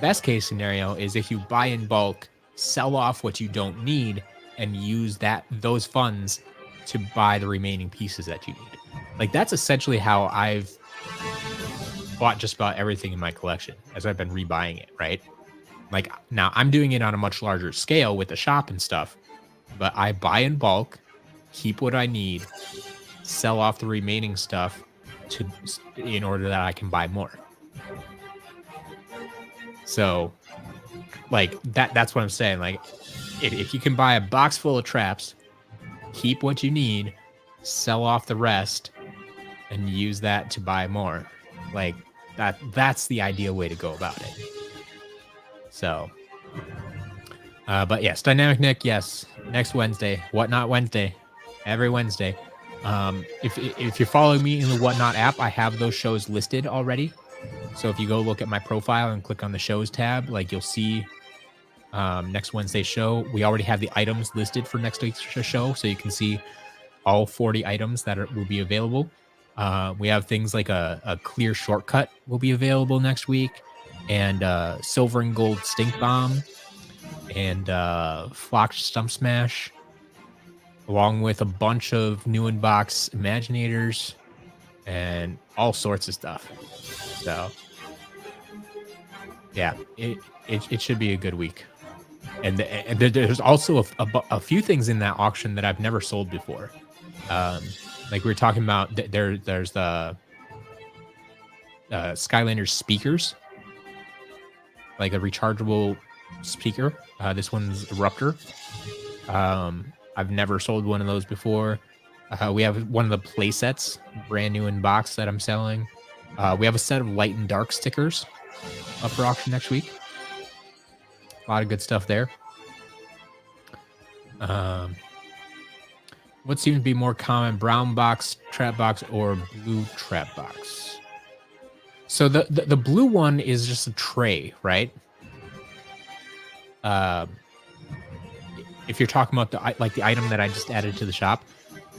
best case scenario is if you buy in bulk, sell off what you don't need, and use those funds to buy the remaining pieces that you need. Like that's essentially how I've bought just about everything in my collection as I've been rebuying it, right? Like now I'm doing it on a much larger scale with the shop and stuff, but I buy in bulk, keep what I need, sell off the remaining stuff in order that I can buy more. So like that's what I'm saying. Like if you can buy a box full of traps, keep what you need, sell off the rest, and use that to buy more. Like that's the ideal way to go about it. So but yes, Dynamic Nick, yes, next Wednesday, Whatnot Wednesday, every Wednesday. If you're following me in the Whatnot app, I have those shows listed already. So if you go look at my profile and click on the shows tab, like you'll see next Wednesday's show. We already have the items listed for next week's show, so you can see all 40 items that will be available. We have things like a clear shortcut will be available next week, and silver and gold stink bomb, and flock stump smash, along with a bunch of new in-box imaginators and all sorts of stuff. So yeah, it should be a good week. And there's also a few things in that auction that I've never sold before. Like we were talking about, there's the Skylanders speakers, like a rechargeable speaker. This one's Eruptor. I've never sold one of those before. We have one of the play sets, brand new in box, that I'm selling. We have a set of light and dark stickers up for auction next week. A lot of good stuff there. What seems to be more common, brown box, trap box, or blue trap box? So the blue one is just a tray, right? If you're talking about the item that I just added to the shop,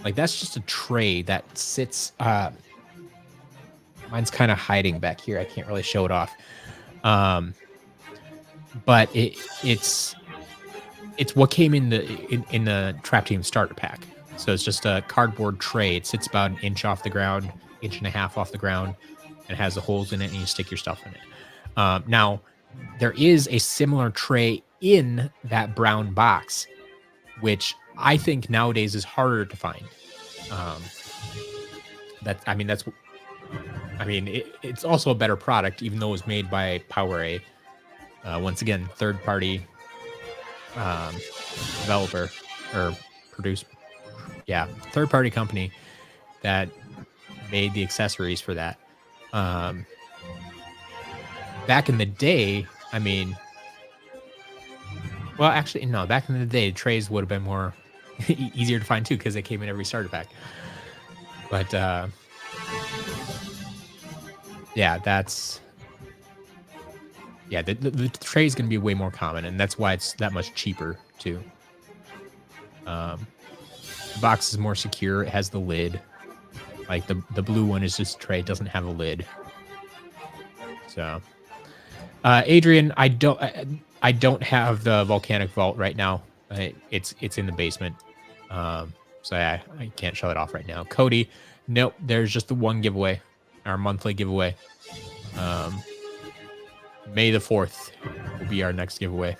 like that's just a tray that sits. Mine's kind of hiding back here. I can't really show it off. But it's what came in the Trap Team starter pack. So it's just a cardboard tray. It sits about an inch off the ground, inch and a half off the ground, and has the holes in it, and you stick your stuff in it. Now, there is a similar tray in that brown box, which I think nowadays is harder to find. It's also a better product, even though it was made by PowerA. Once again, third-party developer or producer. Yeah, third-party company that made the accessories for that. Back in the day, back in the day, trays would have been more easier to find too, because they came in every starter pack. But the tray is going to be way more common, and that's why it's that much cheaper too. The box is more secure. It has the lid. Like the blue one is just a tray. It doesn't have a lid. So, Adrian, I don't have the volcanic vault right now. It's in the basement. So I can't show it off right now. Cody, nope. There's just the one giveaway, our monthly giveaway. May the 4th will be our next giveaway.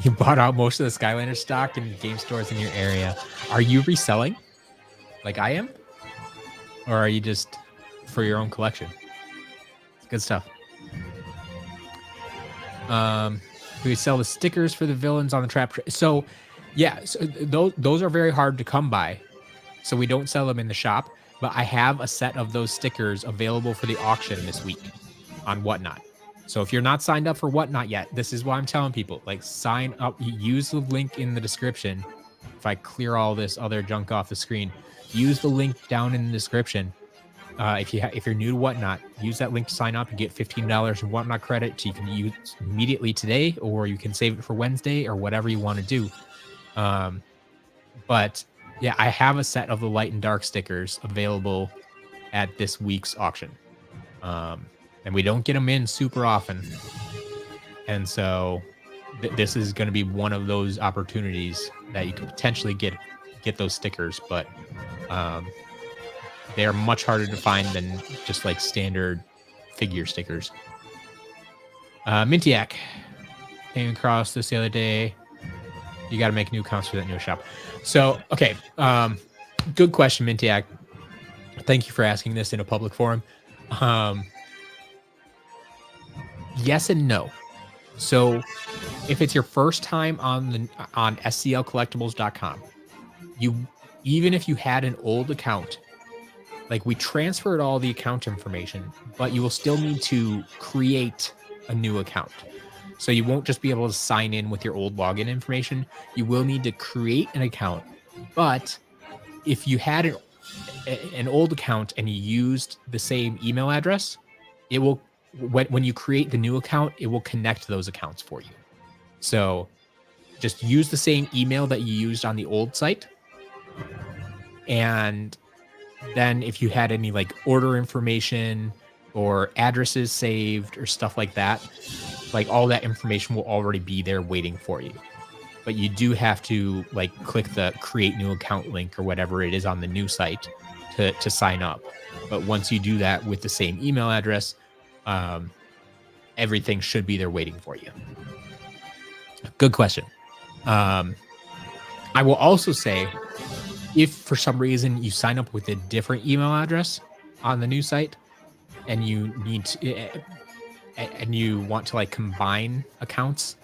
You bought out most of the Skylanders stock in game stores in your area. Are you reselling like I am? Or are you just for your own collection? It's good stuff. We sell the stickers for the villains on the trap. So, yeah, so those are very hard to come by. So we don't sell them in the shop. But I have a set of those stickers available for the auction this week on Whatnot. So if you're not signed up for Whatnot yet, this is why I'm telling people, like, sign up. Use the link in the description. If I clear all this other junk off the screen, use the link down in the description if you're new to Whatnot, use that link to sign up and get $15 in Whatnot credit. So you can use immediately today, or you can save it for Wednesday, or whatever you want to do. But yeah, I have a set of the light and dark stickers available at this week's auction. And we don't get them in super often. And so this is going to be one of those opportunities that you could potentially get those stickers, but they're much harder to find than just like standard figure stickers. Mintiac came across this the other day. You got to make new accounts for that new shop. So, okay. Good question, Mintiac. Thank you for asking this in a public forum. Yes and no. So if it's your first time on sclcollectibles.com, even if you had an old account, like we transferred all the account information, but you will still need to create a new account. So you won't just be able to sign in with your old login information. You will need to create an account. But if you had an old account and you used the same email address, it will, when you create the new account, it will connect those accounts for you. So just use the same email that you used on the old site. And then if you had any like order information or addresses saved or stuff like that, like all that information will already be there waiting for you. But you do have to like click the create new account link or whatever it is on the new site to sign up. But once you do that with the same email address, everything should be there waiting for you. Good question. I will also say, if for some reason you sign up with a different email address on the new site and you need to, and you want to like combine accounts,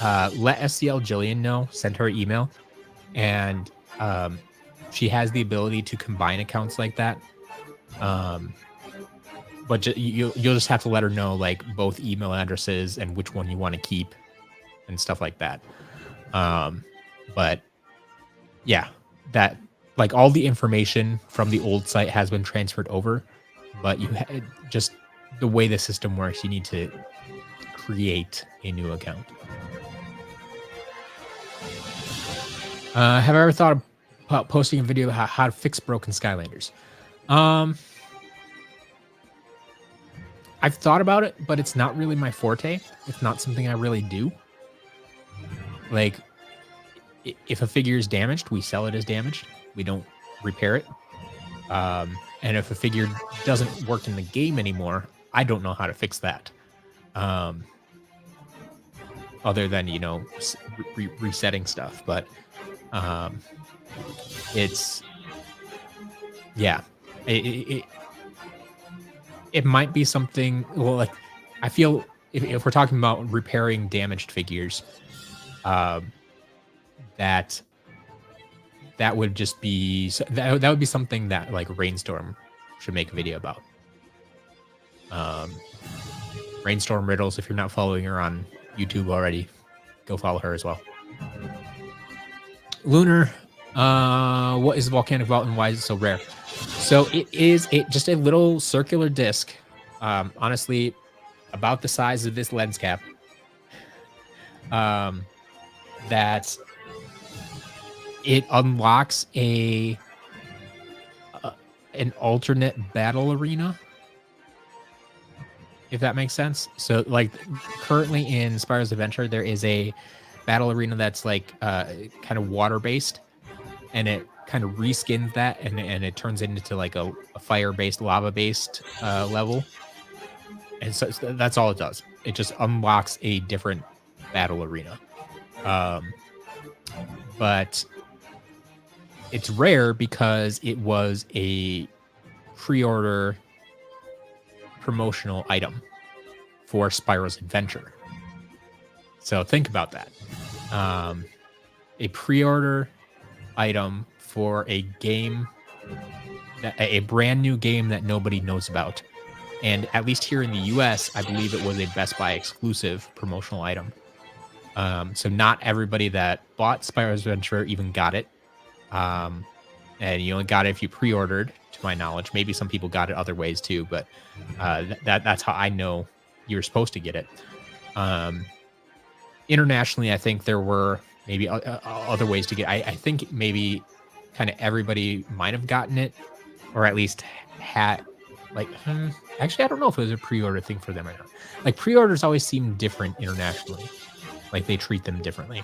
let SCL Jillian know, send her an email, and she has the ability to combine accounts like that. But you'll just have to let her know like both email addresses and which one you want to keep and stuff like that. But yeah, that like all the information from the old site has been transferred over, but you just the way the system works, you need to create a new account. Have I ever thought about posting a video about how to fix broken Skylanders? I've thought about it, but it's not really my forte. It's not something I really do. Like, if a figure is damaged, we sell it as damaged. We don't repair it. And if a figure doesn't work in the game anymore, I don't know how to fix that. Other than, you know, resetting stuff. But it's, yeah, it might be something, well, like, I feel if we're talking about repairing damaged figures, that would just be, that would be something that like Rainstorm should make a video about. Rainstorm Riddles, if you're not following her on YouTube already, go follow her as well. Lunar, what is the volcanic vault and why is it so rare? So it is just a little circular disc, honestly, about the size of this lens cap, that it unlocks an alternate battle arena, if that makes sense. So like currently in Spyro's Adventure, there is a battle arena that's like kind of water-based, and it kind of reskins that, and it turns it into like a fire-based, lava-based level. And so that's all it does. It just unlocks a different battle arena. But it's rare because it was a pre-order promotional item for Spyro's Adventure. So think about that. A pre-order item for a game, a brand new game that nobody knows about. And at least here in the US, I believe it was a Best Buy exclusive promotional item. So not everybody that bought Spyro's Adventure even got it. And you only got it if you pre-ordered to to my knowledge. Maybe some people got it other ways too, but that's how I know you're supposed to get it. Internationally, I think there were maybe other ways to get. I think maybe kind of everybody might have gotten it, or at least had. Like, actually, I don't know if it was a pre-order thing for them or not. Like, pre-orders always seem different internationally. Like, they treat them differently.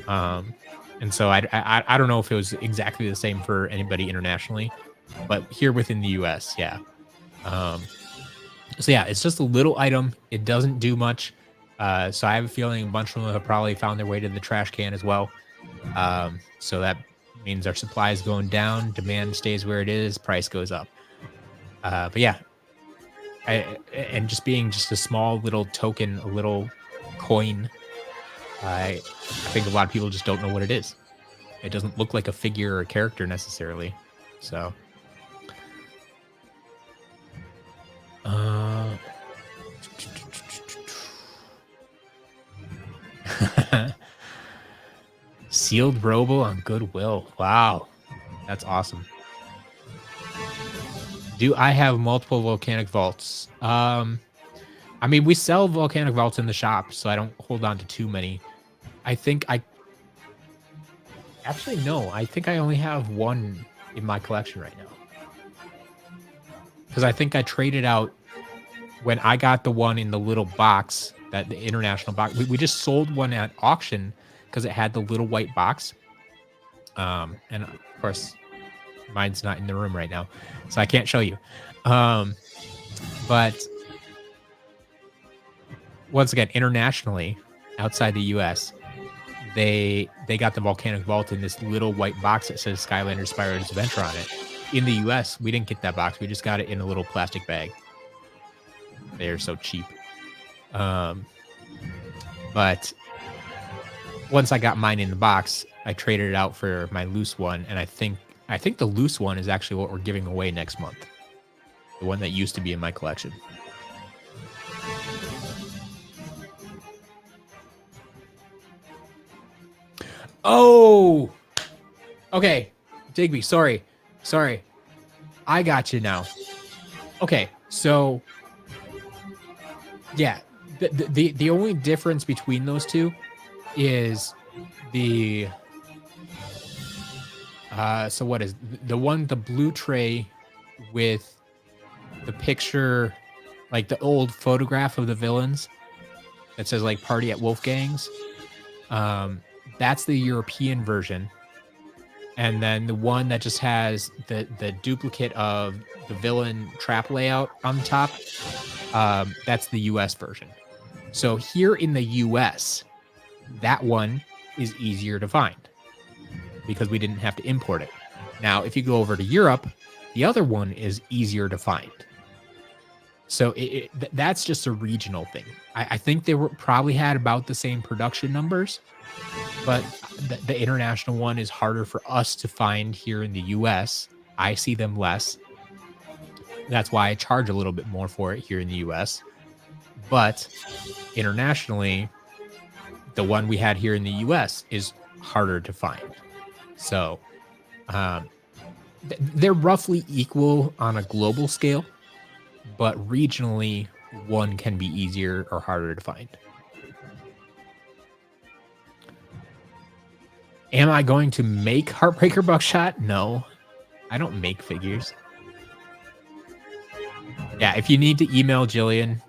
And so I don't know if it was exactly the same for anybody internationally, but here within the US, yeah. So yeah, it's just a little item. It doesn't do much. So I have a feeling a bunch of them have probably found their way to the trash can as well. So that means our supply is going down, demand stays where it is, price goes up. But yeah, and just being just a small little token, a little coin, I think a lot of people just don't know what it is. It doesn't look like a figure or a character necessarily. So, sealed Robo on Goodwill. Wow, that's awesome. Do I have multiple volcanic vaults? I mean, we sell volcanic vaults in the shop, so I don't hold on to too many. I think actually, no, I think I only have one in my collection right now. Because I think I traded out when I got the one in the little box, the international box. We just sold one at auction because it had the little white box. And of course, mine's not in the room right now, so I can't show you. But once again, internationally, outside the US, they got the volcanic vault in this little white box that says Skylanders Spyro's Adventure on it. In the US, we didn't get that box. We just got it in a little plastic bag. They're so cheap. But once I got mine in the box, I traded it out for my loose one, and I think the loose one is actually what we're giving away next month. The one that used to be in my collection. Oh! Okay. Digby, sorry. I got you now. Okay, so... yeah. The only difference between those two is the... so what is the one, the blue tray with the picture, like the old photograph of the villains that says like party at Wolfgang's. That's the European version. And then the one that just has the duplicate of the villain trap layout on top, that's the US version. So here in the US, that one is easier to find because we didn't have to import it. Now, if you go over to Europe, the other one is easier to find. So that's just a regional thing. I think they probably had about the same production numbers, but the international one is harder for us to find here in the US. I see them less. That's why I charge a little bit more for it here in the US. But internationally, the one we had here in the US is harder to find. So they're roughly equal on a global scale, but regionally, one can be easier or harder to find. Am I going to make Heartbreaker Buckshot? No, I don't make figures. Yeah, if you need to email Jillian,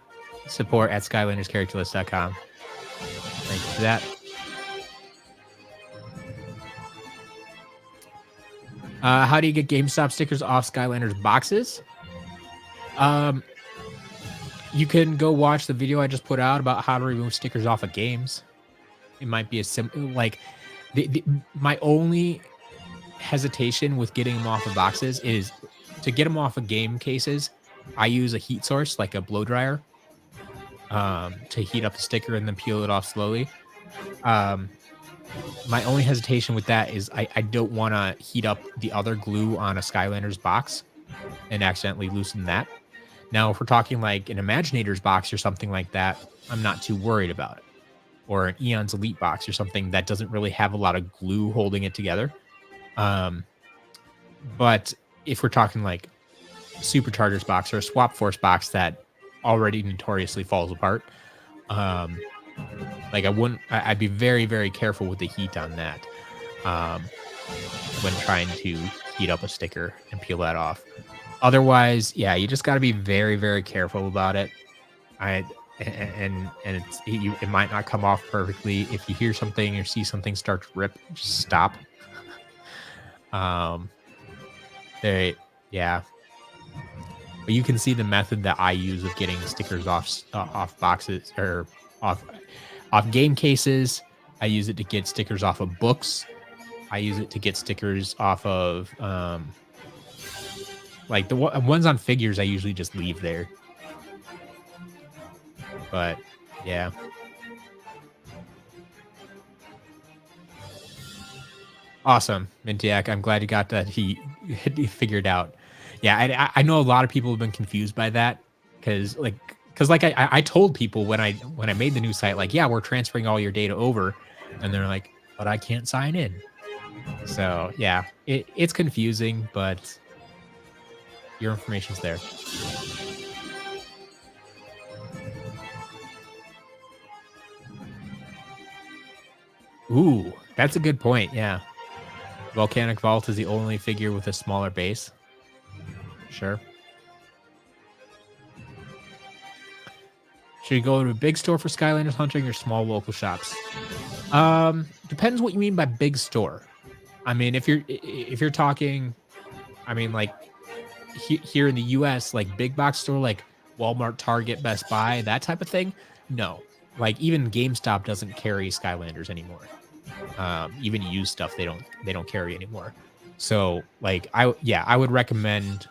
support at SkylandersCharacterlist.com. Thank you for that. How do you get GameStop stickers off Skylanders boxes? You can go watch the video I just put out about how to remove stickers off of games. It might be a simple, like, my only hesitation with getting them off of boxes is to get them off of game cases. I use a heat source, like a blow dryer, to heat up the sticker and then peel it off slowly. My only hesitation with that is I don't want to heat up the other glue on a Skylanders box and accidentally loosen that. Now, if we're talking like an Imaginator's box or something like that, I'm not too worried about it. Or an Eon's Elite box or something that doesn't really have a lot of glue holding it together. But if we're talking like superchargers box or a swap force box that already notoriously falls apart. Like I'd be very, very careful with the heat on that when trying to heat up a sticker and peel that off. Otherwise, yeah, you just got to be very, very careful about it. It might not come off perfectly. If you hear something or see something start to rip, just stop. Yeah. But you can see the method that I use of getting stickers off boxes or off game cases. I use it to get stickers off of books. I use it to get stickers off of like the ones on figures. I usually just leave there. But yeah. Awesome, Mintiak. I'm glad you got that he figured out. Yeah, I know a lot of people have been confused by that because I told people when I made the new site, like, yeah, we're transferring all your data over, and they're like, but I can't sign in. So yeah, it's confusing, but your information's there. Ooh, that's a good point. Yeah. Volcanic Vault is the only figure with a smaller base. Sure. Should you go to a big store for Skylanders hunting or small local shops? Depends what you mean by big store. I mean, if you're talking, I mean, like here in the US, like big box store, like Walmart, Target, Best Buy, that type of thing. No, like even GameStop doesn't carry Skylanders anymore. Even used stuff they don't carry anymore. So like I would recommend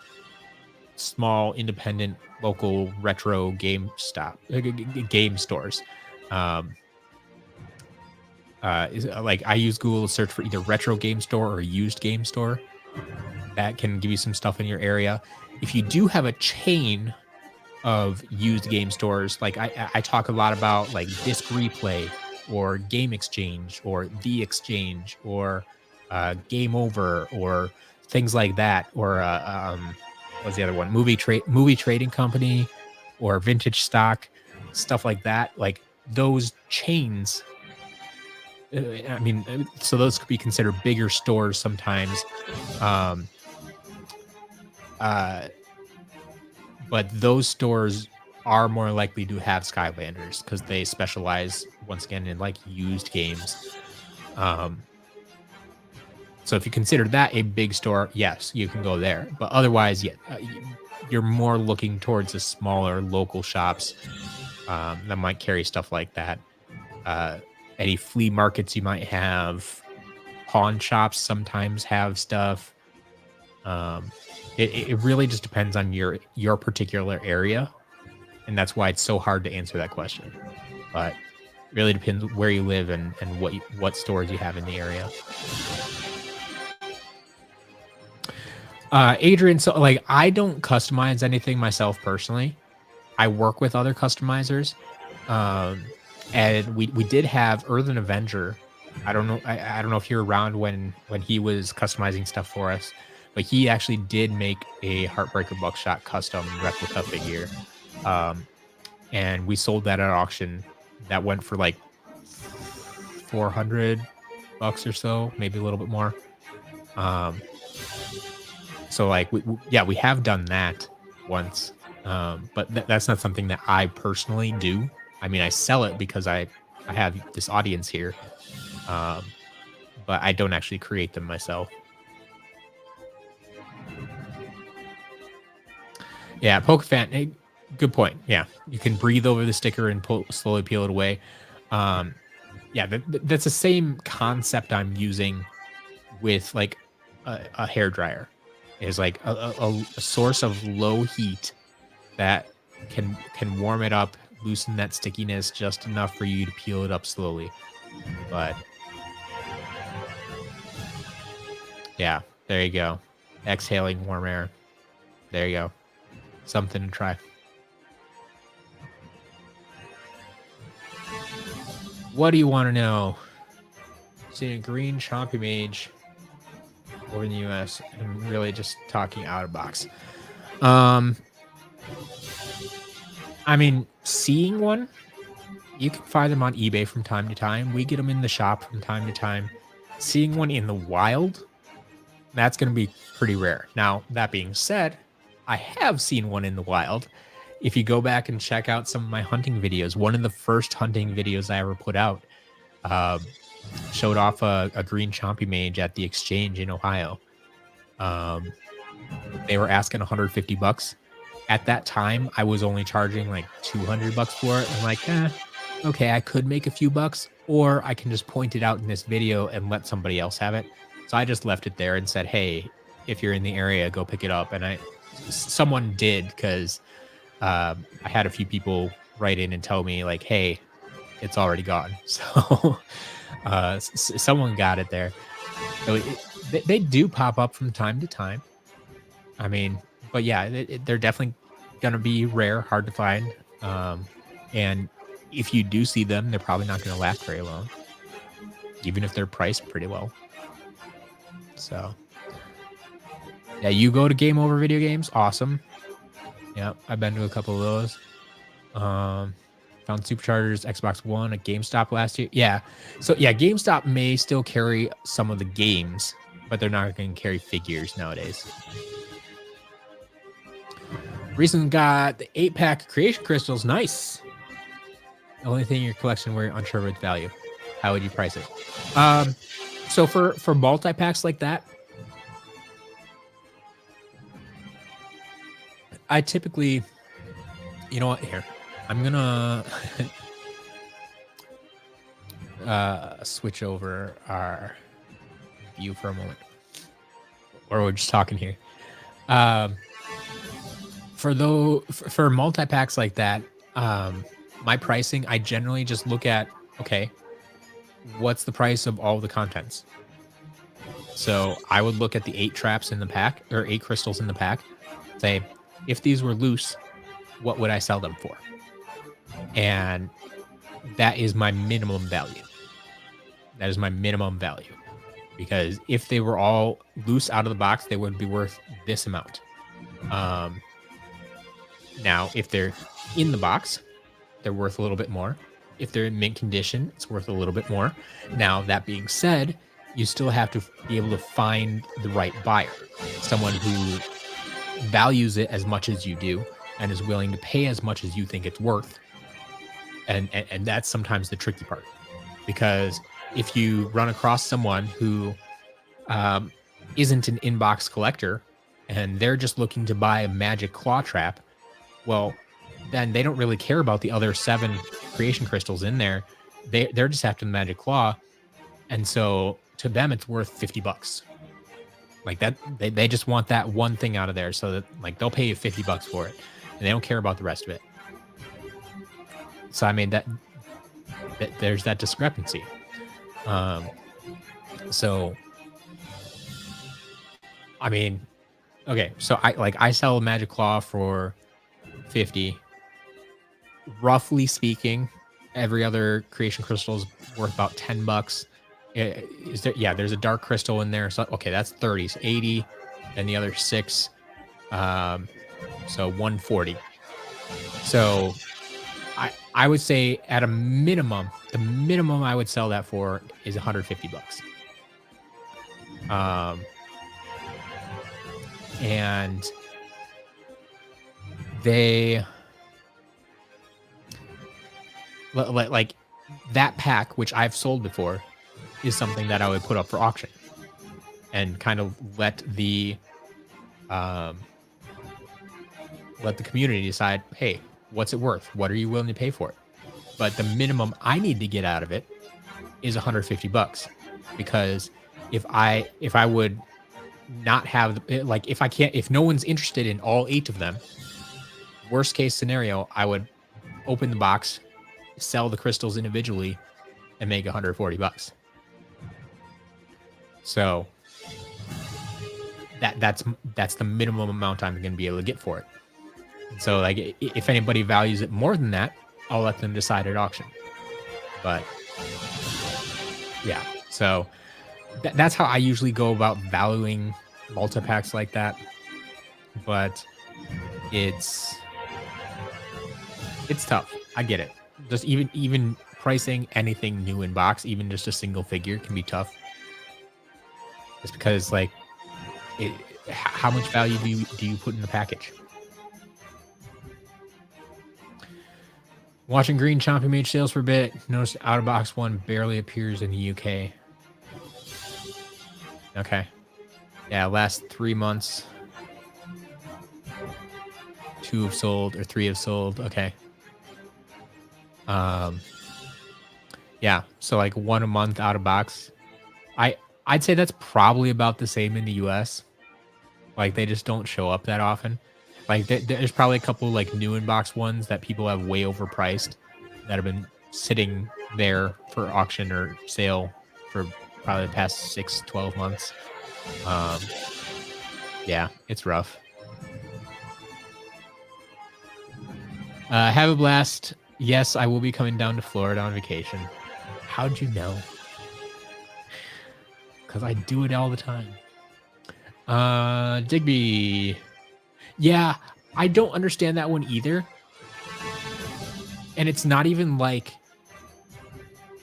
small independent local retro game stores. Like I use Google to search for either retro game store or used game store. That can give you some stuff in your area. If you do have a chain of used game stores, like I talk a lot about like Disc Replay or Game Exchange or The Exchange or Game Over or things like that, or what's the other one? Movie Trading Company or Vintage Stock, stuff like that. Like those chains. I mean, so those could be considered bigger stores sometimes. But those stores are more likely to have Skylanders because they specialize once again in like used games. So if you consider that a big store, yes, you can go there. But otherwise, yeah, you're more looking towards the smaller local shops that might carry stuff like that. Any flea markets you might have, pawn shops sometimes have stuff. It really just depends on your particular area, and that's why it's so hard to answer that question. But it really depends where you live and what stores you have in the area. Adrian, so like I don't customize anything myself personally. I work with other customizers. And we did have Earthen Avenger. I don't know if you're around when he was customizing stuff for us, but he actually did make a Heartbreaker Buckshot custom replica figure. And we sold that at auction. That went for like $400 or so, maybe a little bit more. So like we have done that once. But that's not something that I personally do. I mean, I sell it because I have this audience here, but I don't actually create them myself. Yeah, PokeFan, hey, good point. Yeah, you can breathe over the sticker and slowly peel it away. Yeah, that's the same concept I'm using with like a hairdryer. Is like a source of low heat that can warm it up, loosen that stickiness just enough for you to peel it up slowly. But yeah, there you go. Exhaling warm air. There you go. Something to try. What do you want to know? Seeing a green chompy mage over in the US. I'm really just talking out of box. Um, I mean, seeing one, you can find them on eBay from time to time. We get them in the shop from time to time. Seeing one in the wild, that's going to be pretty rare. Now, that being said, I have seen one in the wild. If you go back and check out some of my hunting videos, one of the first hunting videos I ever put out showed off a green chompy mage at the exchange in Ohio. They were asking $150. At that time, I was only charging like $200 for it. I'm like, okay, I could make a few bucks, or I can just point it out in this video and let somebody else have it. So I just left it there and said, hey, if you're in the area, go pick it up. And someone did, because I had a few people write in and tell me like, hey, it's already gone. So someone got it there. So they do pop up from time to time. I mean, but yeah, they're definitely going to be rare, hard to find. And if you do see them, they're probably not going to last very long, even if they're priced pretty well. So yeah, you go to Game Over Video Games. Awesome. Yeah, I've been to a couple of those. Found Superchargers, Xbox One at GameStop last year. Yeah. So yeah, GameStop may still carry some of the games, but they're not going to carry figures nowadays. Recently got the 8-pack creation crystals. Nice. The only thing in your collection where you're unsure of its value. How would you price it? So for multi-packs like that, I typically, you know what, here, I'm gonna switch over our view for a moment, or we're just talking here. For multi-packs like that, my pricing, I generally just look at, okay, what's the price of all the contents? So I would look at the 8 traps in the pack, or 8 crystals in the pack, say, if these were loose, what would I sell them for? And that is my minimum value. That is my minimum value. Because if they were all loose out of the box, they would be worth this amount. Now, if they're in the box, they're worth a little bit more. If they're in mint condition, it's worth a little bit more. Now, that being said, you still have to be able to find the right buyer. Someone who values it as much as you do and is willing to pay as much as you think it's worth. And that's sometimes the tricky part. Because if you run across someone who isn't an inbox collector and they're just looking to buy a magic claw trap, well, then they don't really care about the other 7 creation crystals in there. They're just after the magic claw. And so to them, it's worth $50. Like that, they just want that one thing out of there, so that like they'll pay you $50 for it, and they don't care about the rest of it. So I mean that there's that discrepancy. So I mean, okay, so I sell a magic claw for $50. Roughly speaking, every other creation crystal is worth about $10. Is there? Yeah, there's a dark crystal in there. So okay, that's 30, so 80, and the other 6, so 140. So I would say at a minimum, the minimum I would sell that for is $150. And they like that pack, which I've sold before, is something that I would put up for auction and kind of let the community decide, hey, what's it worth? What are you willing to pay for it? But the minimum I need to get out of it is $150, because if I would not have like, if no one's interested in all 8 of them, worst case scenario, I would open the box, sell the crystals individually, and make $140. So that's the minimum amount I'm going to be able to get for it. So like, if anybody values it more than that, I'll let them decide at auction. But yeah, so that's how I usually go about valuing multi-packs like that. But it's tough. I get it. Just even pricing anything new in box, even just a single figure, can be tough. Just because, like, how much value do you put in the package? Watching Green Chompy Mage sales for a bit. Notice out of box one barely appears in the UK. Okay. Yeah, last 3 months. 2 have sold or 3 have sold. Okay. Yeah, so like 1 a month out of box. I'd say that's probably about the same in the US. Like, they just don't show up that often. Like, there's probably a couple like new in box ones that people have way overpriced that have been sitting there for auction or sale for probably the past 6-12 months. Yeah, it's rough. Have a blast. Yes, I will be coming down to Florida on vacation. How'd you know? Because I do it all the time. Digby. Yeah, I don't understand that one either. And it's not even like,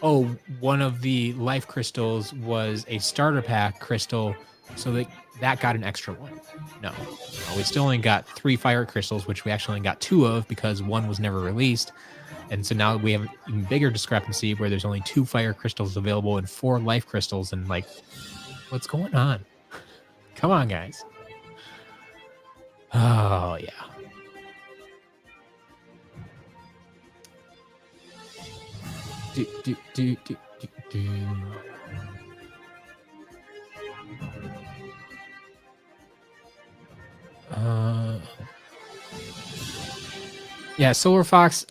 oh, one of the life crystals was a starter pack crystal, so that got an extra one. No, we still only got 3 fire crystals, which we actually only got 2 of because 1 was never released. And so now we have an even bigger discrepancy where there's only 2 fire crystals available and 4 life crystals. And like, what's going on? Come on, guys. Oh, yeah. Yeah, Solar Fox,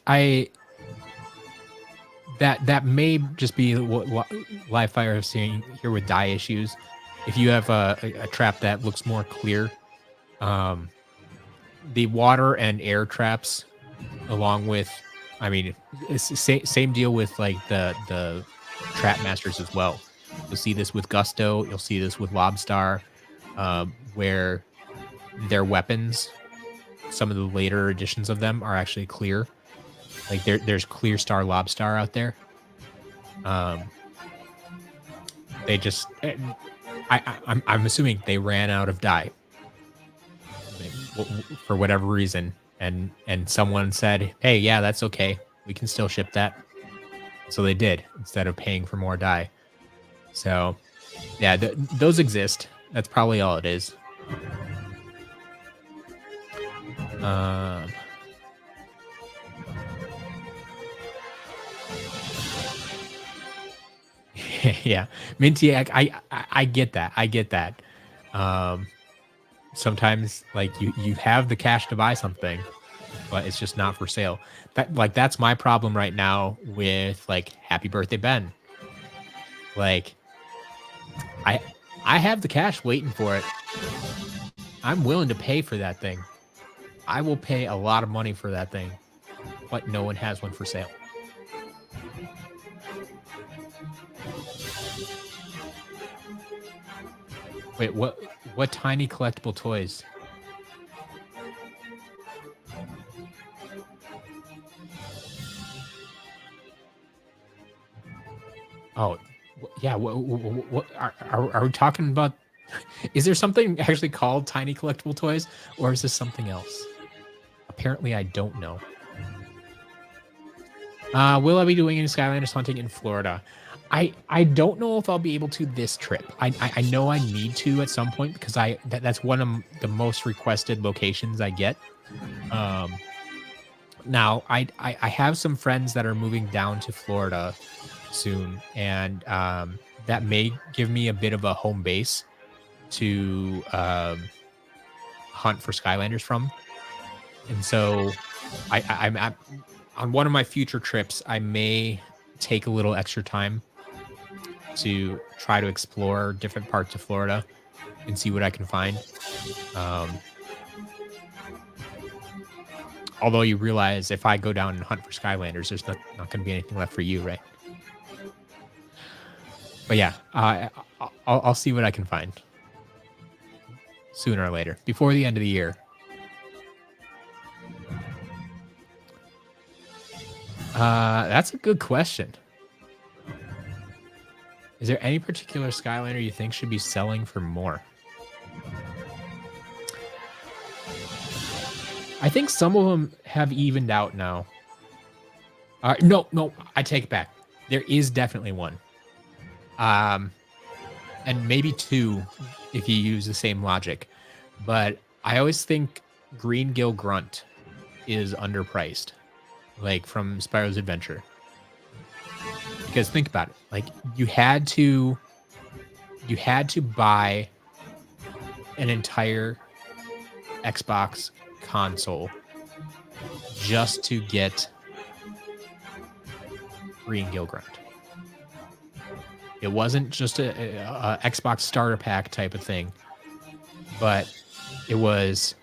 that may just be what Live Fire is seeing here with dye issues. If you have a trap that looks more clear, the water and air traps, along with, I mean, it's same deal with like the trap masters as well. You'll see this with Gusto. You'll see this with Lobstar, where their weapons, some of the later editions of them are actually clear. Like there's Clear Star Lobstar out there. They just, I'm assuming they ran out of dye for whatever reason, and someone said, hey, yeah, that's okay, we can still ship that. So they did, instead of paying for more dye. So yeah, those exist. That's probably all it is. Yeah, Minty, I get that. I get that. Sometimes like you have the cash to buy something, but it's just not for sale. That's my problem right now with like Happy Birthday Ben. Like I have the cash waiting for it. I'm willing to pay for that thing. I will pay a lot of money for that thing, but no one has one for sale. Wait, what tiny collectible toys? Oh, yeah. What are we talking about? Is there something actually called tiny collectible toys, or is this something else? Apparently, I don't know. Will I be doing any Skylanders hunting in Florida? I don't know if I'll be able to this trip. I know I need to at some point because that's one of the most requested locations I get. Now I have some friends that are moving down to Florida soon, and that may give me a bit of a home base to hunt for Skylanders from. And so I'm on one of my future trips, I may take a little extra time to try to explore different parts of Florida and see what I can find. Although you realize if I go down and hunt for Skylanders, there's not going to be anything left for you, right? But yeah, I'll see what I can find sooner or later, before the end of the year. That's a good question. Is there any particular Skylander you think should be selling for more? I think some of them have evened out now. No, I take it back. There is definitely one. And maybe two if you use the same logic. But I always think Green Gill Grunt is underpriced, like from Spyro's Adventure. Because think about it, like you had to buy an entire Xbox console just to get Green Gill Grunt. It wasn't just a Xbox starter pack type of thing, but it was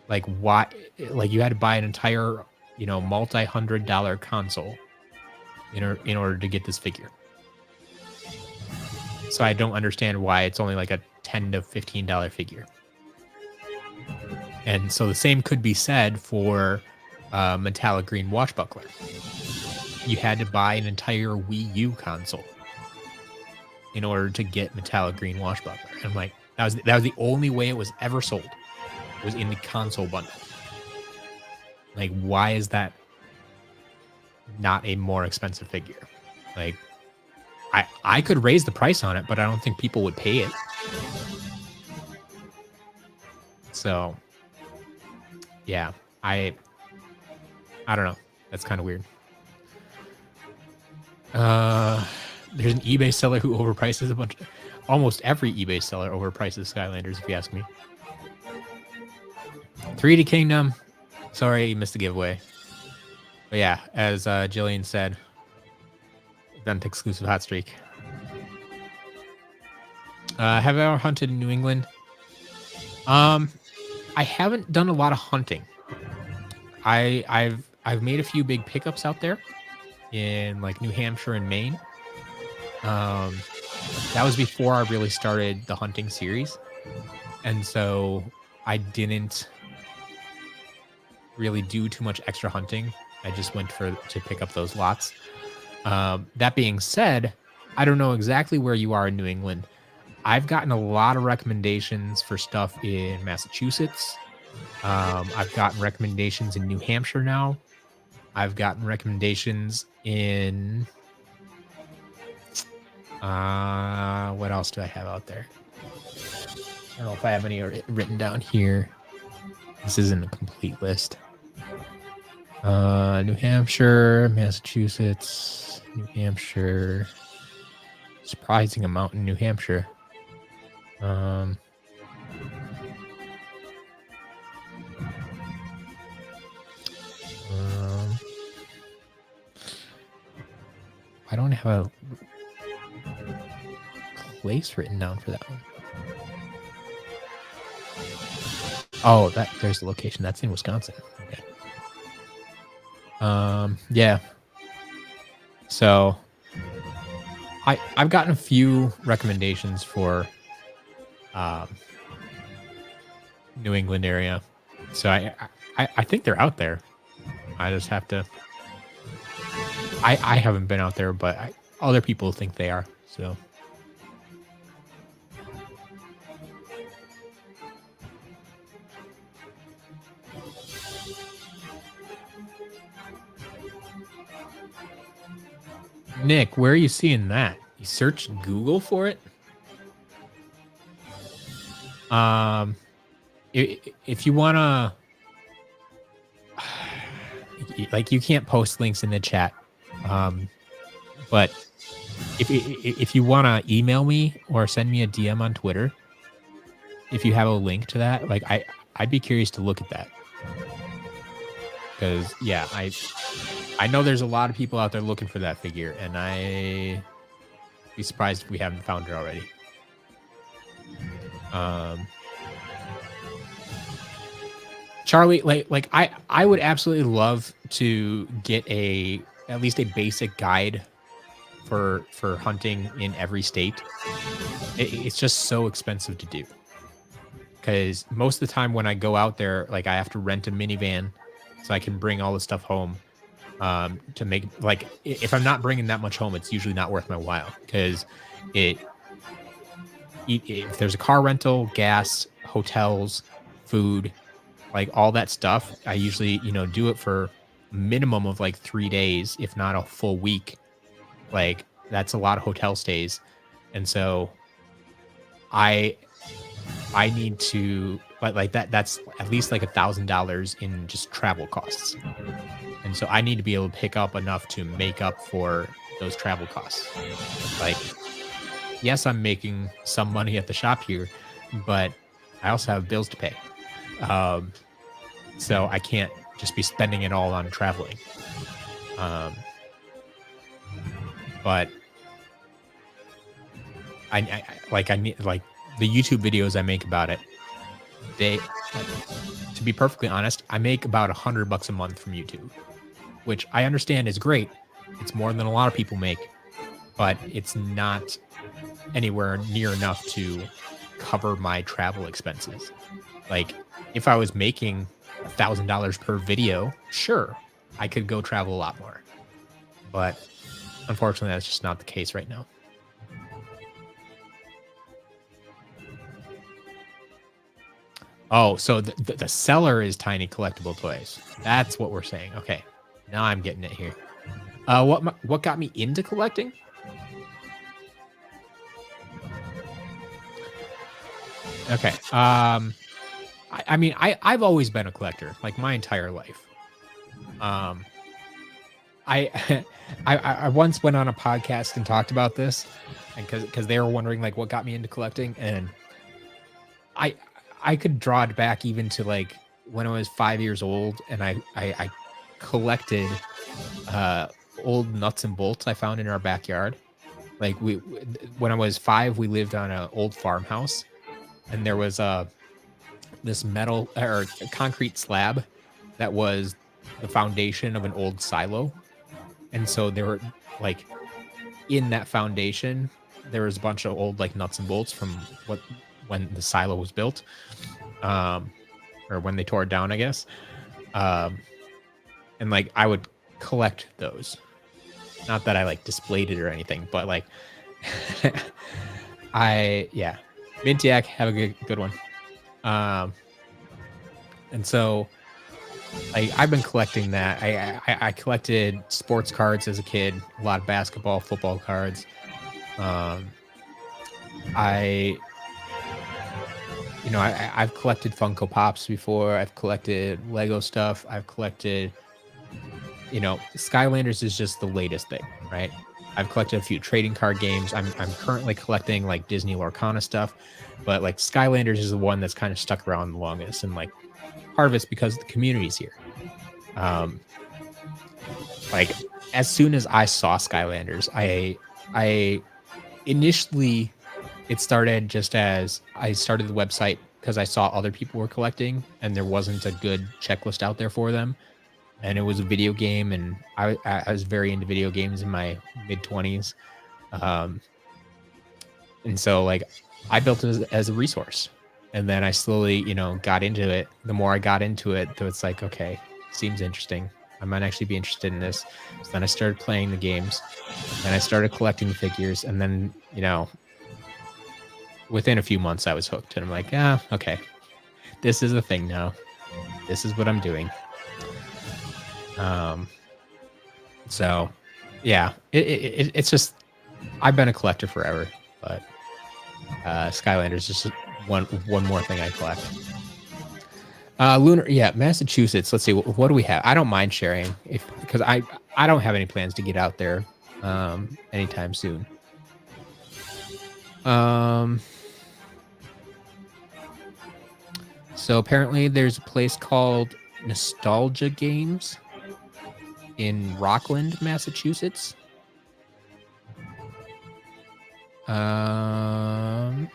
like you had to buy an entire, multi-$100 console in order to get this figure. So I don't understand why it's only like a $10 to $15 figure. And so the same could be said for Metallic Green Washbuckler. You had to buy an entire Wii U console in order to get Metallic Green Washbuckler. And I'm like, that was the only way it was ever sold, was in the console bundle. Like, why is that not a more expensive figure? Like, I could raise the price on it, but I don't think people would pay it. So, yeah, I don't know. That's kind of weird. There's an eBay seller who overprices almost every eBay seller overprices Skylanders, if you ask me. 3D Kingdom. Sorry, you missed the giveaway. But yeah, as Jillian said, event exclusive hot streak. Have I ever hunted in New England? I haven't done a lot of hunting. I've made a few big pickups out there in like New Hampshire and Maine. That was before I really started the hunting series, and so I didn't really do too much extra hunting. I just went to pick up those lots. That being said, I don't know exactly where you are in New England. I've gotten a lot of recommendations for stuff in Massachusetts. I've gotten recommendations in New Hampshire now. I've gotten recommendations in... what else do I have out there? I don't know if I have any written down here. This isn't a complete list. New Hampshire, Massachusetts, New Hampshire. Surprising amount in New Hampshire. I don't have a place written down for that one. Oh, there's the location. That's in Wisconsin. Okay. Yeah. So I've gotten a few recommendations for New England area. So I think they're out there. I just have to. I haven't been out there, but other people think they are. So. Nick, where are you seeing that? You searched Google for it? If you wanna, like, you can't post links in the chat. But if you wanna email me or send me a DM on Twitter, if you have a link to that, like, I'd be curious to look at that. Because yeah, I know there's a lot of people out there looking for that figure, and I'd be surprised if we haven't found her already. Charlie, like I would absolutely love to get at least a basic guide for hunting in every state. It's just so expensive to do, because most of the time when I go out there, like, I have to rent a minivan so I can bring all the stuff home. to make, like, if I'm not bringing that much home, it's usually not worth my while, because if there's a car rental, gas, hotels, food, like all that stuff, I usually, do it for a minimum of like 3 days, if not a full week. Like, that's a lot of hotel stays. And so I need to, like that's at least like $1,000 in just travel costs. And so I need to be able to pick up enough to make up for those travel costs. Like, yes, I'm making some money at the shop here, but I also have bills to pay. So I can't just be spending it all on traveling. But I need, like, the YouTube videos I make about it. To be perfectly honest, I make about $100 a month from YouTube, which I understand is great. It's more than a lot of people make, but it's not anywhere near enough to cover my travel expenses. Like, if I was making $1,000 per video, sure, I could go travel a lot more. But unfortunately, that's just not the case right now. Oh, so the seller is Tiny Collectible Toys. That's what we're saying. Okay, now I'm getting it here. What got me into collecting? Okay. I mean, I've always been a collector, like, my entire life. I once went on a podcast and talked about this, and because they were wondering, like, what got me into collecting, and I could draw it back even to, like, when I was 5 years old, and I collected old nuts and bolts I found in our backyard. Like, when I was 5, we lived on an old farmhouse, and there was this metal or concrete slab that was the foundation of an old silo. And so there were, like, in that foundation, there was a bunch of old, like, nuts and bolts from when the silo was built, or when they tore it down, I guess. And, like, I would collect those. Not that I, like, displayed it or anything, but, like, Mintiac, have a good one. And so I've been collecting that. I collected sports cards as a kid, a lot of basketball, football cards. I've collected Funko Pops before. I've collected Lego stuff. I've collected, Skylanders is just the latest thing, right? I've collected a few trading card games. I'm currently collecting, like, Disney Lorcana stuff, but, like, Skylanders is the one that's kind of stuck around the longest, and, like, part of it's because the community's here. Like, as soon as I saw Skylanders, I initially, it started just as I started the website because I saw other people were collecting, and there wasn't a good checklist out there for them. And it was a video game, and I was very into video games in my mid-20s. And so, like, I built it as a resource. And then I slowly, got into it. The more I got into it, though, it's like, okay, seems interesting. I might actually be interested in this. So then I started playing the games, and I started collecting figures. And then, within a few months, I was hooked. And I'm like, okay, this is a thing now. This is what I'm doing. So yeah, it's just, I've been a collector forever, but Skylanders is just one more thing I collect. Lunar, yeah, Massachusetts. Let's see, what do we have? I don't mind sharing because I don't have any plans to get out there anytime soon. So apparently there's a place called Nostalgia Games in Rockland, Massachusetts. That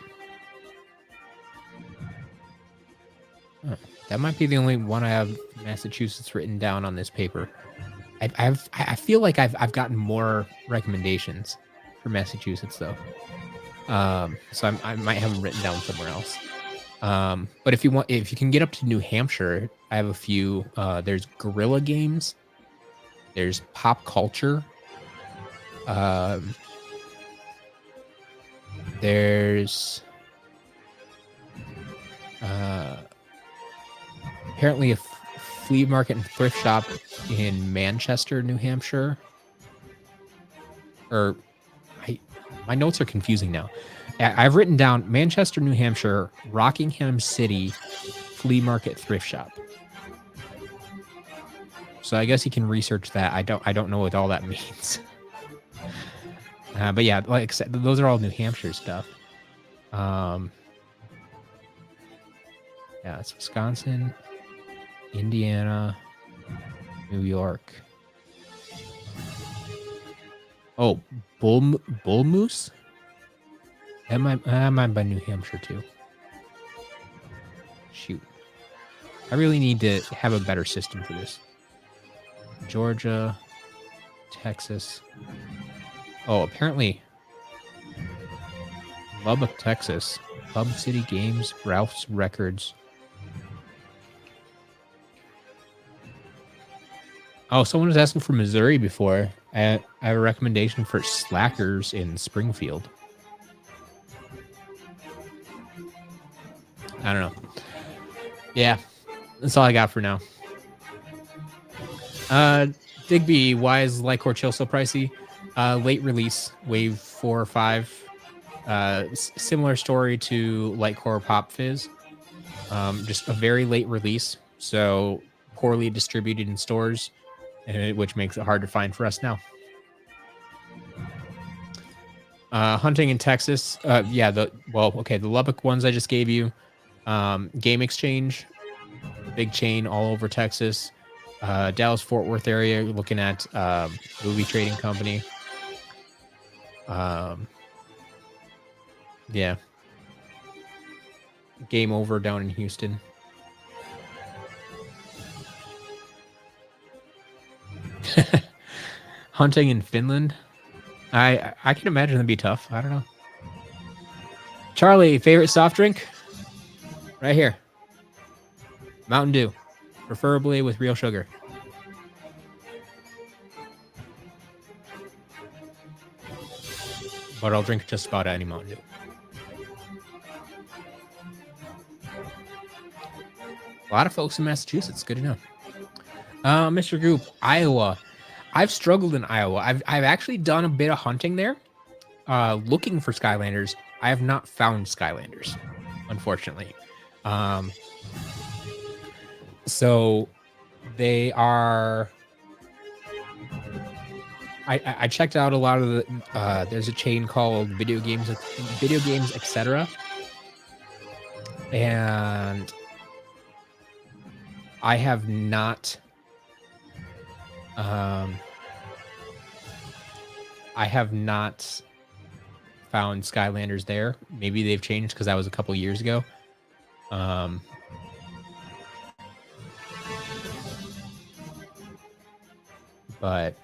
might be the only one I have Massachusetts written down on this paper. I feel like I've gotten more recommendations for Massachusetts though. So I might have them written down somewhere else. But if you can get up to New Hampshire, I have a few. There's Guerrilla Games There's pop culture. There's apparently a flea market and thrift shop in Manchester, New Hampshire. My notes are confusing now. I've written down Manchester, New Hampshire, Rockingham City, flea market thrift shop. So I guess you can research that. I don't know what all that means. But yeah, like I said, those are all New Hampshire stuff. Yeah, it's Wisconsin, Indiana, New York. Oh, Bull Moose? I might by New Hampshire too. Shoot. I really need to have a better system for this. Georgia, Texas. Oh, apparently Lubbock, Texas. Hub City Games, Ralph's Records. Oh, someone was asking for Missouri before. I have a recommendation for Slackers in Springfield. I don't know. Yeah, that's all I got for now. Digby, why is Lycor Chill so pricey? Late release, wave 4 or 5. Similar story to Lycor Pop Fizz. Just a very late release, so poorly distributed in stores, which makes it hard to find for us now. Hunting in Texas. Yeah, the Lubbock ones I just gave you. Game Exchange, big chain all over Texas. Dallas Fort Worth area, you're looking at movie trading company. Yeah. Game Over down in Houston. Hunting in Finland. I can imagine it'd be tough. I don't know. Charlie, favorite soft drink? Right here. Mountain Dew. Preferably with real sugar. But I'll drink just about any Mountain Dew. A lot of folks in Massachusetts. Good to know. Mr. Goop, Iowa. I've struggled in Iowa. I've actually done a bit of hunting there, looking for Skylanders. I have not found Skylanders, unfortunately. So they are. I checked out a lot of the. There's a chain called Video Games, etc. And I have not. I have not found Skylanders there. Maybe they've changed because that was a couple years ago. But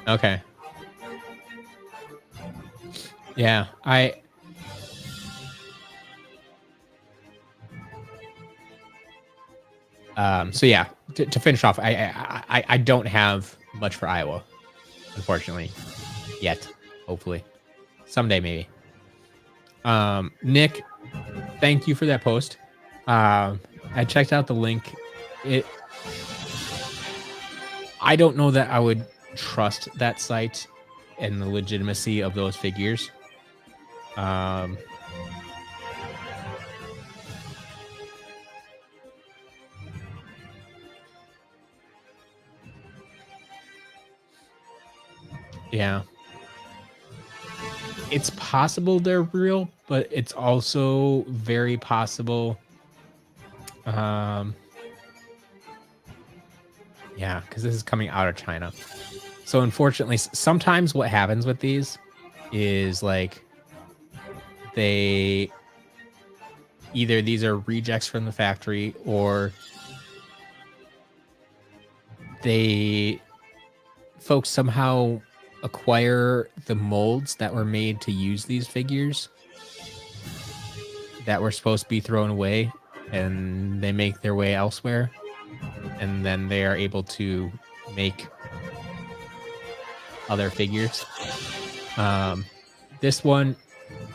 okay. Yeah, so yeah, to finish off, I don't have much for Iowa, unfortunately, yet. Hopefully, someday maybe. Nick, thank you for that post. I checked out the link. I don't know that I would trust that site and the legitimacy of those figures. Yeah. It's possible they're real, but it's also very possible. Yeah, because this is coming out of China. So unfortunately, sometimes what happens with these is like these are rejects from the factory, or folks somehow acquire the molds that were made to use these figures that were supposed to be thrown away, and they make their way elsewhere, and then they are able to make other figures. This one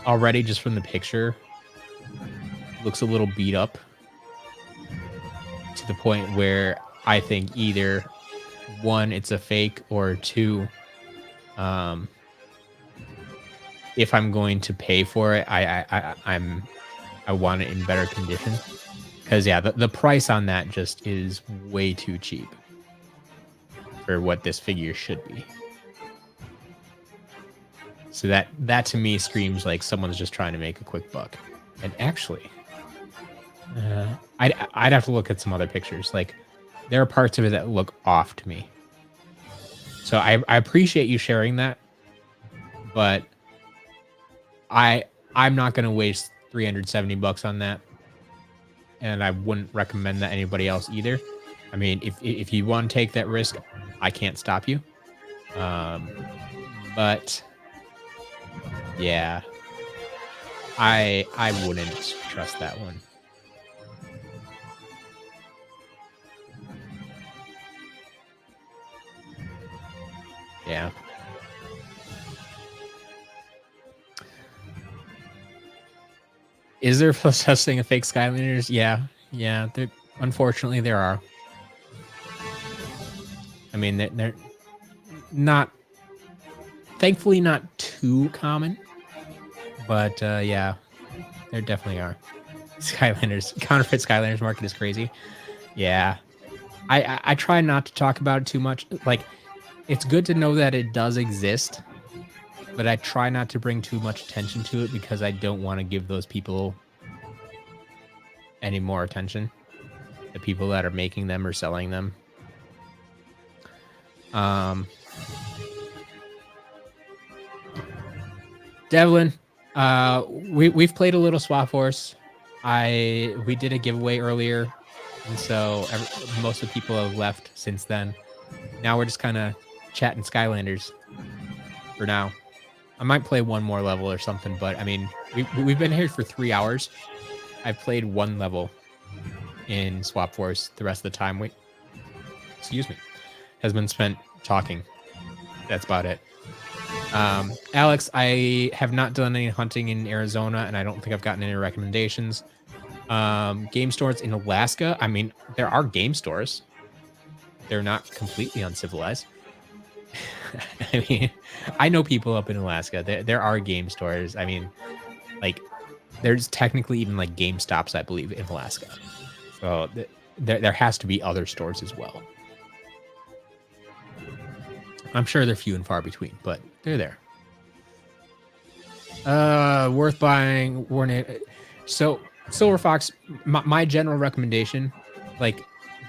already, just from the picture, looks a little beat up to the point where I think either one, it's a fake, or two, if I'm going to pay for it, I want it in better condition. Because yeah, the price on that just is way too cheap for what this figure should be. So that to me screams like someone's just trying to make a quick buck. And actually, I'd have to look at some other pictures. Like, there are parts of it that look off to me. So I appreciate you sharing that, but I'm not going to waste $370 on that, and I wouldn't recommend that anybody else either. I mean, if you want to take that risk, I can't stop you. But yeah, I wouldn't trust that one. Yeah. Is there such thing as fake Skylanders? Yeah. Unfortunately, there are. I mean, they're not, thankfully, not too common. But yeah, there definitely are. Skylanders, counterfeit Skylanders market is crazy. Yeah. I try not to talk about it too much. Like, it's good to know that it does exist, but I try not to bring too much attention to it because I don't want to give those people any more attention. The people that are making them or selling them. Devlin, we've played a little Swap Force. We did a giveaway earlier, and so most of the people have left since then. Now we're just kind of chatting Skylanders for now. I might play one more level or something, but I mean, we've been here for 3 hours. I've played one level in Swap Force. The rest of the time, has been spent talking. That's about it. Alex, I have not done any hunting in Arizona, and I don't think I've gotten any recommendations. Game stores in Alaska. I mean, there are game stores. They're not completely uncivilized. I mean, I know people up in Alaska. There are game stores. I mean, like, there's technically even like Game Stops, I believe, in Alaska. So there has to be other stores as well. I'm sure they're few and far between, but they're there. Worth buying. So Silver Fox, my general recommendation, like,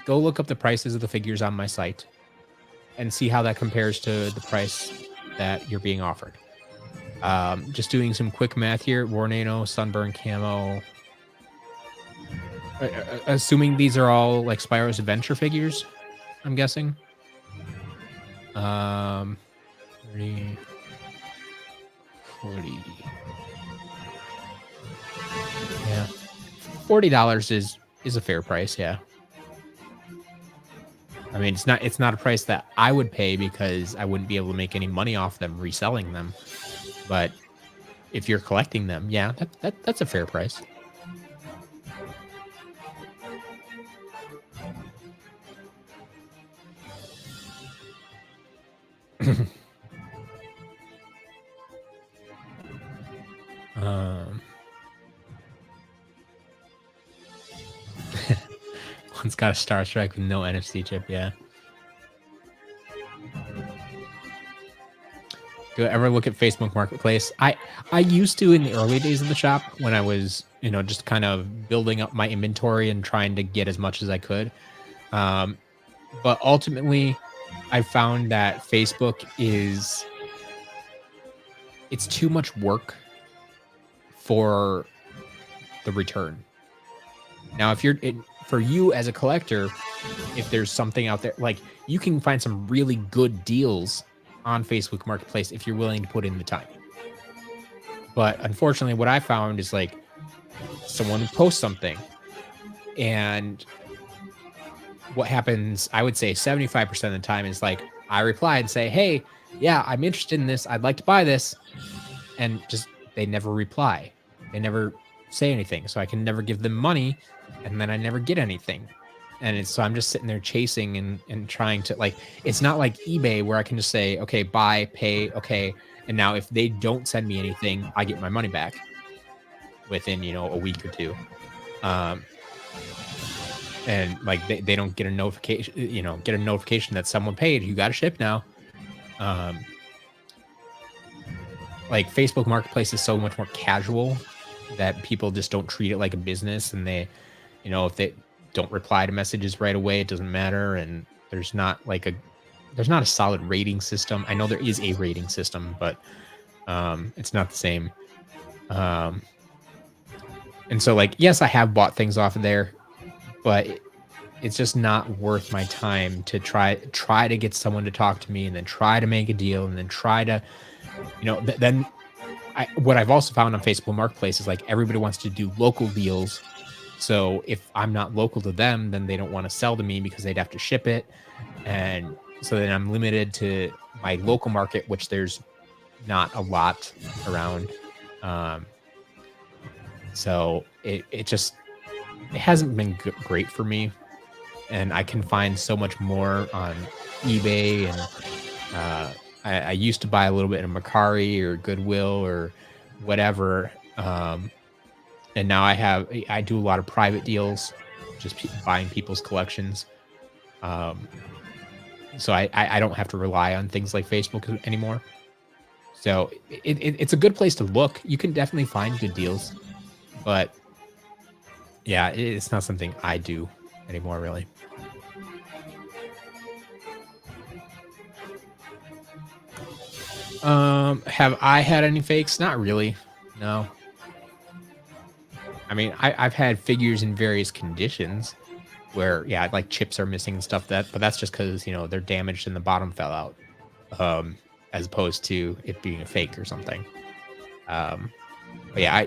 go look up the prices of the figures on my site and see how that compares to the price that you're being offered. Just doing some quick math here. Warnado, Sunburn Camo. Assuming these are all like Spyro's Adventure figures, I'm guessing. 30, 40. Yeah. $40 is a fair price, yeah. I mean, it's not a price that I would pay because I wouldn't be able to make any money off them reselling them. But if you're collecting them, yeah, that's a fair price. One's got a Star Strike with no NFC chip, yeah. Do I ever look at Facebook Marketplace? I used to in the early days of the shop when I was, just kind of building up my inventory and trying to get as much as I could. But ultimately, I found that Facebook it's too much work for the return. Now, for you as a collector, if there's something out there, like, you can find some really good deals on Facebook Marketplace if you're willing to put in the time. But unfortunately, what I found is like someone posts something, and what happens, I would say 75% of the time is like I reply and say, hey, yeah, I'm interested in this. I'd like to buy this. And just they never reply. They never say anything. So I can never give them money, and then I never get anything. And so I'm just sitting there chasing and trying to, like, it's not like eBay where I can just say, okay, buy, pay, okay. And now if they don't send me anything, I get my money back within, a week or two. And like they don't get a notification, that someone paid. You got to ship now. Like Facebook Marketplace is so much more casual that people just don't treat it like a business. And they, if they don't reply to messages right away, it doesn't matter. And there's not a solid rating system. I know there is a rating system, but it's not the same. And so like, yes, I have bought things off of there, but it's just not worth my time to try to get someone to talk to me and then try to make a deal and then try to, what I've also found on Facebook Marketplace is like everybody wants to do local deals. So if I'm not local to them, then they don't want to sell to me because they'd have to ship it. And so then I'm limited to my local market, which there's not a lot around. So it hasn't been great for me. And I can find so much more on eBay. And I used to buy a little bit in Mercari or Goodwill or whatever. And now I do a lot of private deals, just buying people's collections. So I don't have to rely on things like Facebook anymore. So it's a good place to look. You can definitely find good deals, but yeah, it's not something I do anymore, really. Have I had any fakes? Not really. No. I mean, I've had figures in various conditions where, yeah, like chips are missing and stuff, but that's just because, they're damaged and the bottom fell out, as opposed to it being a fake or something. But yeah,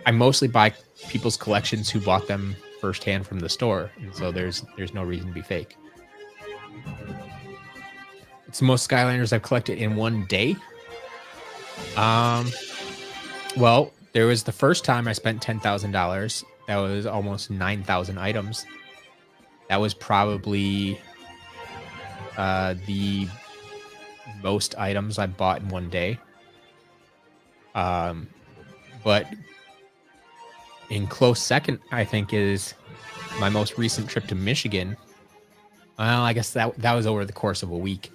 I mostly buy people's collections who bought them firsthand from the store, and so there's no reason to be fake. It's the most Skylanders I've collected in one day. Well, there was the first time I spent $10,000. That was almost 9,000 items. That was probably the most items I bought in one day. But in close second, I think, is my most recent trip to Michigan. Well, I guess that was over the course of a week.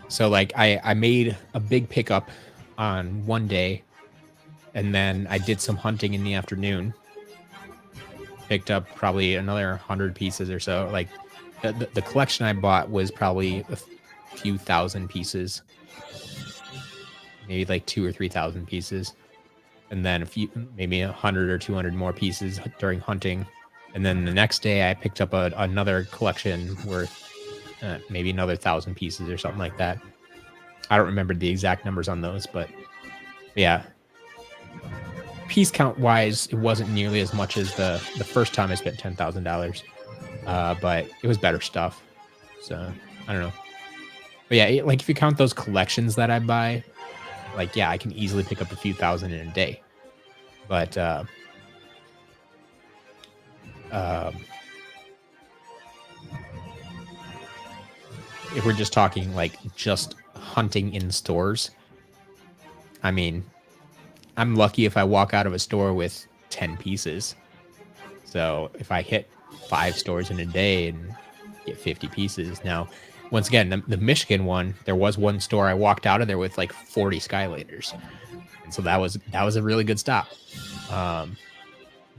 So like I made a big pickup on one day, and then I did some hunting in the afternoon. Picked up probably another 100 pieces or so. Like the collection I bought was probably a few thousand pieces, maybe like 2,000 or 3,000 pieces, and then maybe 100 or 200 more pieces during hunting. And then the next day I picked up another collection worth maybe another 1,000 pieces or something like that. I don't remember the exact numbers on those, but yeah. Piece count wise, it wasn't nearly as much as the first time I spent $10,000, but it was better stuff. So I don't know. But yeah, like if you count those collections that I buy, like, yeah, I can easily pick up a few thousand in a day. But if we're just talking like just hunting in stores, I mean, I'm lucky if I walk out of a store with 10 pieces. So if I hit 5 stores in a day and get 50 pieces. Now, once again, the Michigan one, there was one store I walked out of there with like 40 Skylanders. And so that was a really good stop.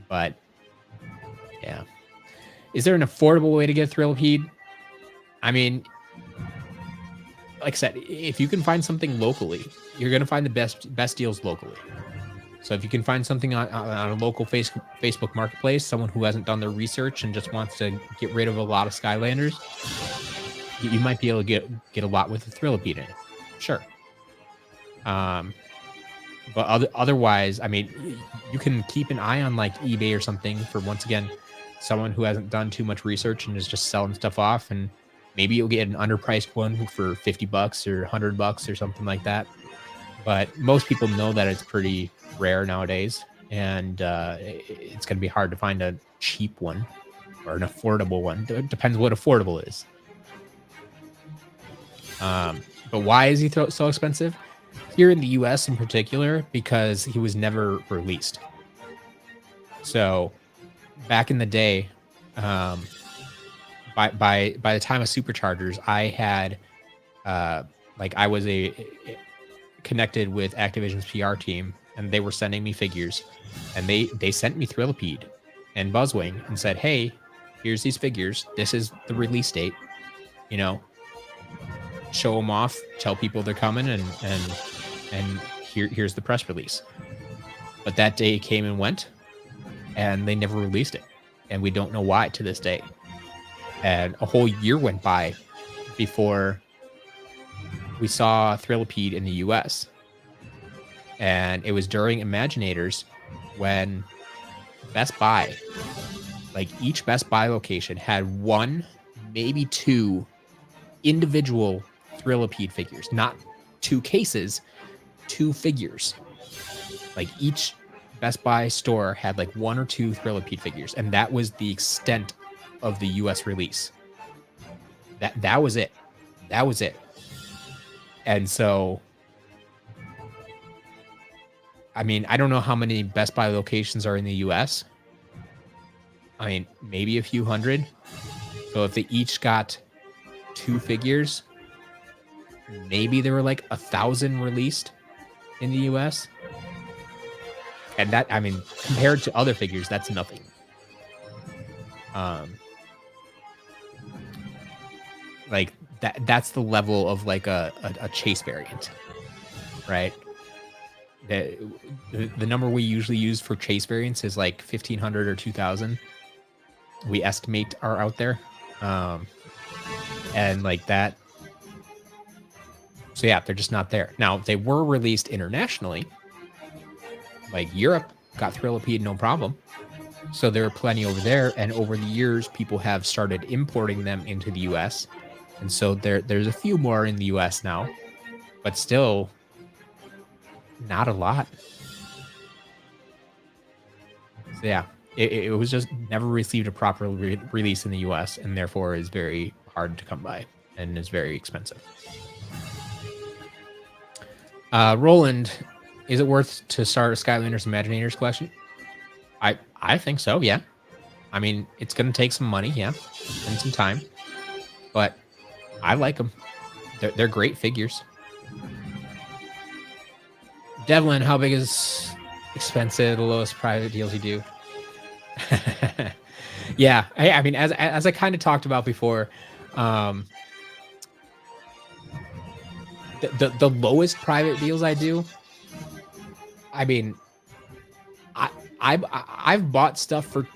But yeah. Is there an affordable way to get a Thrillipede? I mean, like I said, if you can find something locally, you're going to find the best deals locally. So if you can find something on a local Facebook Marketplace, someone who hasn't done their research and just wants to get rid of a lot of Skylanders, you might be able to get a lot with a Thrillipede in it. Sure. But otherwise, I mean, you can keep an eye on like eBay or something for, once again, someone who hasn't done too much research and is just selling stuff off, and maybe you'll get an underpriced one for $50 or $100 or something like that. But most people know that it's pretty rare nowadays, and it's going to be hard to find a cheap one or an affordable one. It depends what affordable is. But why is he so expensive? Here in the US in particular, because he was never released. So back in the day, by the time of Superchargers, I had I was connected with Activision's PR team, and they were sending me figures, and they sent me Thrillipede and Buzzwing and said, hey, here's these figures, this is the release date, you know, show them off, tell people they're coming, and here's the press release. But that day came and went, and they never released it, and we don't know why to this day. And a whole year went by before we saw Thrillipede in the US. And it was during Imaginators when Best Buy, like each Best Buy location had one, maybe two individual Thrillipede figures, not two cases, two figures. Like each Best Buy store had like one or two Thrillipede figures, and that was the extent of the US release. That was it. That was it. And so, I mean, I don't know how many Best Buy locations are in the US. I mean, maybe a few hundred. So if they each got two figures, maybe there were like 1,000 released in the US. And that, I mean, compared to other figures, that's nothing. Like that's the level of like a chase variant, right? The number we usually use for chase variants is like 1,500 or 2,000. We estimate are out there. And like that. So yeah, they're just not there. Now, they were released internationally. Like Europe got Thrillipede, no problem. So there are plenty over there. And over the years, people have started importing them into the US. And so there's a few more in the US now, but still not a lot. So yeah, it was just never received a proper release in the US, and therefore is very hard to come by and is very expensive. Roland, is it worth to start a Skylanders Imaginators collection? I think so, yeah. I mean, it's going to take some money, yeah, and some time, but I like them. They're great figures. Devlin, how big is expensive, the lowest private deals you do? Yeah, I mean, as I kind of talked about before, the lowest private deals I do, I mean, I've bought stuff for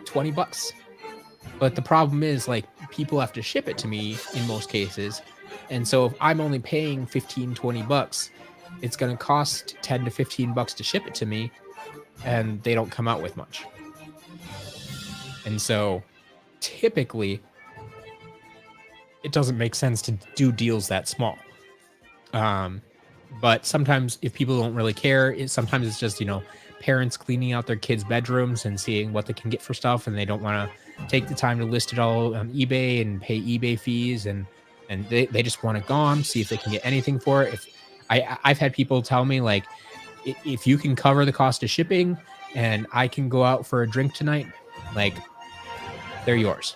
$20, but the problem is like people have to ship it to me in most cases, and so if I'm only paying $15-20, it's going to cost $10 to $15 to ship it to me, and they don't come out with much. And so typically it doesn't make sense to do deals that small. But sometimes if people don't really care, sometimes it's just, you know, parents cleaning out their kids' bedrooms and seeing what they can get for stuff, and they don't want to take the time to list it all on eBay and pay eBay fees, and they just want it gone, see if they can get anything for it. If I've had people tell me, like, if you can cover the cost of shipping and I can go out for a drink tonight, like, they're yours.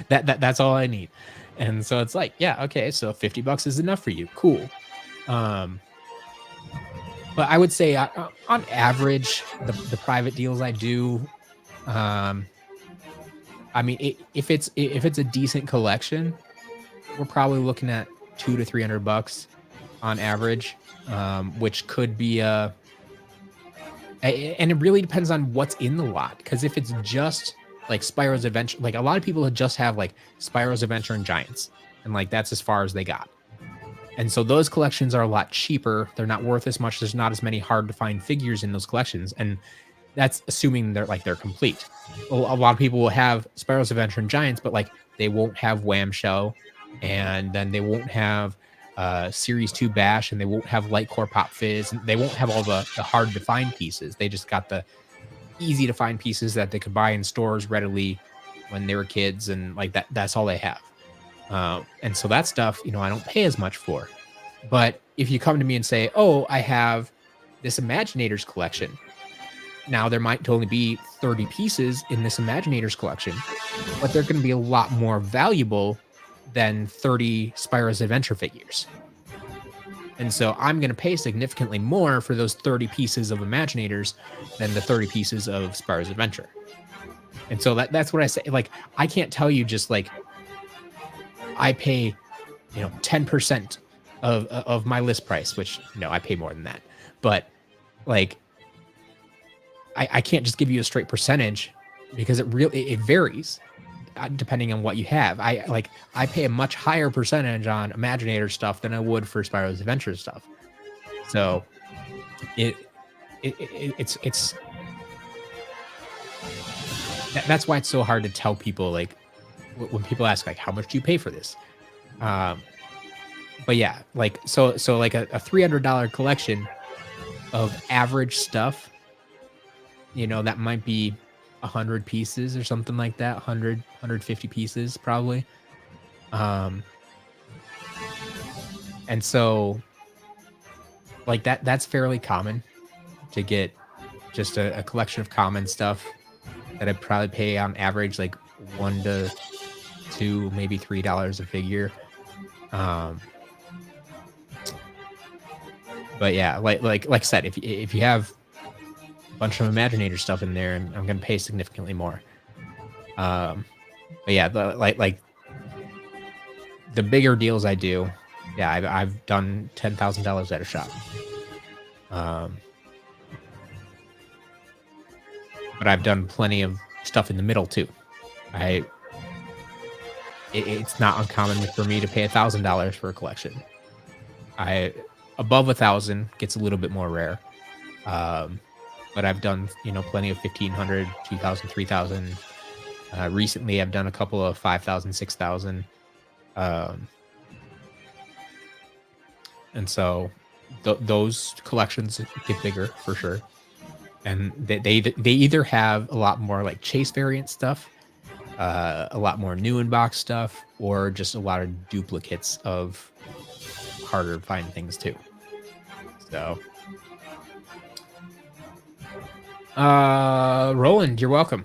That's all I need. And so it's like, yeah, okay, so $50 is enough for you. Cool. But I would say on average, the private deals I do, I mean, if it's a decent collection, we're probably looking at $200 to $300 on average, which could be and it really depends on what's in the lot. Because if it's just like Spyro's Adventure. Like a lot of people just have like Spyro's Adventure and Giants, and like that's as far as they got. And so those collections are a lot cheaper. They're not worth as much. There's not as many hard to find figures in those collections, and that's assuming they're complete. A lot of people will have Spyro's Adventure and Giants, but like they won't have Wham Show, and then they won't have Series 2 Bash, and they won't have Light Core Pop Fizz, and they won't have all the hard to find pieces. They just got the easy to find pieces that they could buy in stores readily when they were kids, and like that's all they have. And so that stuff, I don't pay as much for. But if you come to me and say, oh, I have this Imaginators collection, now there might only be 30 pieces in this Imaginators collection, but they're going to be a lot more valuable than 30 Spyro's Adventure figures. And so I'm going to pay significantly more for those 30 pieces of Imaginators than the 30 pieces of Spyro's Adventure. And so that's what I say. Like, I can't tell you just like, I pay, 10% of my list price, which no, I pay more than that. But like, I can't just give you a straight percentage because it varies depending on what you have. I pay a much higher percentage on Imaginator stuff than I would for Spyro's Adventure stuff. So it's that's why it's so hard to tell people, like, when people ask like, how much do you pay for this? But yeah, like, so like a $300 collection of average stuff, that might be 100 pieces or something like that, 150 pieces probably. And so like that's fairly common to get just a collection of common stuff that I'd probably pay on average like $1 to $2, maybe $3 a figure. But yeah, like I said, if you have a bunch of Imaginator stuff in there, I'm gonna pay significantly more. But yeah, like the bigger deals I do, yeah, I've done $10,000 at a shop. But I've done plenty of stuff in the middle too. It's not uncommon for me to pay $1,000 for a collection. Above 1,000 gets a little bit more rare. But I've done, plenty of 1,500, 2,000, 3,000. Recently, I've done a couple of 5,000, 6,000. And so those collections get bigger for sure. And they either have a lot more like chase variant stuff, a lot more new in-box stuff, or just a lot of duplicates of harder to find things too. So, Roland, you're welcome.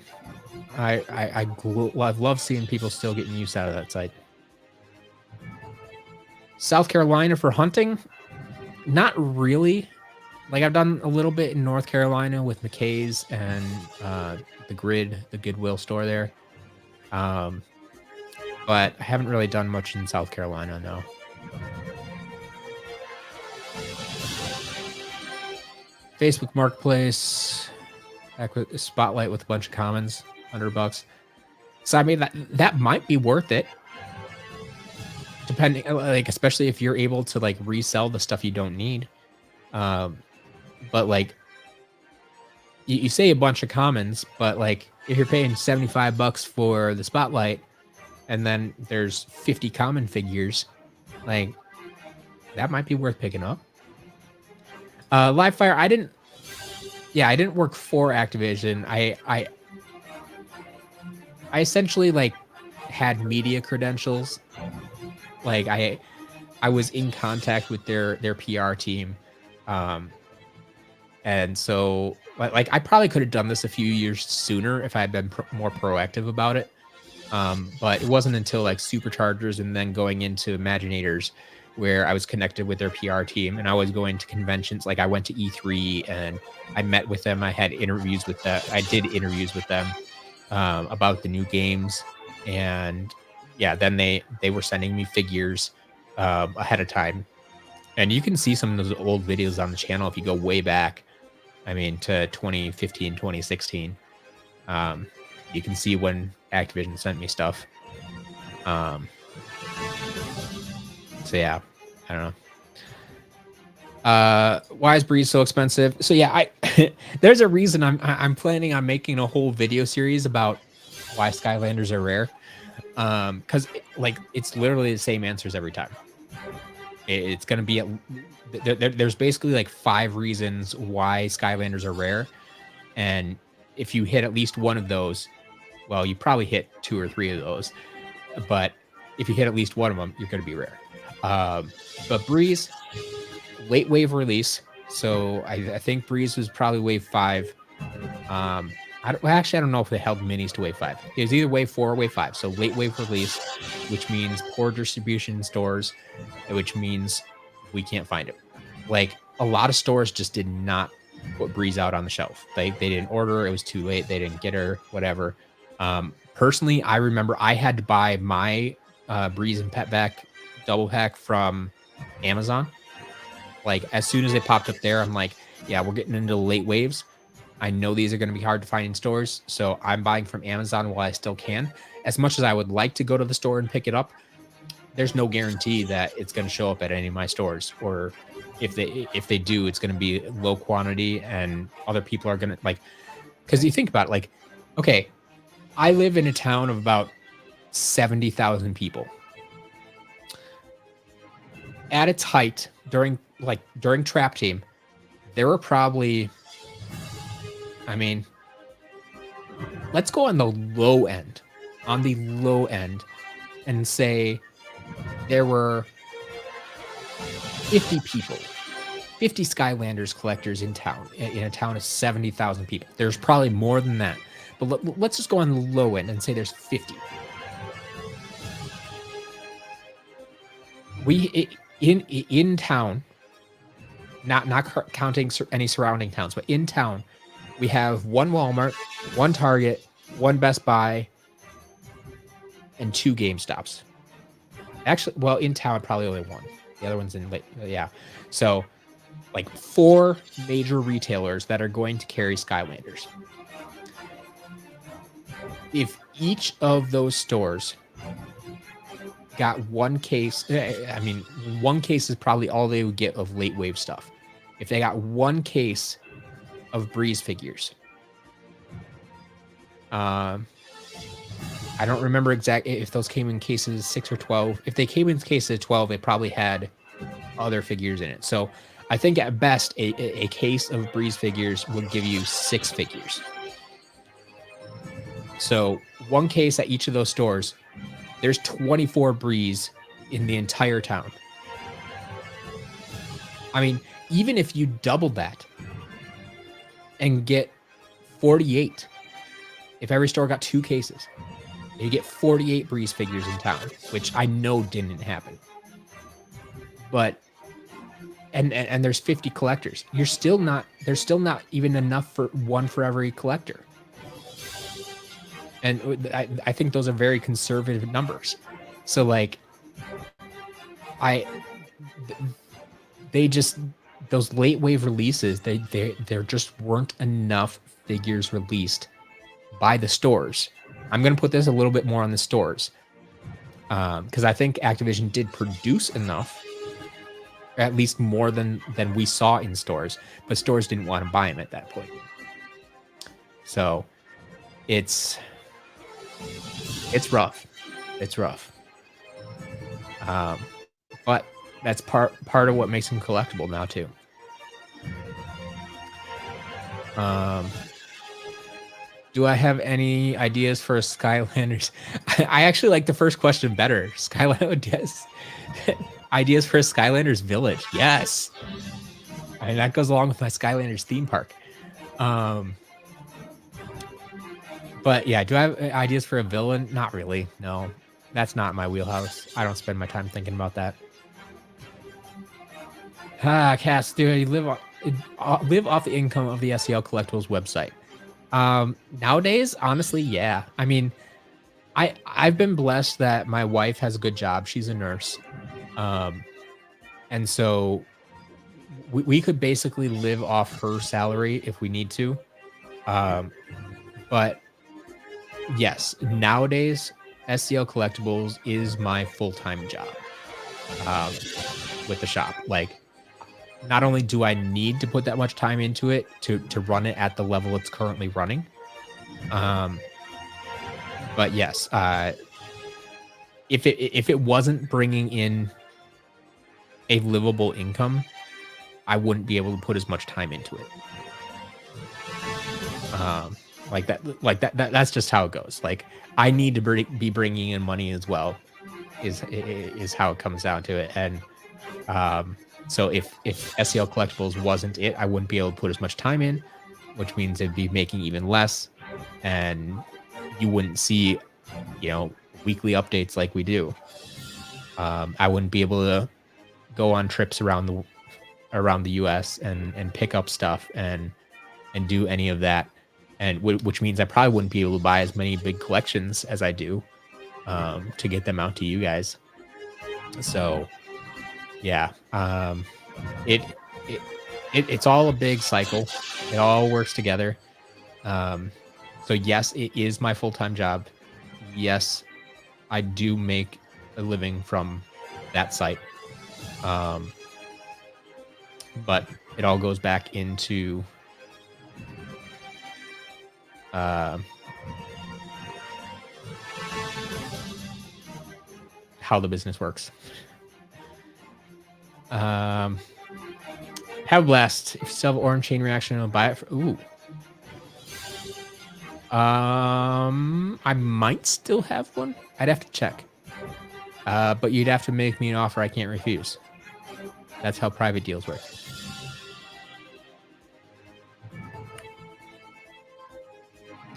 I love seeing people still getting use out of that site. South Carolina for hunting? Not really. Like, I've done a little bit in North Carolina with McKay's and the Goodwill store there. But I haven't really done much in South Carolina, no. Facebook Marketplace, back with Spotlight with a bunch of commons, $100. So I mean that might be worth it, depending, like, especially if you're able to like resell the stuff you don't need. But like you say a bunch of commons, but like if you're paying $75 for the Spotlight, and then there's 50 common figures, like that might be worth picking up. Livefire, I didn't work for Activision. I essentially like had media credentials. Like I was in contact with their PR team. And so like I probably could have done this a few years sooner if I had been more proactive about it. But it wasn't until like Superchargers and then going into Imaginators where I was connected with their PR team, and I was going to conventions. Like I went to E3 and I met with them. I had interviews with them. I did interviews with them about the new games. And yeah, then they were sending me figures ahead of time. And you can see some of those old videos on the channel if you go way back. I mean, to 2015, 2016. You can see when Activision sent me stuff. So yeah, I don't know. Why is Breeze so expensive? So yeah, there's a reason I'm planning on making a whole video series about why Skylanders are rare. Because like it's literally the same answers every time. It's gonna be there's basically like 5 reasons why Skylanders are rare, and if you hit at least one of those, well, you probably hit 2 or 3 of those, but if you hit at least one of them, you're gonna be rare. But Breeze, late wave release. So I think Breeze was probably wave 5. I don't know if they held minis to wave 5. It was either wave 4 or wave 5. So late wave release, which means poor distribution in stores, which means we can't find it. Like a lot of stores just did not put Breeze out on the shelf. They didn't order. It was too late. They didn't get her, whatever. Personally, I remember I had to buy my Breeze and Petback double pack from Amazon. Like as soon as they popped up there, I'm like, yeah, we're getting into the late waves. I know these are going to be hard to find in stores, so I'm buying from Amazon while I still can. As much as I would like to go to the store and pick it up, there's no guarantee that it's going to show up at any of my stores, or if they do, it's going to be low quantity and other people are going to like, because you think about it, like, okay, I live in a town of about 70,000 people. At its height during Trap Team, there were probably, I mean, let's go on the low end, and say there were 50 people, 50 Skylanders collectors in town, in a town of 70,000 people. There's probably more than that, but let's just go on the low end and say there's 50. In town, not counting any surrounding towns, but in town, we have 1 Walmart, 1 Target, 1 Best Buy, and 2 GameStops. Actually, well, in town, probably only 1. The other one's in, yeah. So, like 4 major retailers that are going to carry Skylanders. If each of those stores got 1 case, I mean, 1 case is probably all they would get of late wave stuff. If they got 1 case of Breeze figures, I don't remember exactly if those came in cases 6 or 12. If they came in cases of 12, they probably had other figures in it. So I think at best a case of Breeze figures would give you 6 figures. So 1 case at each of those stores, there's 24 Breeze in the entire town. I mean, even if you double that and get 48, if every store got 2 cases, you get 48 Breeze figures in town, which I know didn't happen. But and there's 50 collectors. There's still not even enough for 1 for every collector. And I think those are very conservative numbers. So like, they just, those late wave releases, there just weren't enough figures released by the stores. I'm going to put this a little bit more on the stores, because I think Activision did produce enough, at least more than we saw in stores, but stores didn't want to buy them at that point. So it's rough. It's rough. But that's part of what makes them collectible now too. Do I have any ideas for Skylanders? I actually like the first question better. Skylanders, ideas for a Skylanders village. Yes. I mean, that goes along with my Skylanders theme park. But yeah, do I have ideas for a villain? Not really. No, that's not my wheelhouse. I don't spend my time thinking about that. Cass, do I live off the income of the SEL Collectibles website? Nowadays, honestly, yeah. I mean, I've been blessed that my wife has a good job. She's a nurse. And so we could basically live off her salary if we need to. But yes, nowadays SCL Collectibles is my full-time job um, with the shop. Like, not only do I need to put that much time into it to run it at the level it's currently running, um, but yes, if it wasn't bringing in a livable income, I wouldn't be able to put as much time into it. That's just how it goes. Like, I need to be bringing in money as well, is how it comes down to it. And so if SCL Collectibles wasn't it, I wouldn't be able to put as much time in, which means it'd be making even less, and you wouldn't see, weekly updates like we do. I wouldn't be able to go on trips around the US and pick up stuff and do any of that, and which means I probably wouldn't be able to buy as many big collections as I do to get them out to you guys. So yeah, it's all a big cycle. It all works together. So yes, it is my full-time job. Yes, I do make a living from that site. But it all goes back into how the business works. Have a blast. If you still have orange chain reaction, I'll buy it for I might still have one. I'd have to check. But you'd have to make me an offer I can't refuse. That's how private deals work.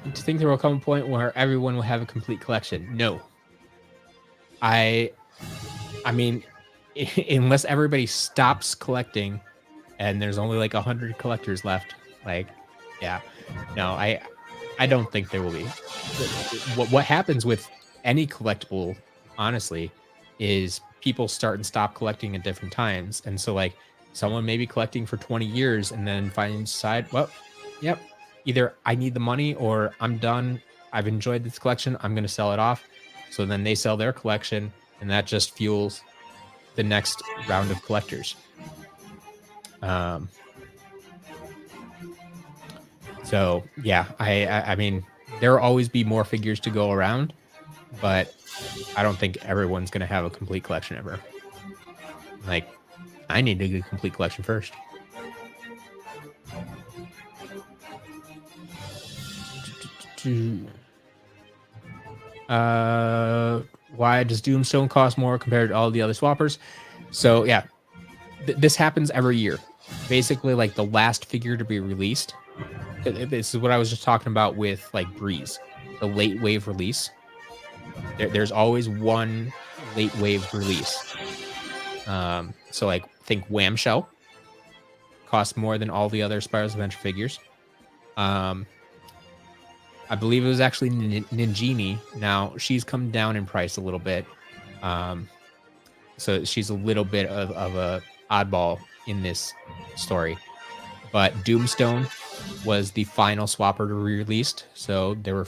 Do you think there will come a point where everyone will have a complete collection? No. I mean, unless everybody stops collecting and there's only like 100 collectors left, like, yeah, no, I don't think there will be. What happens with any collectible, honestly, is people start and stop collecting at different times. And so, like, someone may be collecting for 20 years and then decide, well, yep, either I need the money or I'm done. I've enjoyed this collection. I'm going to sell it off. So then they sell their collection, and that just fuels the next round of collectors. So yeah, I mean, there will always be more figures to go around, but I don't think everyone's going to have a complete collection ever. Like, I need to get a complete collection first. Why does Doomstone cost more compared to all the other swappers? So yeah, this happens every year. Basically, like, the last figure to be released. This is what I was just talking about with, like, Breeze, the late wave release. There's always one late wave release. So, like, think Wham Shell costs more than all the other Spyro's Adventure figures. I believe it was actually Ninjini. Now, she's come down in price a little bit. So she's a little bit of a oddball in this story. But Doomstone was the final swapper to be released. So there were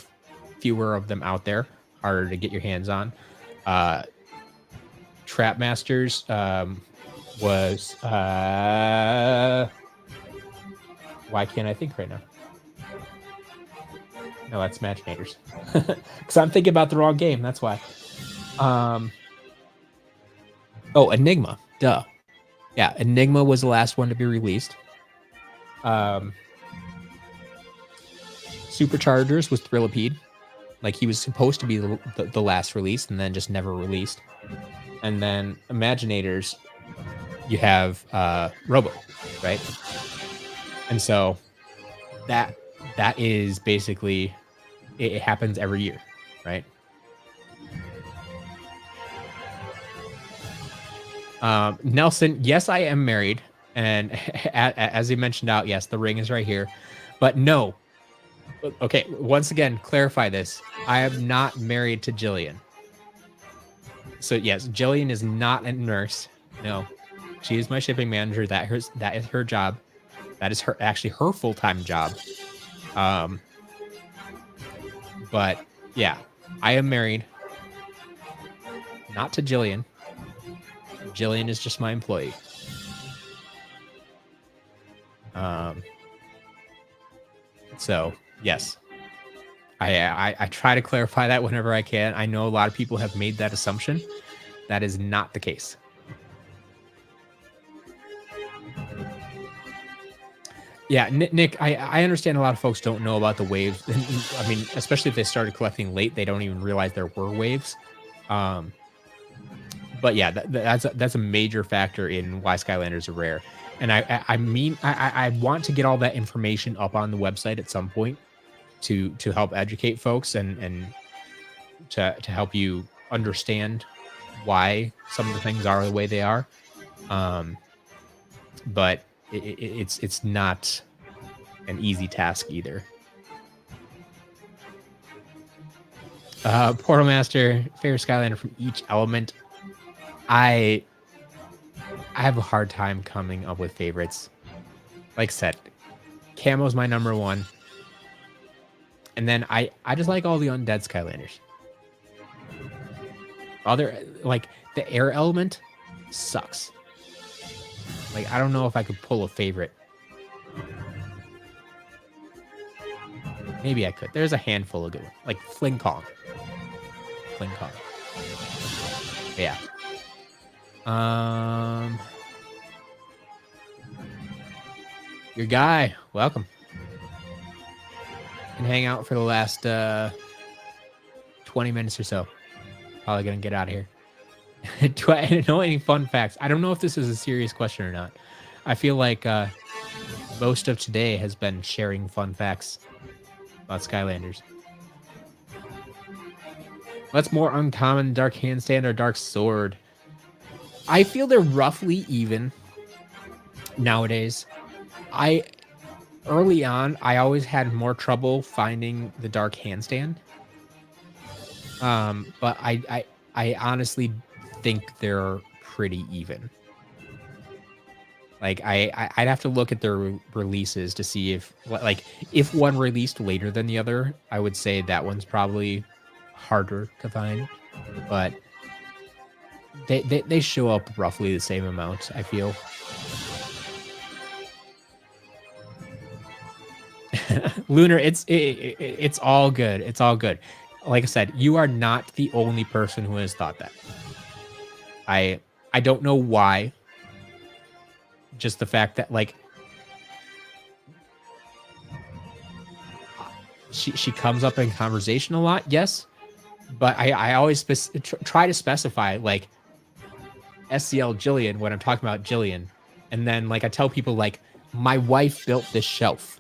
fewer of them out there, harder to get your hands on. Trapmasters was... why can't I think right now? No, that's Imaginators. Because I'm thinking about the wrong game. That's why. Oh, Enigma. Duh. Yeah, Enigma was the last one to be released. Superchargers was Thrillipede. Like, he was supposed to be the last release and then just never released. And then Imaginators, you have Robo, right? And so that is basically, it happens every year, right? Nelson, yes, I am married. And as he mentioned out, yes, the ring is right here. But no. Okay, once again, clarify this. I am not married to Jillian. So yes, Jillian is not a nurse. No, she is my shipping manager. That is her job. That is actually her full-time job. But Yeah, I am married. Not to Jillian. Jillian is just my employee. So yes, I try to clarify that whenever I can. I know a lot of people have made that assumption. That is not the case. Yeah, Nick, I understand a lot of folks don't know about the waves. I mean, especially if they started collecting late, they don't even realize there were waves. But yeah, that's a major factor in why Skylanders are rare. And I want to get all that information up on the website at some point to help educate folks and to help you understand why some of the things are the way they are. But it's not an easy task either. Portal Master, favorite Skylander from each element. I have a hard time coming up with favorites. Like I said, Camo's my number one. And then I just like all the undead Skylanders. Like the air element sucks. Like I don't know if I could pull a favorite. Maybe I could. There's a handful of good ones. Like Fling Kong. Yeah. Your guy, welcome. And hang out for the last 20 minutes or so. Probably gonna get out of here. Do I know any fun facts? I don't know if this is a serious question or not. I feel like most of today has been sharing fun facts about Skylanders. What's more uncommon, Dark Handstand or Dark Sword? I feel they're roughly even nowadays. Early on, I always had more trouble finding the Dark Handstand. But I honestly think they're pretty even. Like I'd have to look at their releases to see if one released later than the other, I would say that one's probably harder to find. But they show up roughly the same amount, I feel. Lunar, it's all good. It's all good. Like I said, you are not the only person who has thought that. I don't know why. Just the fact that like she comes up in conversation a lot, yes, but I always try to specify like SCL Jillian when I'm talking about Jillian, and then like I tell people like my wife built this shelf.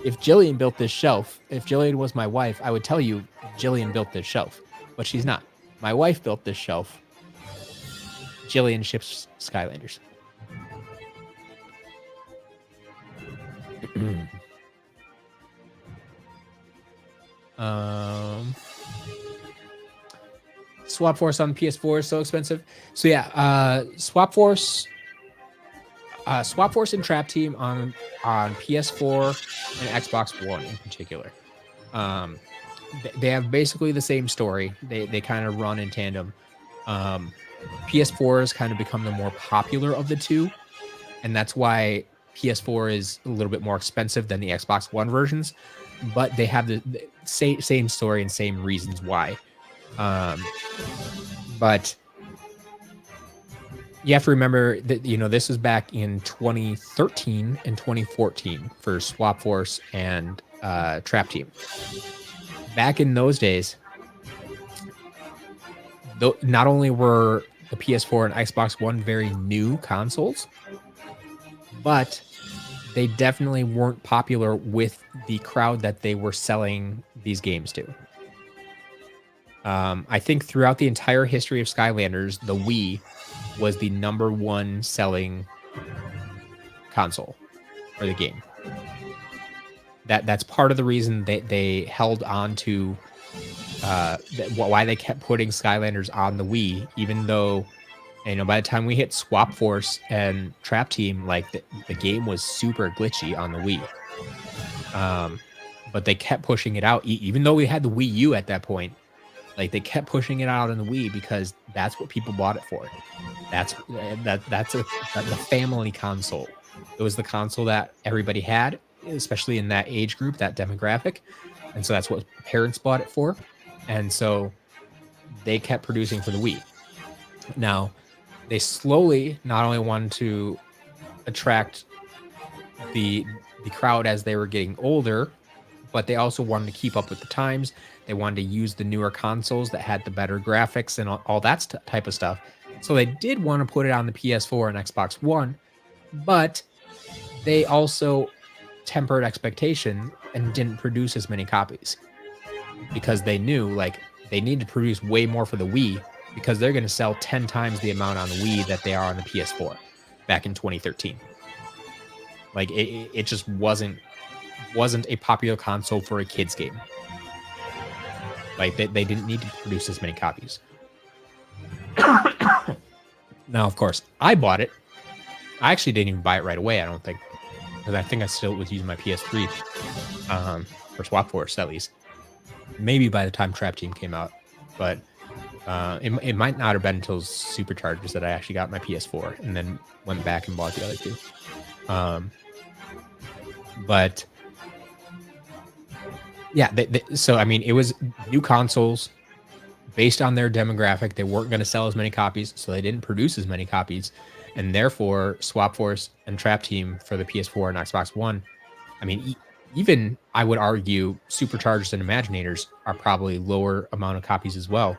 If Jillian built this shelf, if Jillian was my wife, I would tell you Jillian built this shelf, but she's not. My wife built this shelf. Jillian ships Skylanders. Swap Force on PS4 is so expensive. So yeah, Swap Force and Trap Team on PS4 and Xbox One in particular. They have basically the same story. They kind of run in tandem. PS4 has kind of become the more popular of the two, and that's why PS4 is a little bit more expensive than the Xbox One versions, but they have the same story and same reasons why. But you have to remember that, you know, this was back in 2013 and 2014 for Swap Force and Trap Team. Back in those days, not only were the PS4 and Xbox One very new consoles, but they definitely weren't popular with the crowd that they were selling these games to. I think throughout the entire history of Skylanders, the Wii was the #1 selling console for the game. That's part of the reason they held on to why they kept putting Skylanders on the Wii, even though, you know, by the time we hit Swap Force and Trap Team, like the game was super glitchy on the Wii. but they kept pushing it out, even though we had the Wii U at that point. Like, they kept pushing it out on the Wii because that's what people bought it for. That's the family console. It was the console that everybody had, especially in that age group, that demographic. And so that's what parents bought it for. And so they kept producing for the Wii. Now, they slowly not only wanted to attract the crowd as they were getting older, but they also wanted to keep up with the times. They wanted to use the newer consoles that had the better graphics and all that type of stuff. So they did want to put it on the PS4 and Xbox One, but they also tempered expectation and didn't produce as many copies because they knew like they needed to produce way more for the Wii because they're going to sell 10 times the amount on the Wii that they are on the PS4 back in 2013. Like it just wasn't a popular console for a kid's game. Like they didn't need to produce as many copies. Now, of course, I bought it. I actually didn't even buy it right away, I don't think. Because I think I still was using my PS3 for Swap Force, at least. Maybe by the time Trap Team came out. But it might not have been until Superchargers that I actually got my PS4 and then went back and bought the other two. But yeah, so I mean, it was new consoles based on their demographic. They weren't going to sell as many copies, so they didn't produce as many copies. And therefore, Swap Force and Trap Team for the PS4 and Xbox One, I mean, even I would argue Superchargers and Imaginators are probably lower amount of copies as well.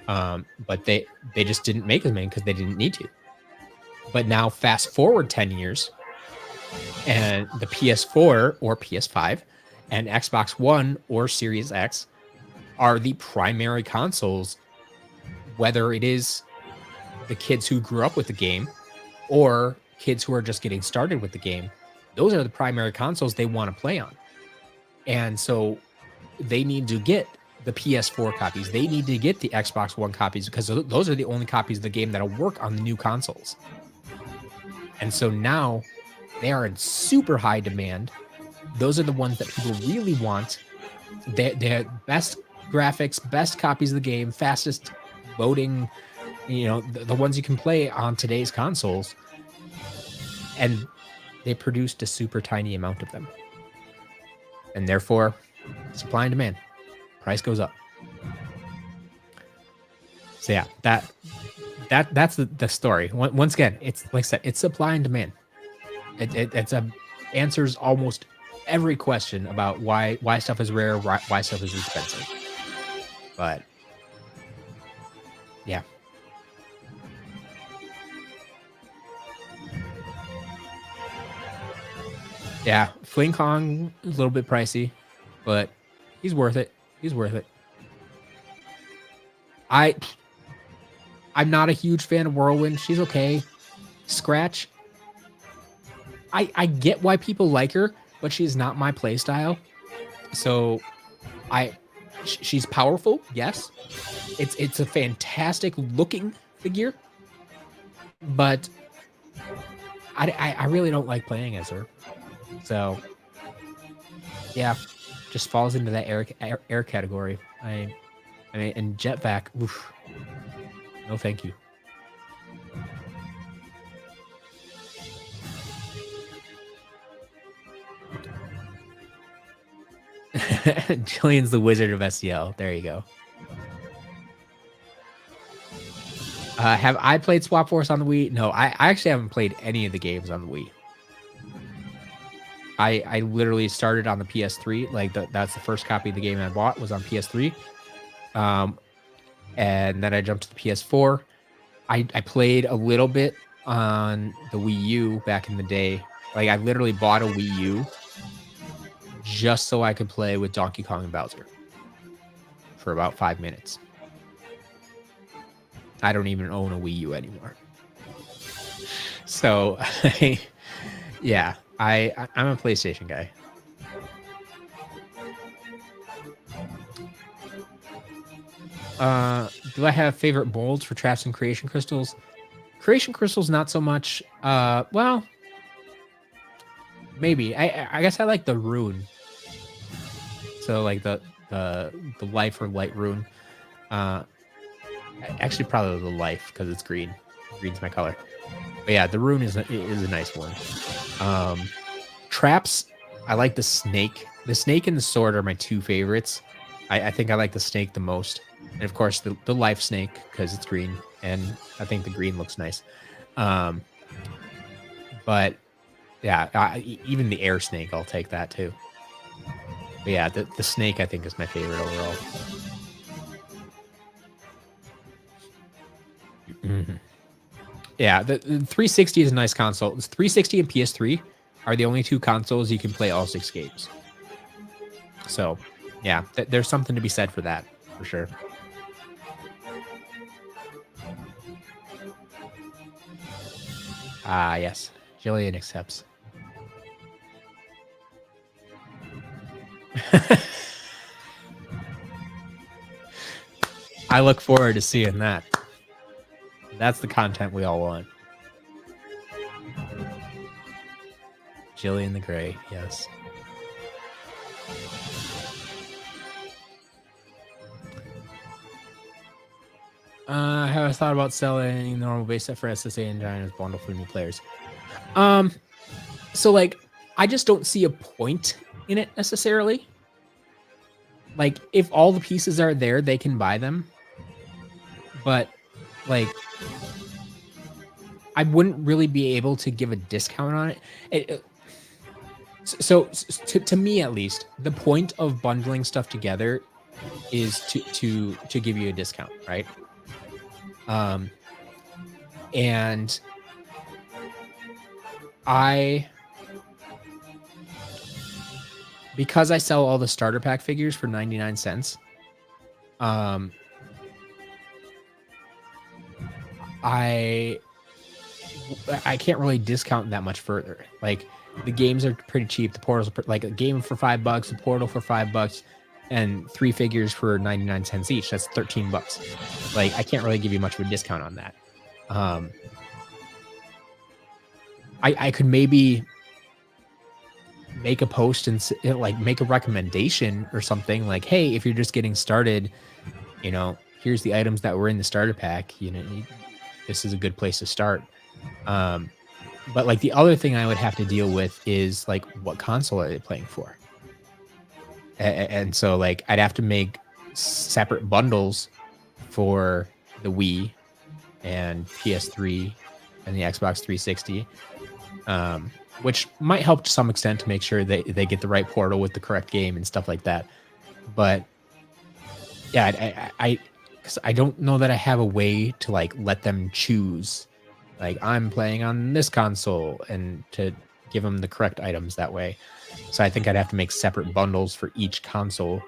But they just didn't make as many because they didn't need to. But now fast forward 10 years, and the PS4 or PS5 and Xbox One or Series X are the primary consoles, whether it is the kids who grew up with the game or kids who are just getting started with the game. Those are the primary consoles they want to play on. And so they need to get the PS4 copies. They need to get the Xbox One copies because those are the only copies of the game that'll work on the new consoles. And so now they are in super high demand. Those are the ones that people really want. They're best graphics, best copies of the game, fastest loading, you know, the ones you can play on today's consoles. And they produced a super tiny amount of them. And therefore, supply and demand. Price goes up. So yeah, that's the story. Once again, it's like I said, it's supply and demand. It's answers almost every question about why stuff is rare, why stuff is expensive. But yeah. Yeah, Fling Kong is a little bit pricey, but he's worth it. He's worth it. I'm not a huge fan of Whirlwind. She's okay. Scratch, I get why people like her, but she's not my playstyle. So she's powerful, yes. It's a fantastic looking figure, but I really don't like playing as her. So yeah, just falls into that air category. I mean, and Jetpack, oof, no thank you. Jillian's the Wizard of SEL. There you go. Have I played Swap Force on the Wii? No, I actually haven't played any of the games on the Wii. I literally started on the PS3. Like that's the first copy of the game I bought was on PS3. And then I jumped to the PS4. I played a little bit on the Wii U back in the day. Like I literally bought a Wii U just so I could play with Donkey Kong and Bowser for about 5 minutes. I don't even own a Wii U anymore. So, yeah, I'm a PlayStation guy. Do I have favorite molds for traps and creation crystals? Creation crystals, not so much. Well, maybe. I guess I like the rune. So like the life or light rune. Actually, probably the life because it's green. Green's my color. But yeah, the rune is a nice one. Traps, I like the snake. The snake and the sword are my two favorites. I think I like the snake the most. And of course, the life snake because it's green. And I think the green looks nice. But yeah, even the air snake, I'll take that too. But yeah, the snake I think is my favorite overall. Yeah, the 360 is a nice console. 360 and PS3 are the only two consoles you can play all 6 games. So, yeah, there's something to be said for that, for sure. Ah, yes. Jillian accepts. I look forward to seeing that. That's the content we all want. Jillian the Grey, yes. Have I thought about selling the normal base set for SSA and Giant as bundle for new players? So like, I just don't see a point in it necessarily. Like, if all the pieces are there, they can buy them. But like, I wouldn't really be able to give a discount on it. So to me at least, the point of bundling stuff together is to give you a discount, right? And because I sell all the starter pack figures for 99 cents, I can't really discount that much further. Like, the games are pretty cheap. The portals are like a game for $5, a portal for $5, and 3 figures for 99 cents each. That's $13. Like, I can't really give you much of a discount on that. I could maybe make a post and like make a recommendation or something like, hey, if you're just getting started, you know, here's the items that were in the starter pack. You know, this is a good place to start. But like, the other thing I would have to deal with is like, what console are they playing for? And so like, I'd have to make separate bundles for the Wii and PS3 and the Xbox 360, which might help to some extent to make sure they get the right portal with the correct game and stuff like that. But yeah, because I don't know that I have a way to like let them choose, like, I'm playing on this console, and to give them the correct items that way. So I think I'd have to make separate bundles for each console.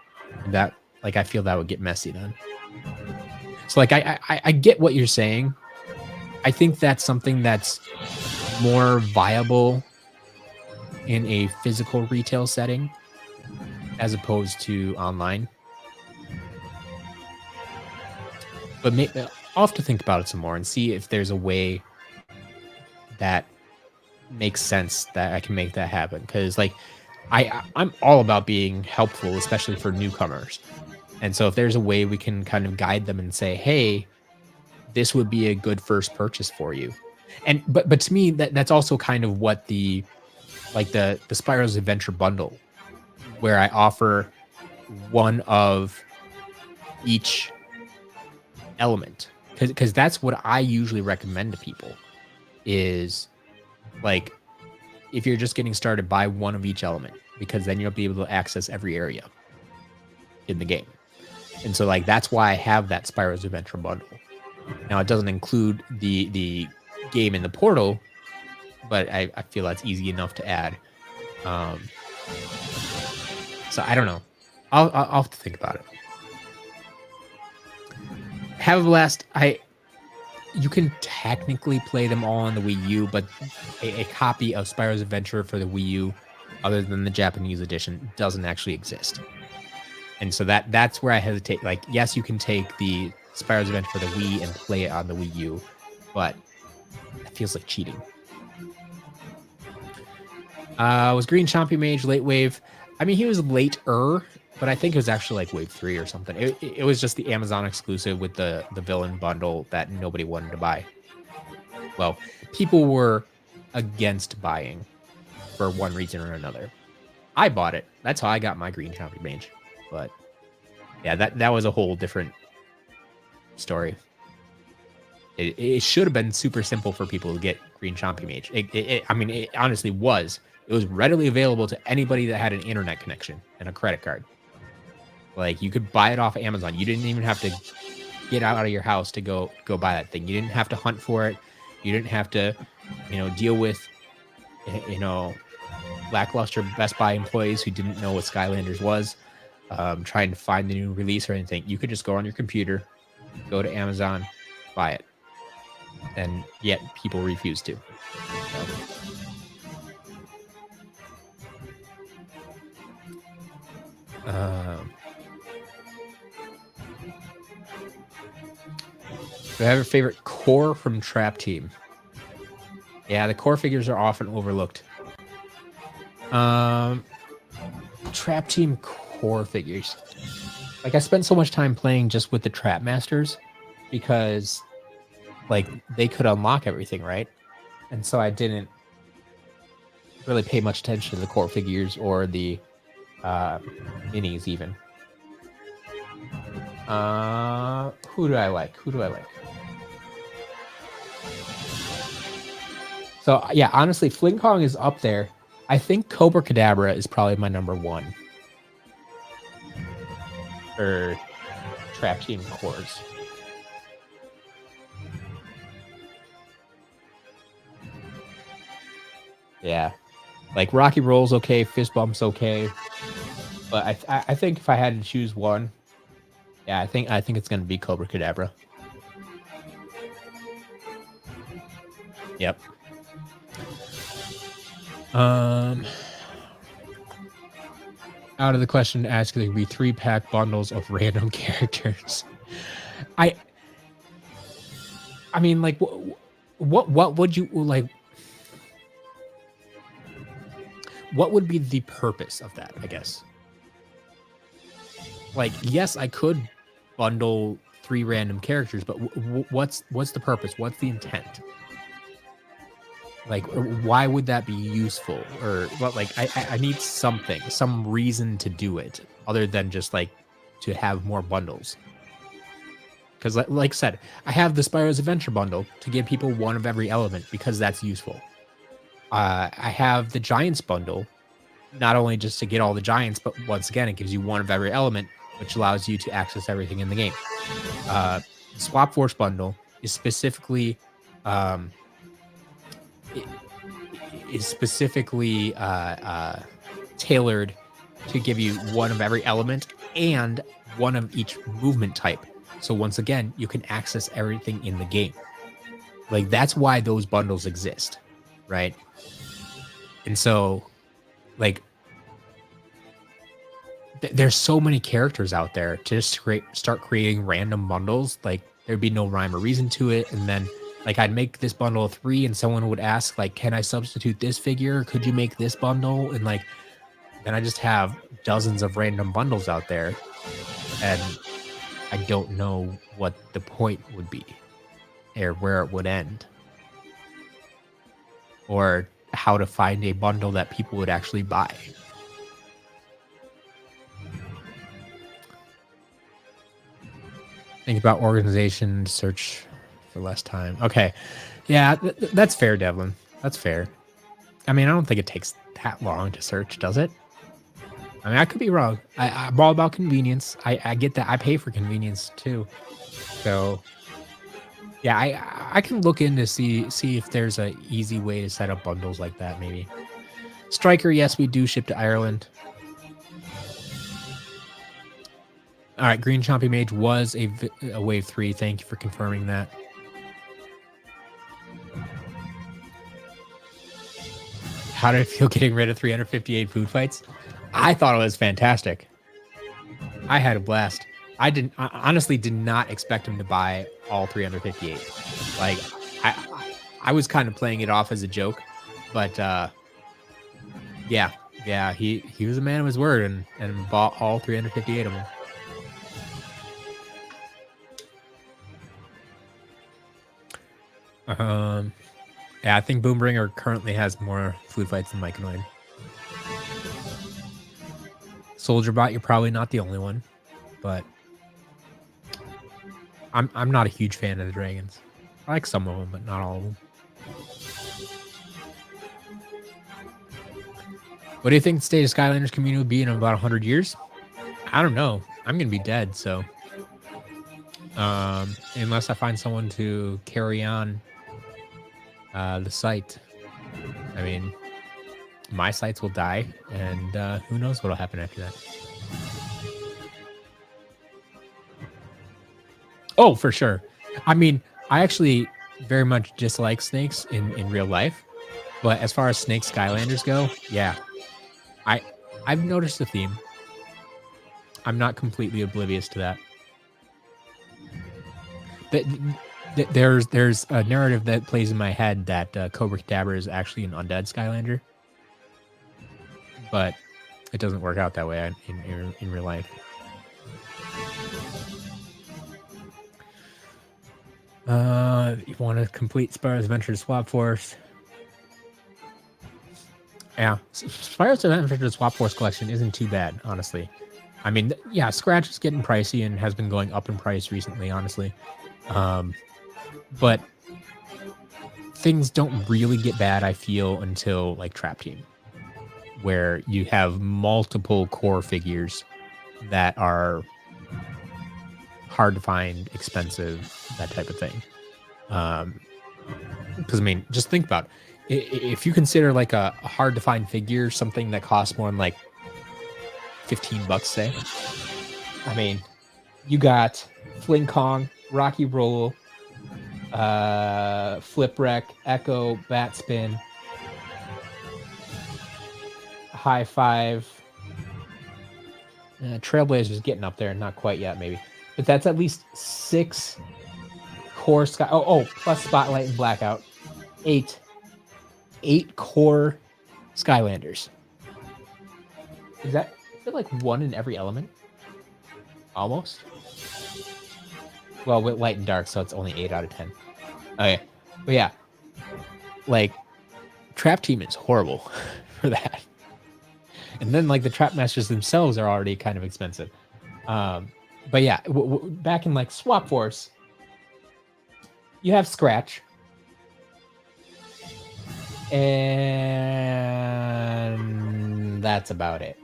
That, like, I feel that would get messy then. So like, I get what you're saying. I think that's something that's more viable in a physical retail setting as opposed to online. But I'll have to think about it some more and see if there's a way that makes sense that I can make that happen. Because like, I'm all about being helpful, especially for newcomers. And so if there's a way we can kind of guide them and say, hey, this would be a good first purchase for you. And but to me, that's also kind of what the Spyro's Adventure bundle, where I offer one of each element, because that's what I usually recommend to people, is like, if you're just getting started, buy one of each element, because then you'll be able to access every area in the game. And so like, that's why I have that Spyro's Adventure bundle. Now, it doesn't include the game in the portal, but I feel that's easy enough to add. So I don't know. I'll have to think about it. Have a Blast. You can technically play them all on the Wii U, but a copy of Spyro's Adventure for the Wii U, other than the Japanese edition, doesn't actually exist. And so that's where I hesitate. Like, yes, you can take the Spyro's Adventure for the Wii and play it on the Wii U, but it feels like cheating. Was Green Chompy Mage late wave? I mean, he was later. but I think it was actually like wave 3 or something. It was just the Amazon exclusive with the villain bundle that nobody wanted to buy. Well, people were against buying for one reason or another. I bought it. That's how I got my green Chompy Mage. But yeah, that was a whole different story. It should have been super simple for people to get green Chompy Mage. I mean, it honestly was. It was readily available to anybody that had an internet connection and a credit card. Like, you could buy it off Amazon. You didn't even have to get out of your house to go buy that thing. You didn't have to hunt for it. You didn't have to, deal with, lackluster Best Buy employees who didn't know what Skylanders was, trying to find the new release or anything. You could just go on your computer, go to Amazon, buy it. And yet people refuse to. Do I have a favorite core from Trap Team? Yeah, the core figures are often overlooked. Trap Team core figures. Like, I spent so much time playing just with the Trap Masters because, like, they could unlock everything, right? And so I didn't really pay much attention to the core figures or the minis even. Who do I like? So, yeah, honestly, Fling Kong is up there. I think Cobra Kadabra is probably my number 1 for Trap Team cores. Yeah. Like, Rocky Roll's okay, Fist Bump's okay. But I think if I had to choose one, yeah, I think it's going to be Cobra Kadabra. Yep. Out of the question to ask, there could be 3-pack bundles of random characters. I mean, like, what would you like? What would be the purpose of that? I guess. Like, yes, I could bundle 3 random characters, but what's the purpose? What's the intent? Like, why would that be useful? Or what? Like, I need something, some reason to do it other than just like to have more bundles. Because, like I said, I have the Spyro's Adventure bundle to give people 1 of every element because that's useful. I have the Giants bundle, not only just to get all the Giants, but once again, it gives you 1 of every element, which allows you to access everything in the game. Swap Force bundle is specifically tailored to give you 1 of every element and 1 of each movement type. So once again, you can access everything in the game. Like, that's why those bundles exist, right? And so, like, there's so many characters out there to just start creating random bundles. Like, there'd be no rhyme or reason to it. And then, like, I'd make this bundle of 3 and someone would ask, like, can I substitute this figure? Could you make this bundle? And, like, then I just have dozens of random bundles out there. And I don't know what the point would be or where it would end. Or how to find a bundle that people would actually buy. Think about organization, search for less time. Okay. Yeah, that's fair, Devlin. That's fair. I mean, I don't think it takes that long to search, does it? I mean, I could be wrong. I'm all about convenience. I get that. I pay for convenience too. So, yeah, I can look in to see if there's a easy way to set up bundles like that, maybe. Striker, yes, we do ship to Ireland. All right, Green Chompy Mage was a wave 3. Thank you for confirming that. How did it feel getting rid of 358 food fights? I thought it was fantastic. I had a blast. I honestly did not expect him to buy all 358. Like, I was kind of playing it off as a joke, but yeah, Yeah, he was a man of his word and bought all 358 of them. Yeah, I think Boombringer currently has more food fights than Myconoid. Soldier Bot, you're probably not the only one, but I'm not a huge fan of the dragons. I like some of them, but not all of them. What do you think the state of Skylanders community will be in about 100 years? I don't know. I'm gonna be dead, so unless I find someone to carry on the site. I mean, my sites will die, and who knows what'll happen after that. Oh, for sure. I mean, I actually very much dislike snakes in real life, but as far as snake Skylanders go, yeah, I've noticed a theme. I'm not completely oblivious to that. There's a narrative that plays in my head that Cobra Kadabra is actually an undead Skylander, but it doesn't work out that way in real life. You want to complete Spyro's Adventure to Swap Force? Yeah, Spyro's Adventure to Swap Force collection isn't too bad, honestly. I mean, yeah, Scratch is getting pricey and has been going up in price recently, honestly. But things don't really get bad, I feel, until like Trap Team, where you have multiple core figures that are hard to find, expensive, that type of thing. Because I mean, just think about it. If you consider like a hard to find figure something that costs more than like $15, say. I mean, you got Fling Kong, Rocky Roll, Flipwreck, Echo, Batspin, High Five, Trailblazer's getting up there, not quite yet, maybe, but that's at least 6 core sky. Oh, plus Spotlight and Blackout, 8 core Skylanders. Is it like 1 in every element? Almost. Well, with light and dark, so it's only 8 out of 10. Okay, but yeah, like Trap Team is horrible for that. And then like the Trap Masters themselves are already kind of expensive. But yeah, back in like Swap Force, you have Scratch, and that's about it.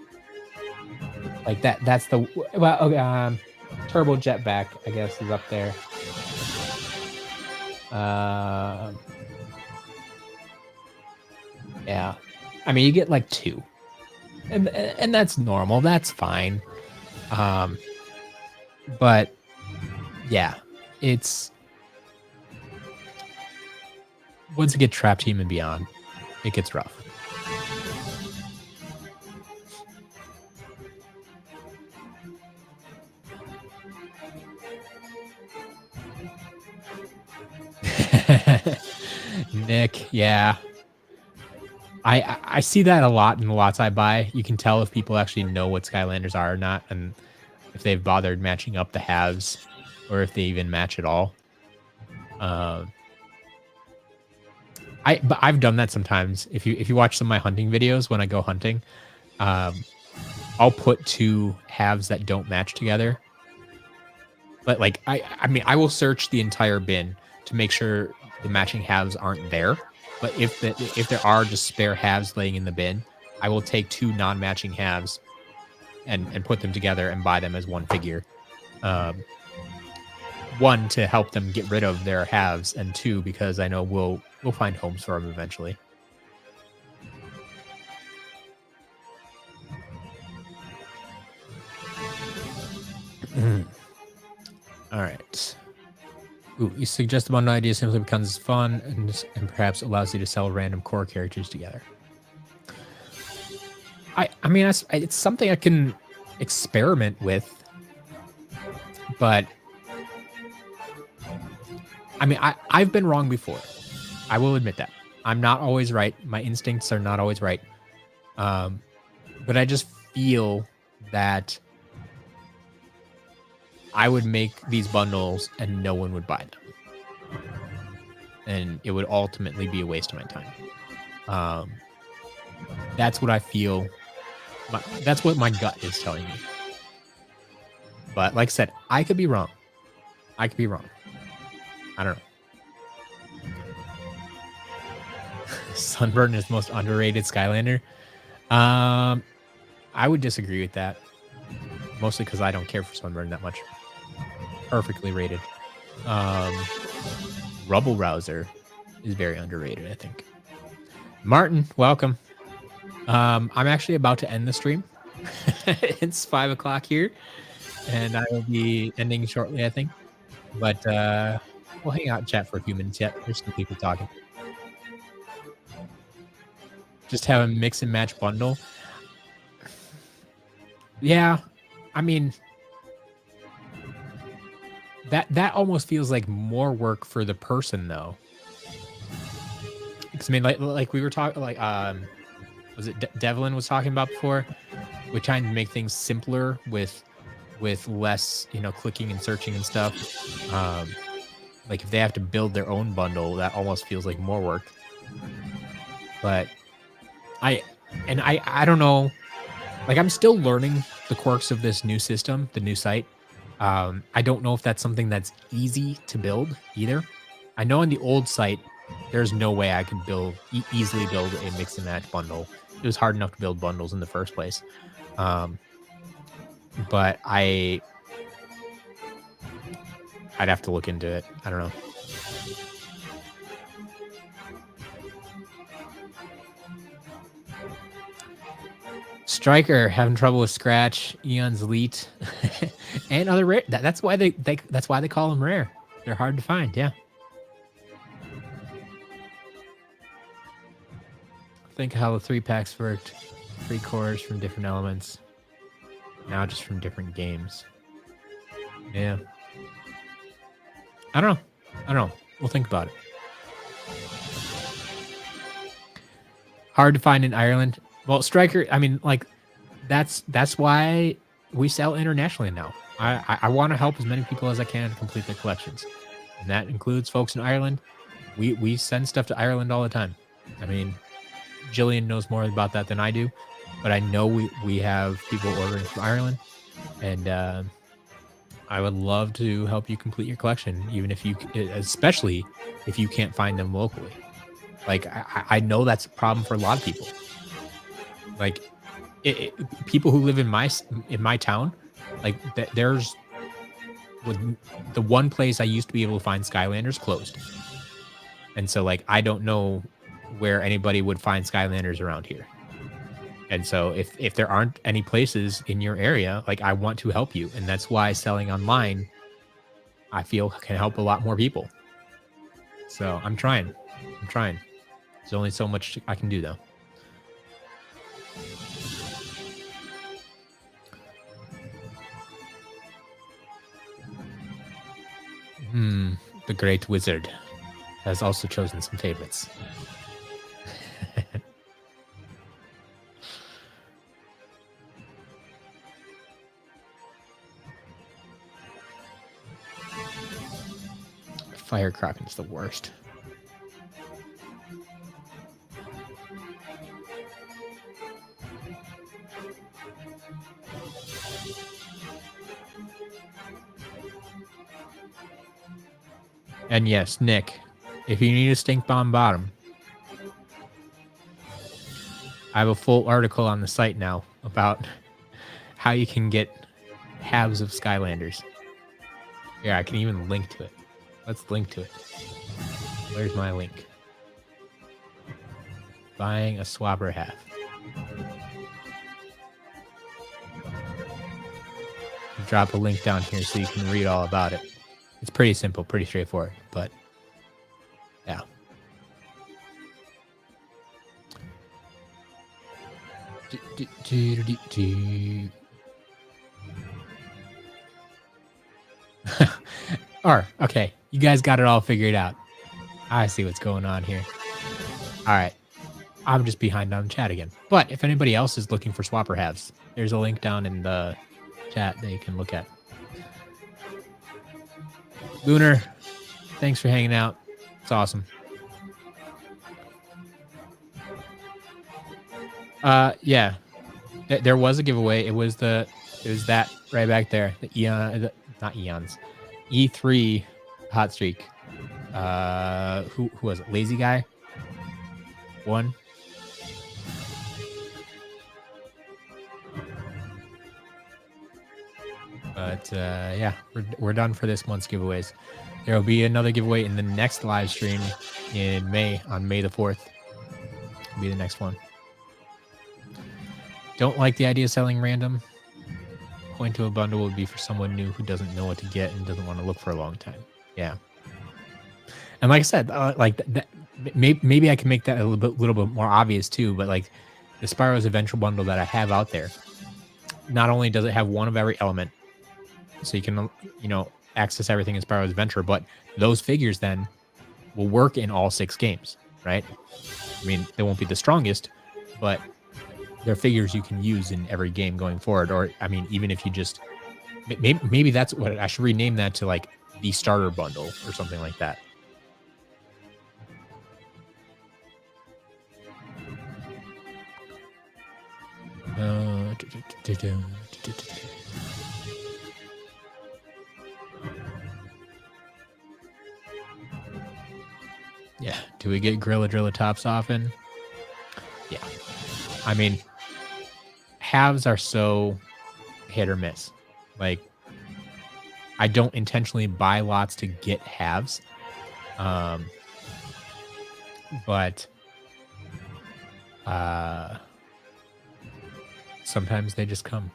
Like that's the Turbo Jetback, I guess, is up there. Yeah, I mean, you get like 2, and that's normal. That's fine. But yeah, it's once you get Trap Team and beyond, it gets rough. Nick, yeah. I see that a lot in the lots I buy. You can tell if people actually know what Skylanders are or not, and if they've bothered matching up the halves, or if they even match at all. But I've done that sometimes. If you watch some of my hunting videos when I go hunting, I'll put 2 halves that don't match together. But like I mean, I will search the entire bin to make sure the matching halves aren't there. But if there are just spare halves laying in the bin, I will take 2 non-matching halves and put them together and buy them as one figure. 1, to help them get rid of their halves, and 2, because I know we'll find homes for them eventually. All right. Ooh, you suggest one idea simply becomes fun and perhaps allows you to sell random core characters together. I mean, it's something I can experiment with, but I mean, I've been wrong before. I will admit that. I'm not always right. My instincts are not always right. but I just feel that I would make these bundles and no one would buy them. And it would ultimately be a waste of my time. That's what I feel. That's what my gut is telling me. But like I said, I could be wrong. I could be wrong. I don't know. Sunburn is most underrated Skylander. I would disagree with that. Mostly because I don't care for Sunburn that much. Perfectly rated. Rubble Rouser is very underrated, I think. Martin, welcome. I'm actually about to end the stream. It's 5 o'clock here, and I will be ending shortly, I think. But we'll hang out and chat for a few minutes yet. There's some people talking. Just have a mix and match bundle. Yeah, I mean, that almost feels like more work for the person, though. Because I mean, like we were talking, like was it Devlin was talking about before? We're trying to make things simpler with less, clicking and searching and stuff. Like if they have to build their own bundle, that almost feels like more work. But I don't know. Like I'm still learning the quirks of this new system, the new site. I don't know if that's something that's easy to build either. I know on the old site, there's no way I could easily build a mix and match bundle. It was hard enough to build bundles in the first place. But I'd have to look into it. I don't know. Striker having trouble with Scratch, Eon's Elite, and other rare. That's why that's why they call them rare. They're hard to find. Yeah. Think how the 3-packs worked. 3 cores from different elements. Now just from different games. Yeah. I don't know. We'll think about it. Hard to find in Ireland. Well, Striker, I mean, like, that's why we sell internationally now. I want to help as many people as I can complete their collections. And that includes folks in Ireland. We send stuff to Ireland all the time. I mean, Jillian knows more about that than I do, but I know we have people ordering from Ireland, and I would love to help you complete your collection, even if especially if you can't find them locally. Like I know that's a problem for a lot of people. Like people who live in my town, like there's the one place I used to be able to find Skylanders closed, and so like I don't know where anybody would find Skylanders around here. And so if there aren't any places in your area, like I want to help you. And that's why selling online, I feel can help a lot more people. So I'm trying. There's only so much I can do though. The Great Wizard has also chosen some favorites. Fire Kraken is the worst. And yes, Nick, if you need a stink bomb bottom, I have a full article on the site now about how you can get halves of Skylanders. Yeah, I can even link to it. Let's link to it. Where's my link? Buying a swapper half. Drop a link down here so you can read all about it. It's pretty simple, pretty straightforward, but yeah. Okay, you guys got it all figured out. I see what's going on here. All right. I'm just behind on chat again. But if anybody else is looking for swapper halves, there's a link down in the chat that you can look at. Lunar, thanks for hanging out. It's awesome. Yeah, there was a giveaway. It was that right back there. The Eon, not Eons, E3 hot streak. Who was it? Lazy guy. One. But yeah, we're done for this month's giveaways. There will be another giveaway in the next live stream in May, on May the 4th. Will be the next one. Don't like the idea of selling random. Point to a bundle would be for someone new who doesn't know what to get and doesn't want to look for a long time. Yeah. And like I said, maybe I can make that a little bit more obvious too. But like the Spyro's Adventure bundle that I have out there, not only does it have one of every element, so you can access everything in Spyro's Adventure, but those figures then will work in all 6 games, right? I mean, they won't be the strongest, but they're figures you can use in every game going forward. Or I mean, even if you just maybe that's what I should rename that to, like the starter bundle or something like that. Yeah. Do we get Gorilla Drilla tops often? Yeah. I mean, halves are so hit or miss. Like, I don't intentionally buy lots to get halves. But sometimes they just come.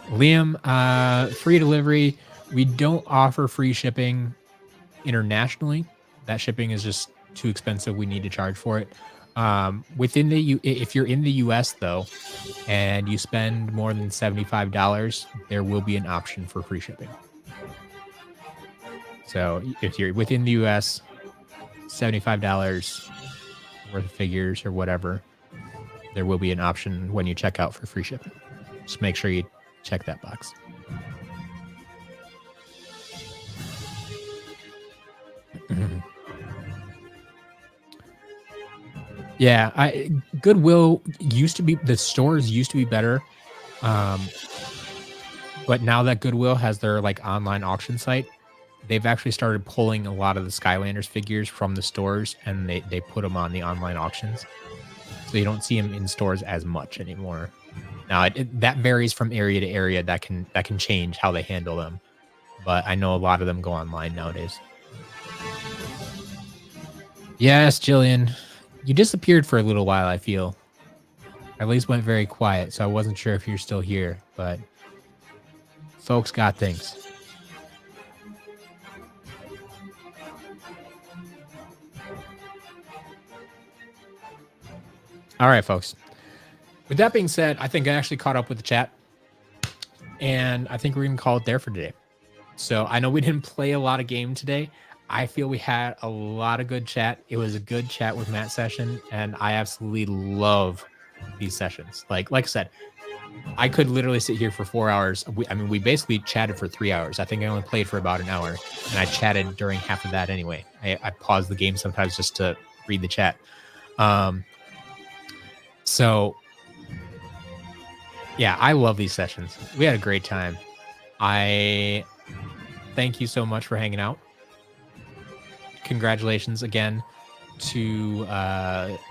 Liam, free delivery. We don't offer free shipping internationally. That shipping is just too expensive. We need to charge for it. If you're in the US though, and you spend more than $75, there will be an option for free shipping. So if you're within the US, $75 worth of figures or whatever, there will be an option when you check out for free shipping. Just make sure you check that box. Yeah, Goodwill used to be, the stores used to be better. But now that Goodwill has their like online auction site, they've actually started pulling a lot of the Skylanders figures from the stores, and they put them on the online auctions. So you don't see them in stores as much anymore. Now that varies from area to area. That can change how they handle them. But I know a lot of them go online nowadays. Yes, Jillian. You disappeared for a little while, I feel. At least went very quiet, so I wasn't sure if you're still here, but folks got things. All right, folks. With that being said, I think I actually caught up with the chat, and I think we're going to call it there for today. So I know we didn't play a lot of game today. I feel we had a lot of good chat. It was a good chat with Matt session, and I absolutely love these sessions. Like I said, I could literally sit here for 4 hours. We basically chatted for 3 hours. I think I only played for about an hour, and I chatted during half of that anyway. I pause the game sometimes just to read the chat. So yeah, I love these sessions. We had a great time. I thank you so much for hanging out. Congratulations again to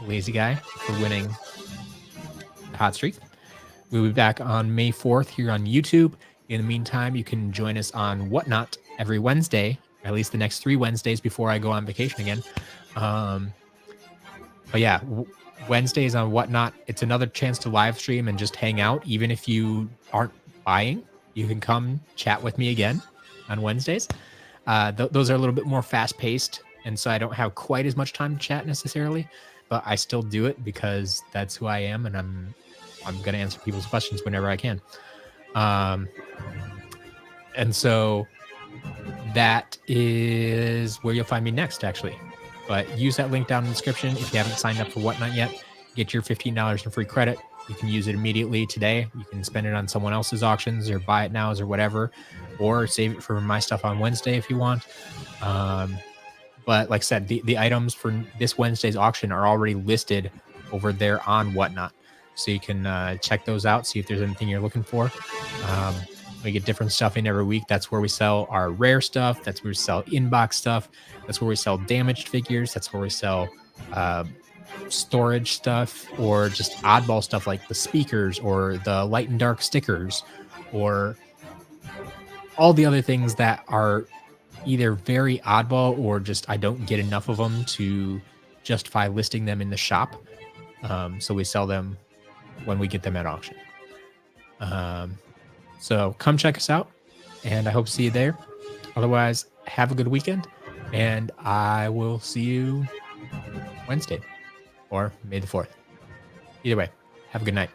Lazy Guy for winning Hot Streak. We'll be back on May 4th here on YouTube. In the meantime, you can join us on Whatnot every Wednesday, at least the next 3 Wednesdays before I go on vacation again. But yeah, Wednesdays on Whatnot, it's another chance to live stream and just hang out. Even if you aren't buying, you can come chat with me again on Wednesdays. Those are a little bit more fast-paced, and so I don't have quite as much time to chat necessarily, but I still do it because that's who I am, and I'm going to answer people's questions whenever I can. And so that is where you'll find me next, actually. But use that link down in the description if you haven't signed up for Whatnot yet. Get your $15 in free credit. You can use it immediately today. You can spend it on someone else's auctions or buy it nows or whatever, or save it for my stuff on Wednesday if you want. But like I said, the items for this Wednesday's auction are already listed over there on Whatnot. So you can check those out, see if there's anything you're looking for. We get different stuff in every week. That's where we sell our rare stuff. That's where we sell inbox stuff. That's where we sell damaged figures. That's where we sell storage stuff, or just oddball stuff like the speakers or the light and dark stickers, or all the other things that are either very oddball or just I don't get enough of them to justify listing them in the shop. So we sell them when we get them at auction. So come check us out, and I hope to see you there. Otherwise, have a good weekend, and I will see you Wednesday or May the 4th. Either way, have a good night.